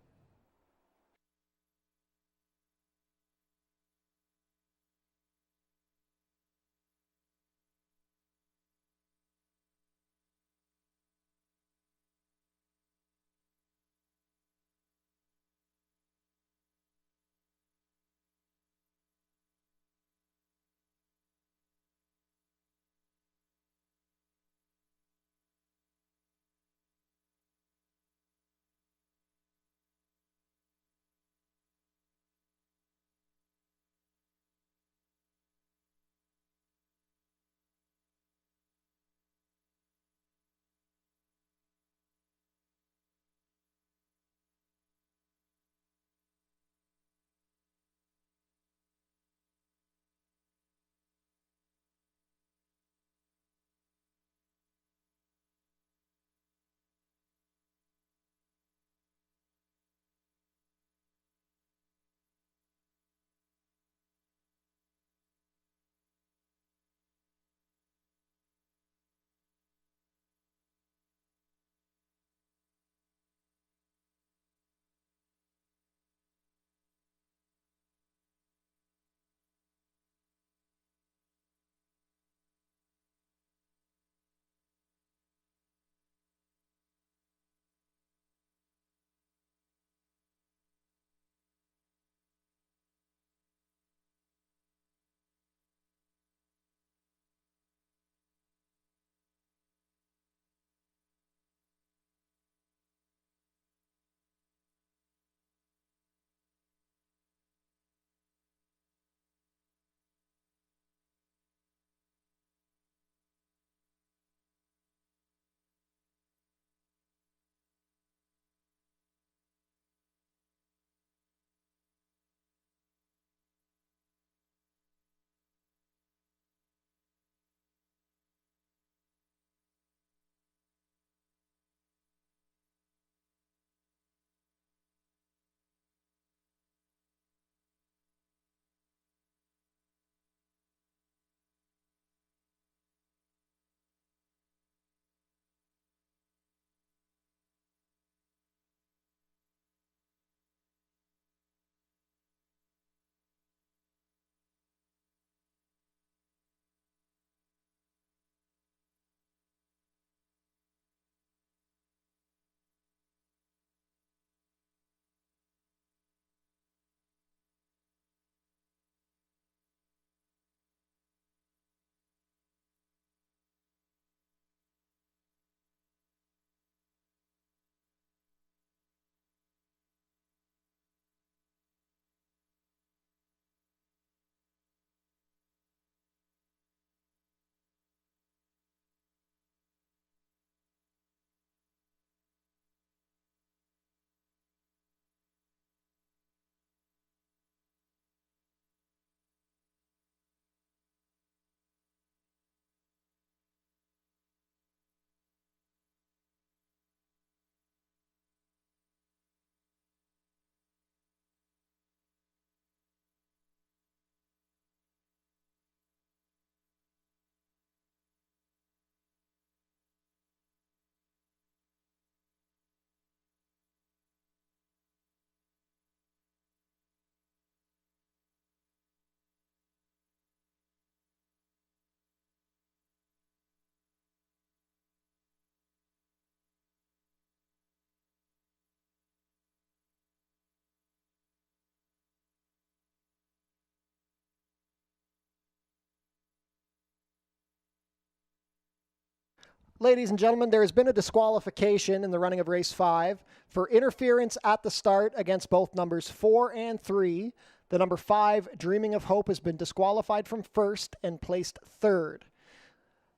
Ladies and gentlemen, there has been a disqualification in the running of race 5 for interference at the start against both numbers 4 and 3. The number 5, Dreaming of Hope, has been disqualified from first and placed third.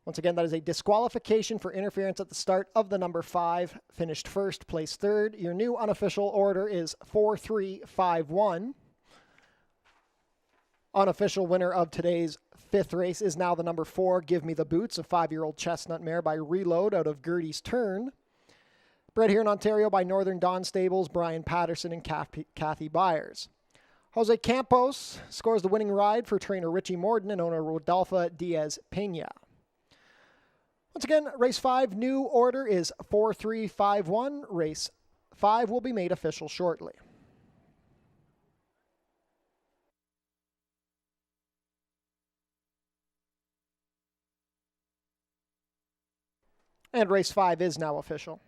Once again, that is a disqualification for interference at the start of the number 5, finished first, placed third. Your new unofficial order is 4-3-5-1. Unofficial winner of today's 5th race is now the number 4, Give Me the Boots, a 5-year-old chestnut mare by Reload out of Gertie's Turn. Bred here in Ontario by Northern Dawn Stables, Brian Patterson and Kathy Byers. Jose Campos scores the winning ride for trainer Richie Morden and owner Rodolfo Diaz-Pena. Once again, race 5, new order is 4-3-5-1. Race 5 will be made official shortly. And race 5 is now official.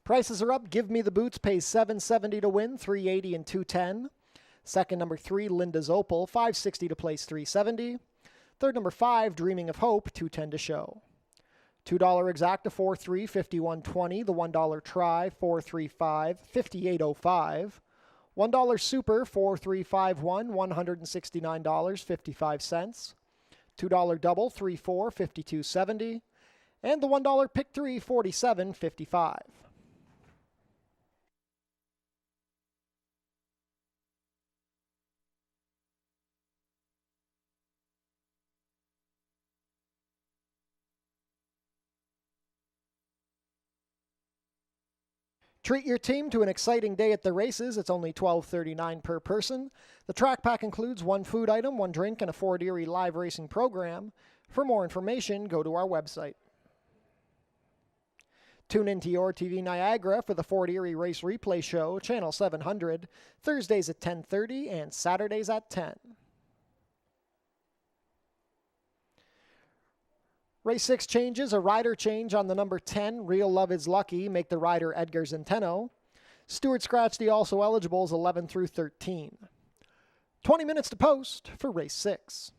Prices are up. Give Me the Boots pays $7.70 to win, $3.80 and $2.10. Second, number 3, Linda's Opal, $5.60 to place, $3.70. Third, number 5, Dreaming of Hope, $2.10 to show. $2 exacta, 4-3, 51.20. The $1 try, 4-3-5, 58.05. $1 super, 4-3-5-1, $169.55. $2 double, 3-4, 52.70. And the $1 pick 3, 47.55. Treat your team to an exciting day at the races. It's only $12.39 per person. The track pack includes 1 food item, 1 drink, and a Fort Erie live racing program. For more information, go to our website. Tune in to your TV Niagara for the Fort Erie Race Replay Show, Channel 700, Thursdays at 10:30 and Saturdays at 10. Race 6 changes, a rider change on the number 10, Real Love is Lucky, make the rider Edgar Zenteno. Stuart scratched the also eligibles 11 through 13. 20 minutes to post for race 6.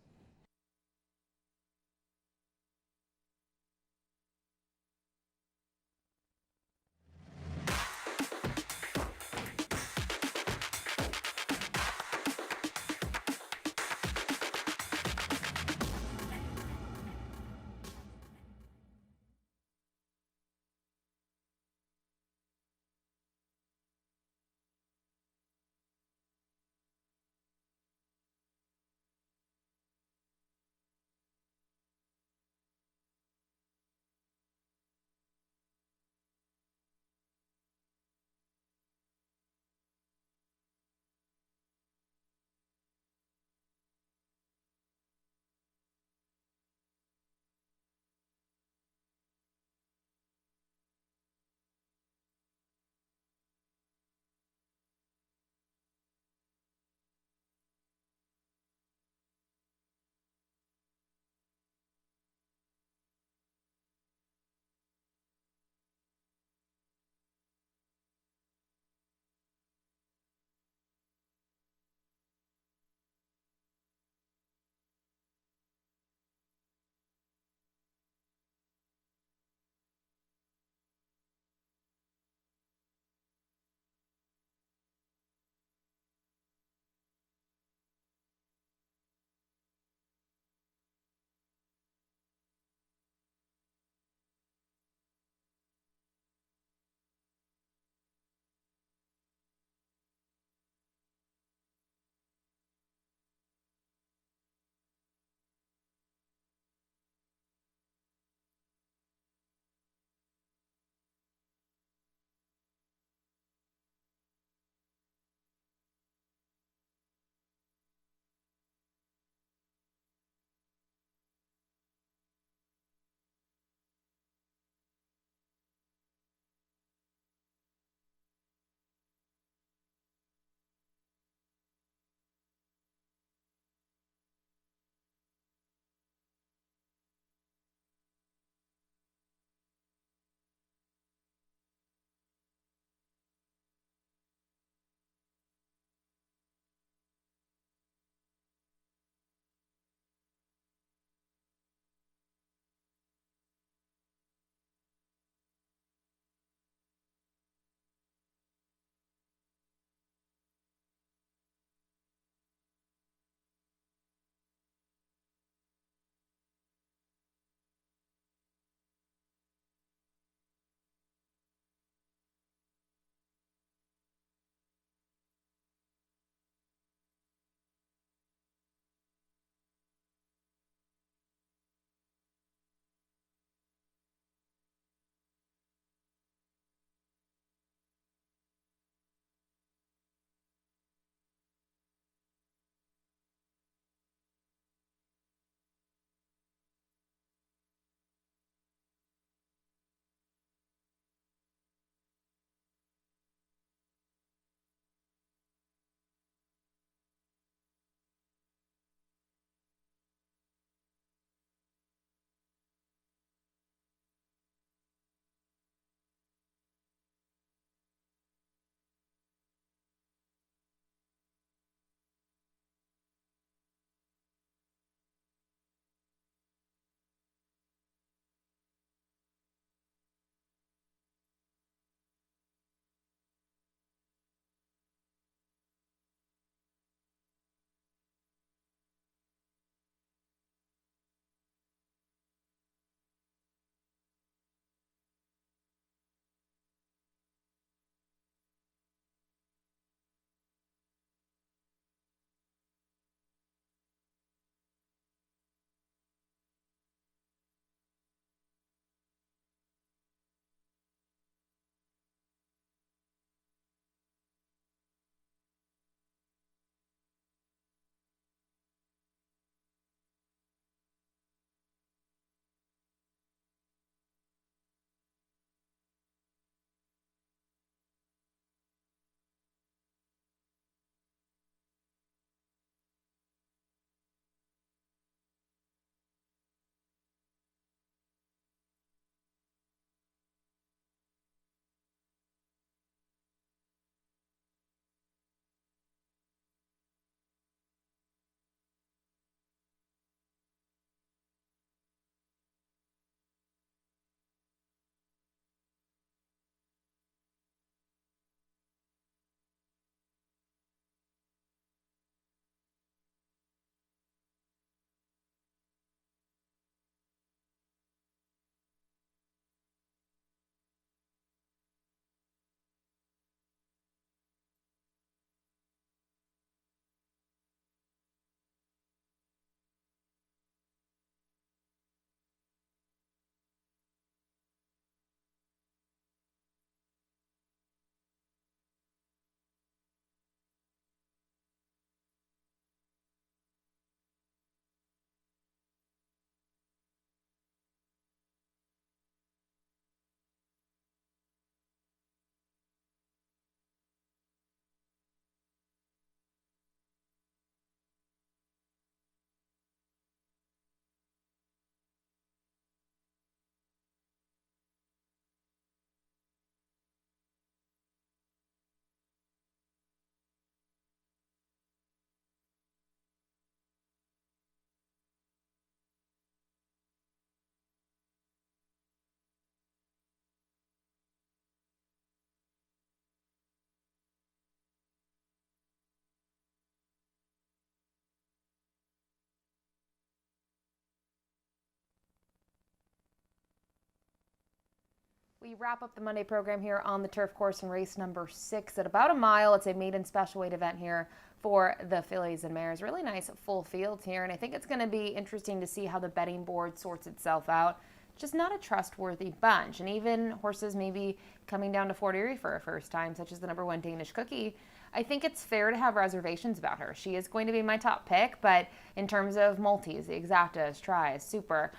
We wrap up the Monday program here on the turf course in race number 6 at about a mile. It's a maiden special weight event here for the fillies and mares. Really nice full field here, and I think it's going to be interesting to see how the betting board sorts itself out. Just not a trustworthy bunch, and even horses maybe coming down to Fort Erie for a first time, such as the number 1 Danish Cookie. I think it's fair to have reservations about her. She is going to be my top pick, but in terms of multis, the exactas, tries, super,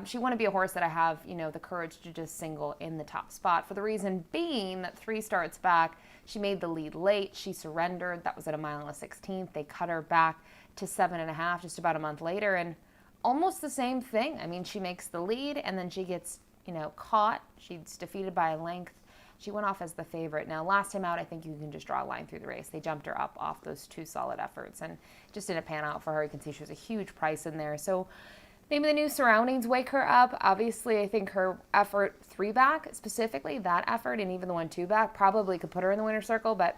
she wouldn't be a horse that I have, the courage to just single in the top spot, for the reason being that 3 starts back, she made the lead late. She surrendered. That was at a mile and a 16th. They cut her back to 7.5 just about a month later, and almost the same thing. I mean, she makes the lead and then she gets, caught. She's defeated by a length. She went off as the favorite. Now, last time out, I think you can just draw a line through the race. They jumped her up off those 2 solid efforts and just didn't pan out for her. You can see she was a huge price in there. So maybe the new surroundings wake her up. Obviously, I think her effort 3 back, specifically that effort, and even the 1-2 back, probably could put her in the winner's circle, but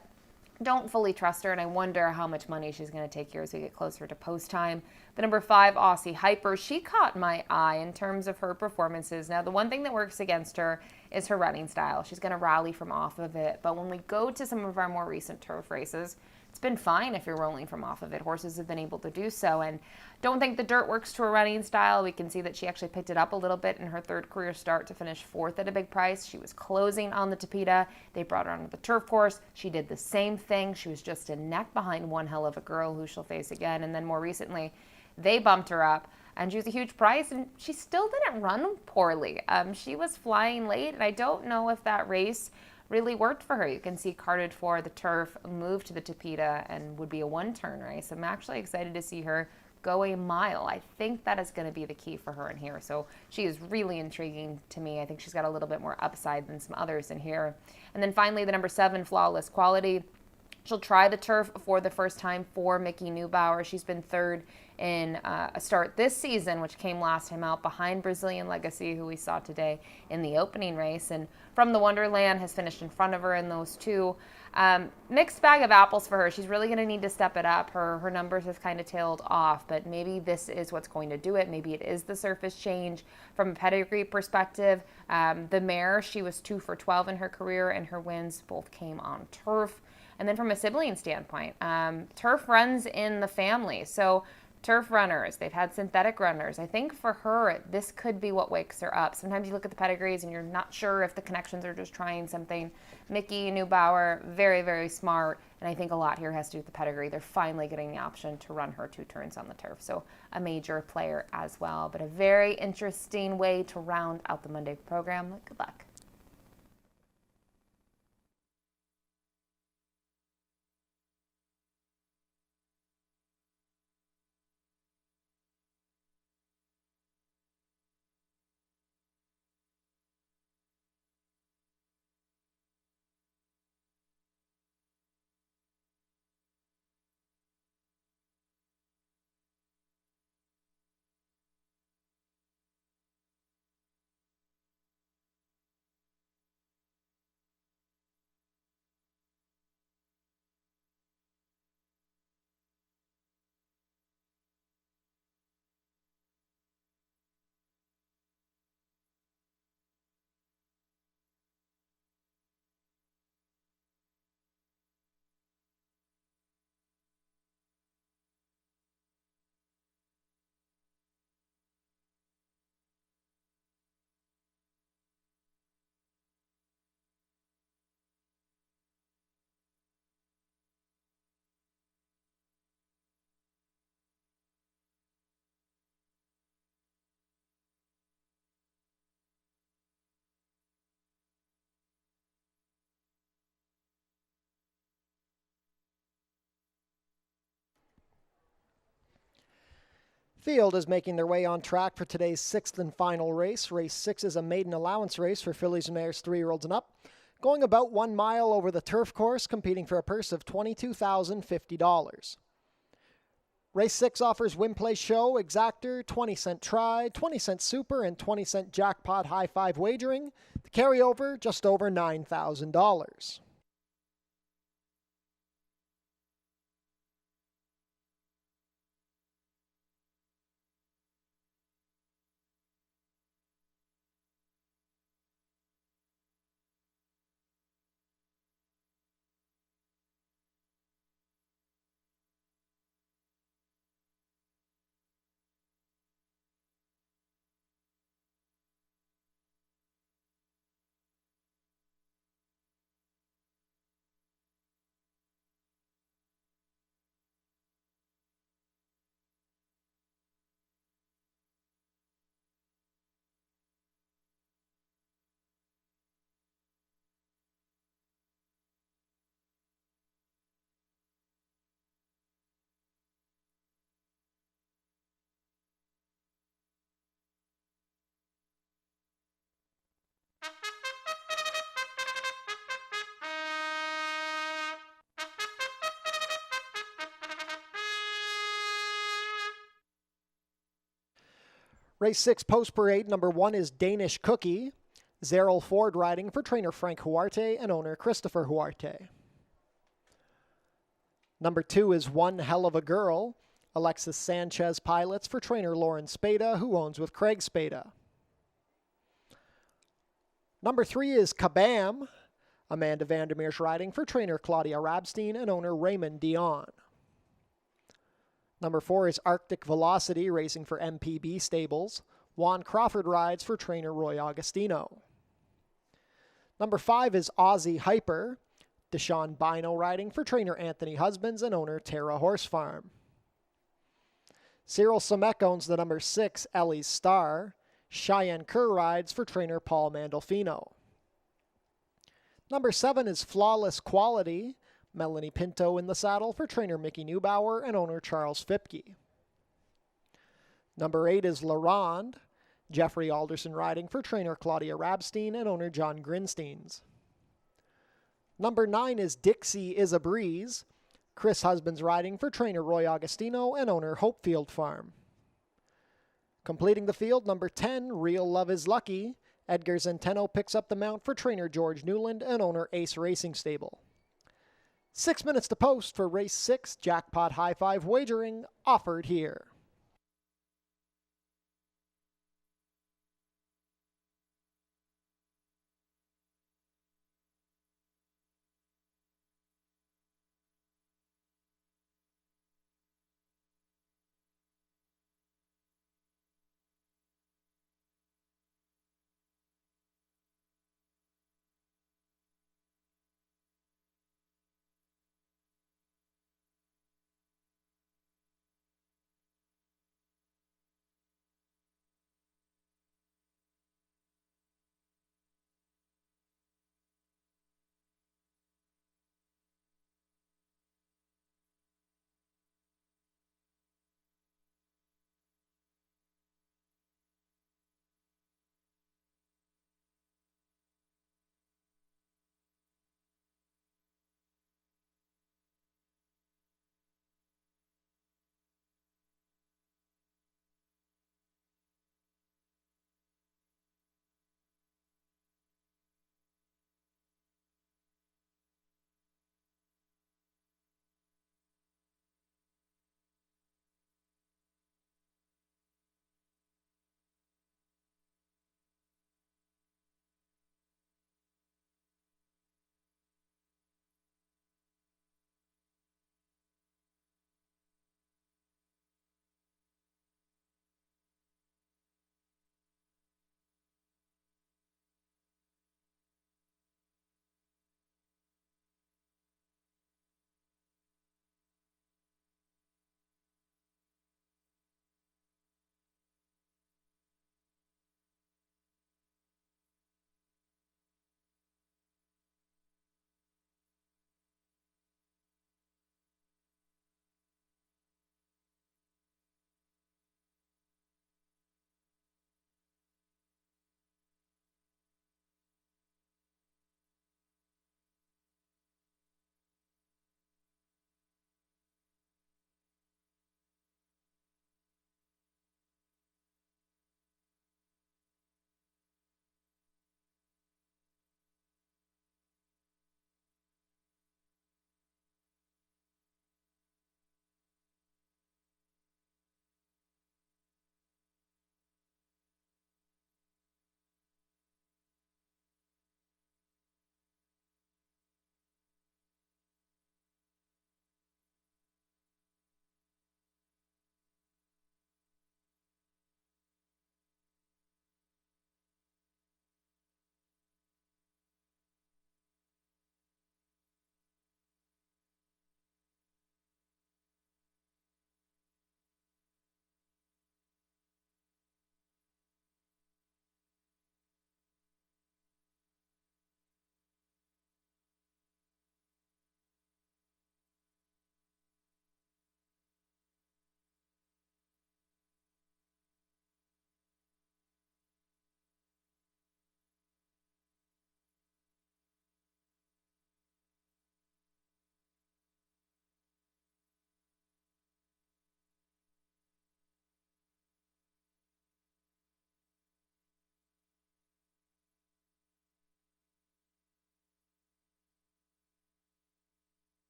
don't fully trust her, and I wonder how much money she's going to take here as we get closer to post time. The number 5, Aussie Hyper, she caught my eye in terms of her performances. Now, the one thing that works against her is her running style. She's going to rally from off of it, but when we go to some of our more recent turf races, it's been fine if you're rolling from off of it. Horses have been able to do so, and don't think the dirt works to her running style. We can see that she actually picked it up a little bit in her 3rd career start to finish 4th at a big price. She was closing on the Tapeta. They brought her onto the turf course. She did the same thing. She was just a neck behind one hell of a girl who she'll face again, and then more recently, they bumped her up, and she was a huge price, and she still didn't run poorly. She was flying late, and I don't know if that race really worked for her. You can see carted for the turf, moved to the Tapeta, and would be a 1-turn race. I'm actually excited to see her go a mile. I think that is going to be the key for her in here. So she is really intriguing to me. I think she's got a little bit more upside than some others in here. And then finally, the number 7, Flawless Quality. She'll try the turf for the first time for Mickey Neubauer. She's been 3rd in a start this season, which came last time out behind Brazilian Legacy, who we saw today in the opening race. And From the Wonderland has finished in front of her in those 2. Mixed bag of apples for her. She's really going to need to step it up. Her numbers have kind of tailed off, but maybe this is what's going to do it. Maybe it is the surface change. From a pedigree perspective, the mare, she was 2 for 12 in her career, and her wins both came on turf. And then from a sibling standpoint, turf runs in the family. So turf runners, they've had synthetic runners. I think for her, this could be what wakes her up. Sometimes you look at the pedigrees and you're not sure if the connections are just trying something. Mickey Neubauer, very, very smart. And I think a lot here has to do with the pedigree. They're finally getting the option to run her 2 turns on the turf. So a major player as well. But a very interesting way to round out the Monday program. Good luck. Field is making their way on track for today's 6th and final race. Race 6 is a maiden allowance race for fillies and mares 3-year-olds and up, going about 1 mile over the turf course, competing for a purse of $22,050. Race 6 offers win, play, show, exactor, 20-cent try, 20-cent super, and 20-cent jackpot high-five wagering. The carryover, just over $9,000. Race 6 post parade, number 1 is Danish Cookie. Zerrel Ford riding for trainer Frank Huarte and owner Christopher Huarte. Number 2 is One Hell of a Girl. Alexis Sanchez pilots for trainer Lauren Spada, who owns with Craig Spada. Number 3 is Kabam. Amanda Vandermeer's riding for trainer Claudia Rabstein and owner Raymond Dion. Number 4 is Arctic Velocity, racing for MPB Stables. Juan Crawford rides for trainer Roy Agostino. Number 5 is Aussie Hyper. Deshaun Bino riding for trainer Anthony Husbands and owner Terra Horse Farm. Cyril Samek owns the number 6 Ellie's Star. Cheyenne Kerr rides for trainer Paul Mandolfino. Number 7 is Flawless Quality. Melanie Pinto in the saddle for trainer Mickey Neubauer and owner Charles Fipke. Number 8 is La Ronde. Jeffrey Alderson riding for trainer Claudia Rabstein and owner John Grinsteins. Number 9 is Dixie is a Breeze. Chris Husbands riding for trainer Roy Agostino and owner Hopefield Farm. Completing the field, number 10, Real Love is Lucky. Edgar Zenteno picks up the mount for trainer George Newland and owner Ace Racing Stable. 6 minutes to post for race 6, jackpot high five wagering offered here.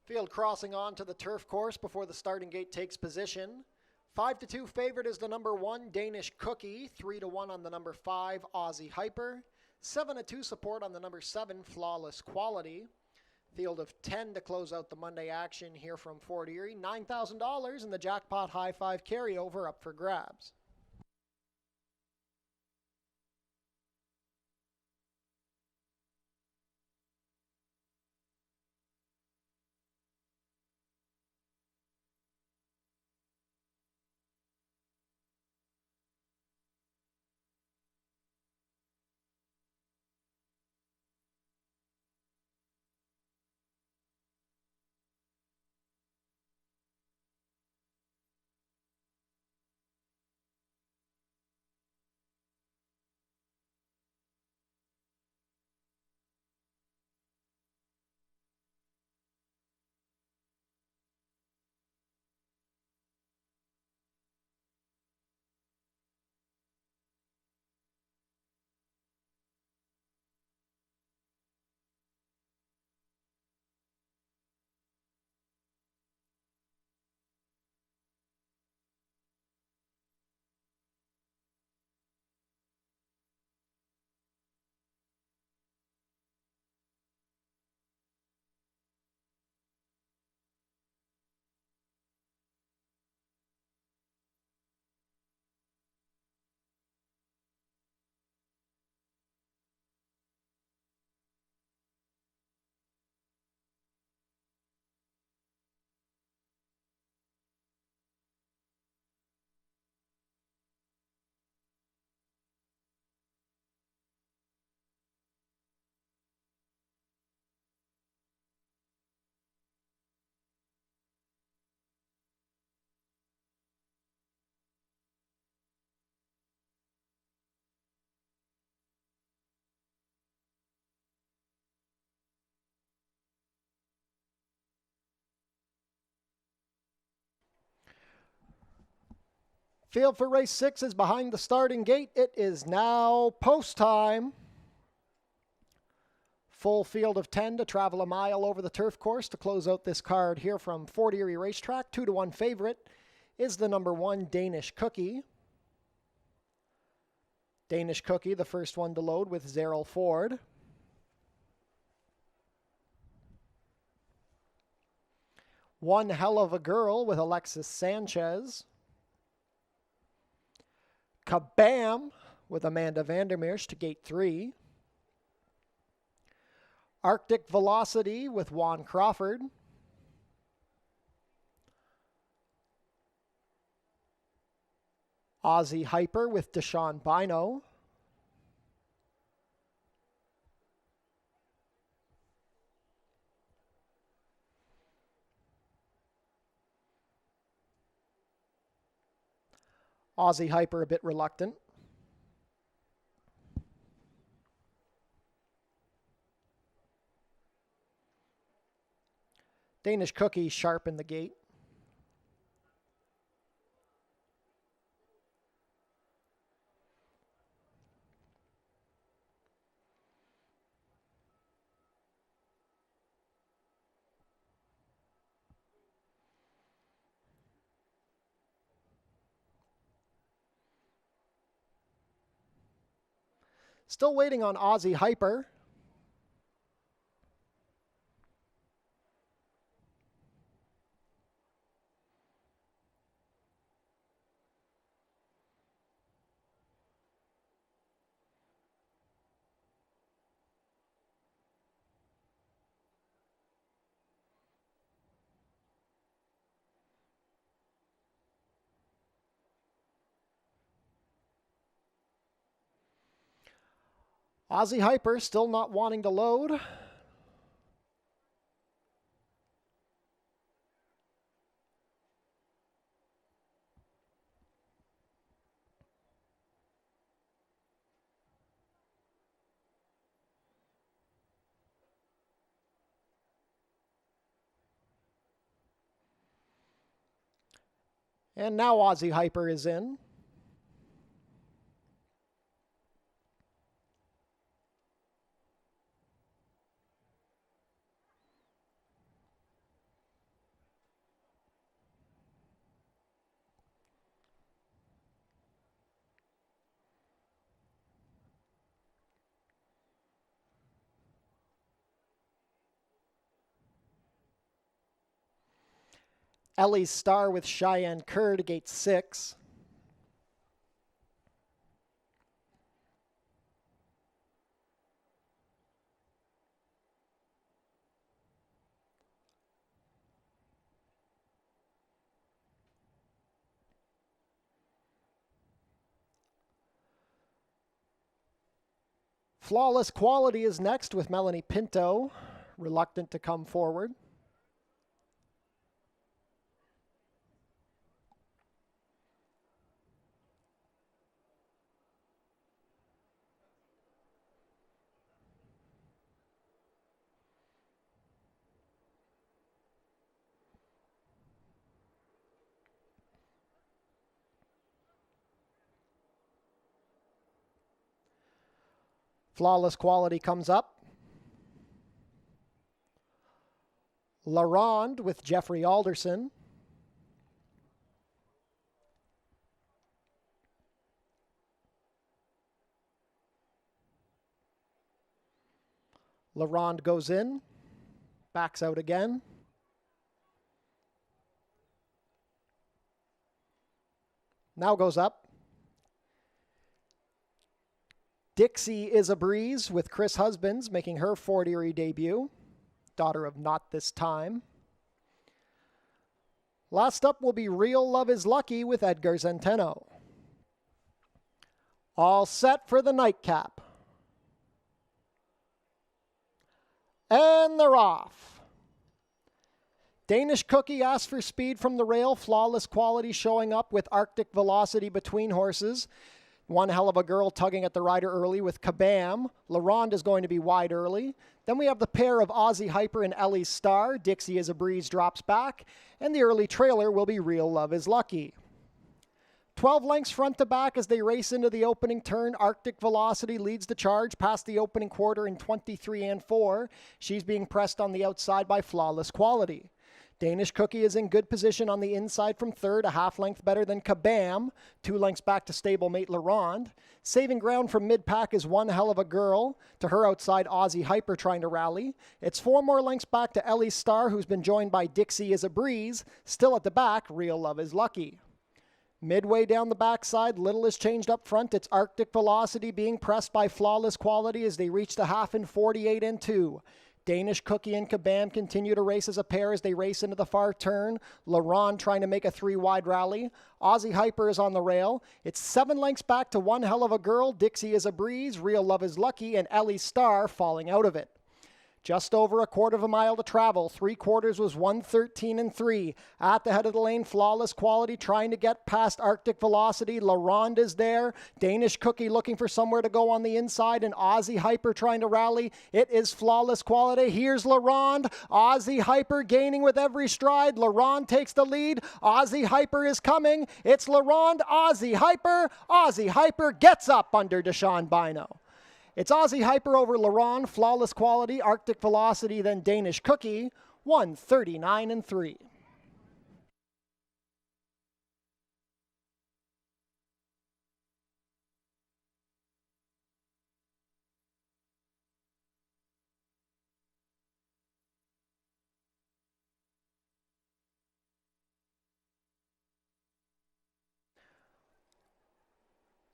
Field crossing on to the turf course before the starting gate takes position. 5-2 favorite is the number 1 Danish Cookie, 3-1 on the number 5 Aussie Hyper, 7-2 support on the number 7 Flawless Quality. Field of 10 to close out the Monday action here from Fort Erie. $9,000 in the jackpot high 5 carryover up for grabs. Field for race 6 is behind the starting gate. It is now post time. Full field of 10 to travel a mile over the turf course to close out this card here from Fort Erie Racetrack. 2-1 favorite is the number 1 Danish Cookie. Danish Cookie, the first one to load with Zerrell Ford. One Hell of a Girl with Alexis Sanchez. Kabam with Amanda Vandermeersch to gate 3. Arctic Velocity with Juan Crawford. Aussie Hyper with Deshaun Bino. Aussie Hyper a bit reluctant. Danish Cookie sharp in the gate. Still waiting on Aussie Hyper. Aussie Hyper still not wanting to load. And now Aussie Hyper is in. Ellie's Star with Cheyenne Kerr to gate 6. Flawless Quality is next with Melanie Pinto, reluctant to come forward. Flawless Quality comes up. La Ronde with Jeffrey Alderson. La Ronde goes in, backs out again. Now goes up. Dixie is a Breeze with Chris Husbands making her Fort Erie debut. Daughter of Not This Time. Last up will be Real Love is Lucky with Edgar Zenteno. All set for the nightcap. And they're off. Danish Cookie asks for speed from the rail. Flawless Quality showing up with Arctic Velocity between horses. One Hell of a Girl tugging at the rider early with Kabam. La Ronde is going to be wide early. Then we have the pair of Aussie Hyper and Ellie's Star. Dixie is a Breeze drops back. And the early trailer will be Real Love is Lucky. 12 lengths front to back as they race into the opening turn. Arctic Velocity leads the charge past the opening quarter in 23 and 4. She's being pressed on the outside by Flawless Quality. Danish Cookie is in good position on the inside from third, a half length better than Kabam. 2 lengths back to stablemate La Ronde. Saving ground from mid-pack is One Hell of a Girl. To her outside, Aussie Hyper trying to rally. It's 4 more lengths back to Ellie's Star, who's been joined by Dixie is a Breeze. Still at the back, Real Love is Lucky. Midway down the backside, little is changed up front. It's Arctic Velocity being pressed by Flawless Quality as they reach the half in 48 and 2. Danish Cookie and Kabam continue to race as a pair as they race into the far turn. La Ronde trying to make a 3-wide rally. Aussie Hyper is on the rail. It's 7 lengths back to One Hell of a Girl. Dixie is a Breeze. Real Love is Lucky. And Ellie's Star falling out of it. Just over a quarter of a mile to travel. 3/4 was 1:13 and 3. At the head of the lane, Flawless Quality trying to get past Arctic Velocity. La Ronde is there. Danish Cookie looking for somewhere to go on the inside. And Aussie Hyper trying to rally. It is Flawless Quality. Here's La Ronde. Aussie Hyper gaining with every stride. La Ronde takes the lead. Aussie Hyper is coming. It's La Ronde. Aussie Hyper. Aussie Hyper gets up under Deshaun Bino. It's Aussie Hyper over La Ronde, Flawless Quality, Arctic Velocity, then Danish Cookie, 1:39 and 3.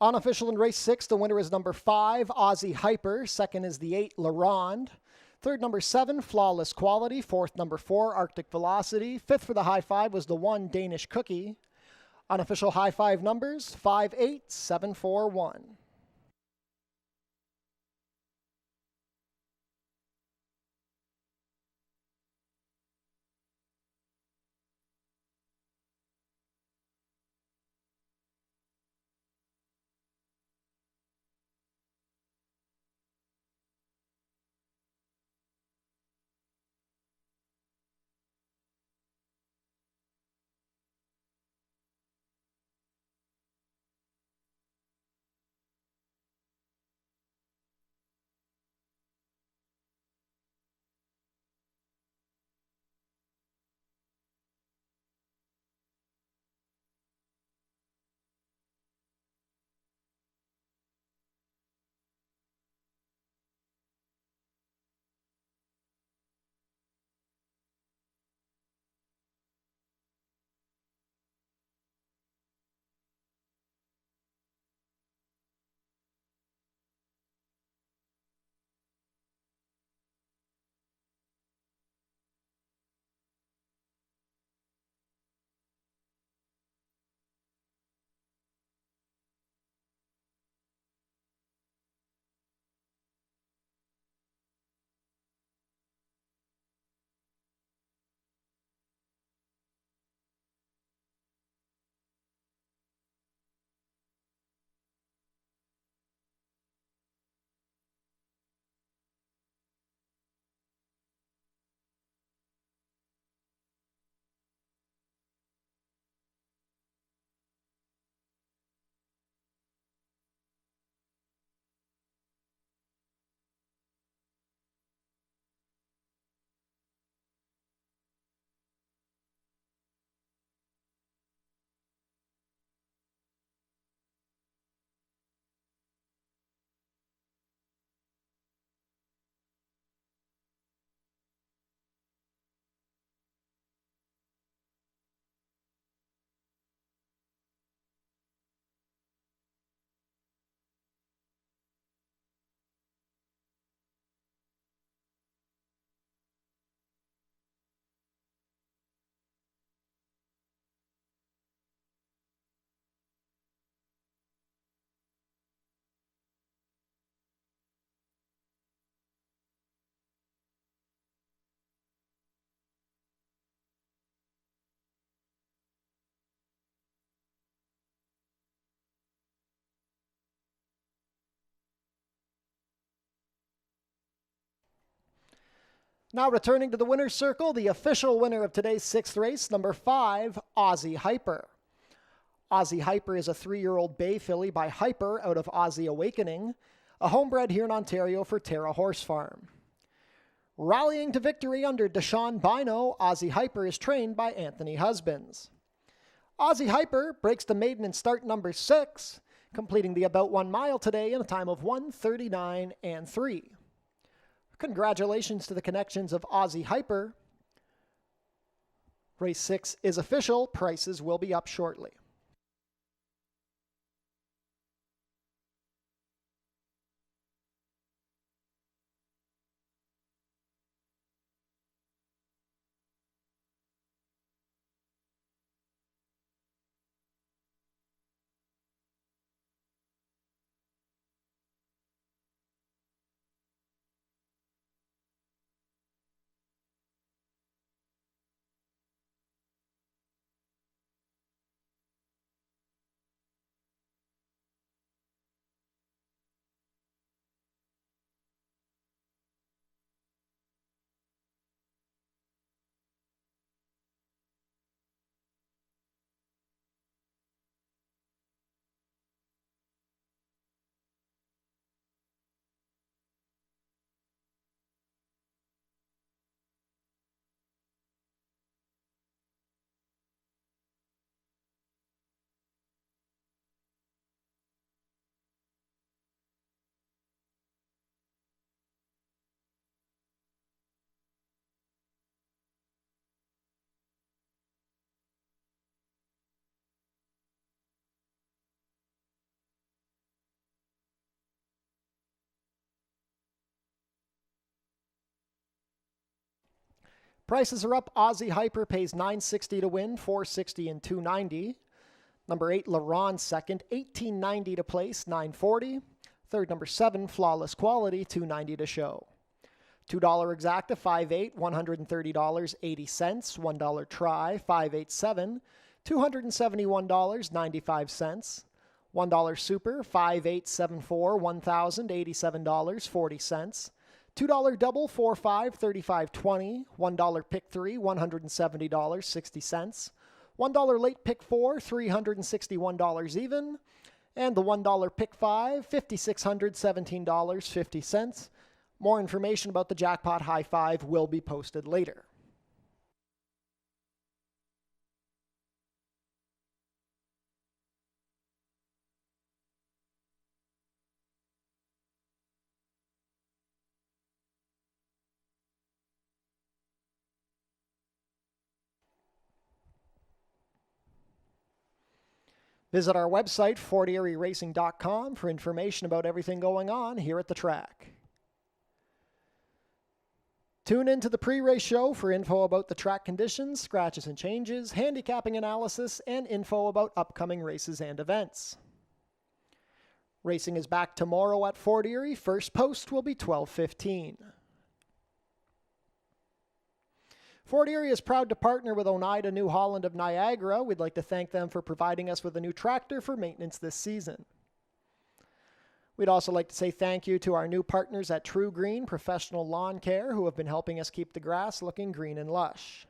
Unofficial in race 6, the winner is number 5, Aussie Hyper. Second is the 8, La Ronde. Third, number 7, Flawless Quality. Fourth, number 4, Arctic Velocity. Fifth for the high 5 was the 1, Danish Cookie. Unofficial high 5 numbers, 5, 8, 7, 4, 1. Now returning to the winner's circle, the official winner of today's 6th race, number 5, Aussie Hyper. Aussie Hyper is a 3-year-old bay filly by Hyper out of Aussie Awakening, a homebred here in Ontario for Terra Horse Farm. Rallying to victory under Deshaun Bino, Aussie Hyper is trained by Anthony Husbands. Aussie Hyper breaks the maiden in start number 6, completing the about 1 mile today in a time of 1:39 and 3. Congratulations to the connections of Aussie Hyper. Race 6 is official. Prices will be up shortly. Prices are up. Aussie Hyper pays $9.60 to win, $4.60 and $2.90. Number 8, LaRon second, $18.90 to place, $9.40. Third, number 7, Flawless Quality, $2.90 to show. $2 exacta, 5/8, $130.80. $1 try, 5/8/7, $271.95. $1 super, 5/8/74, $1,087.40. $2 double, 4/5, $35.20. $1 pick 3, $170.60. $1 late pick 4, $361 even. And the $1 pick 5, $5,617.50. More information about the Jackpot High 5 will be posted later. Visit our website, FortErieRacing.com, for information about everything going on here at the track. Tune in to the pre-race show for info about the track conditions, scratches and changes, handicapping analysis, and info about upcoming races and events. Racing is back tomorrow at Fort Erie. First post will be 12:15. Fort Erie is proud to partner with Oneida New Holland of Niagara. We'd like to thank them for providing us with a new tractor for maintenance this season. We'd also like to say thank you to our new partners at True Green Professional Lawn Care, who have been helping us keep the grass looking green and lush.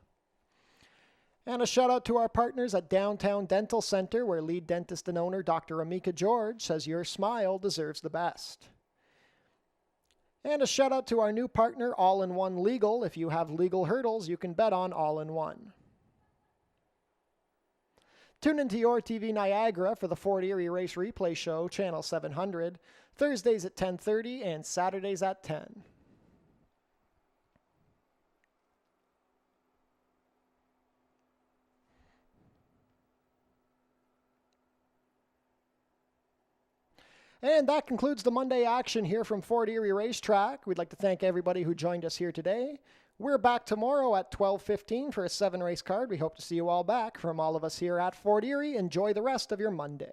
And a shout out to our partners at Downtown Dental Center, where lead dentist and owner Dr. Amika George says your smile deserves the best. And a shout out to our new partner, All-in-One Legal. If you have legal hurdles, you can bet on All-in-One. Tune into Your TV Niagara for the Fort Erie Race Replay Show, Channel 700, Thursdays at 10:30 and Saturdays at 10. And that concludes the Monday action here from Fort Erie Racetrack. We'd like to thank everybody who joined us here today. We're back tomorrow at 12:15 for a 7-race card. We hope to see you all back. From all of us here at Fort Erie, enjoy the rest of your Monday.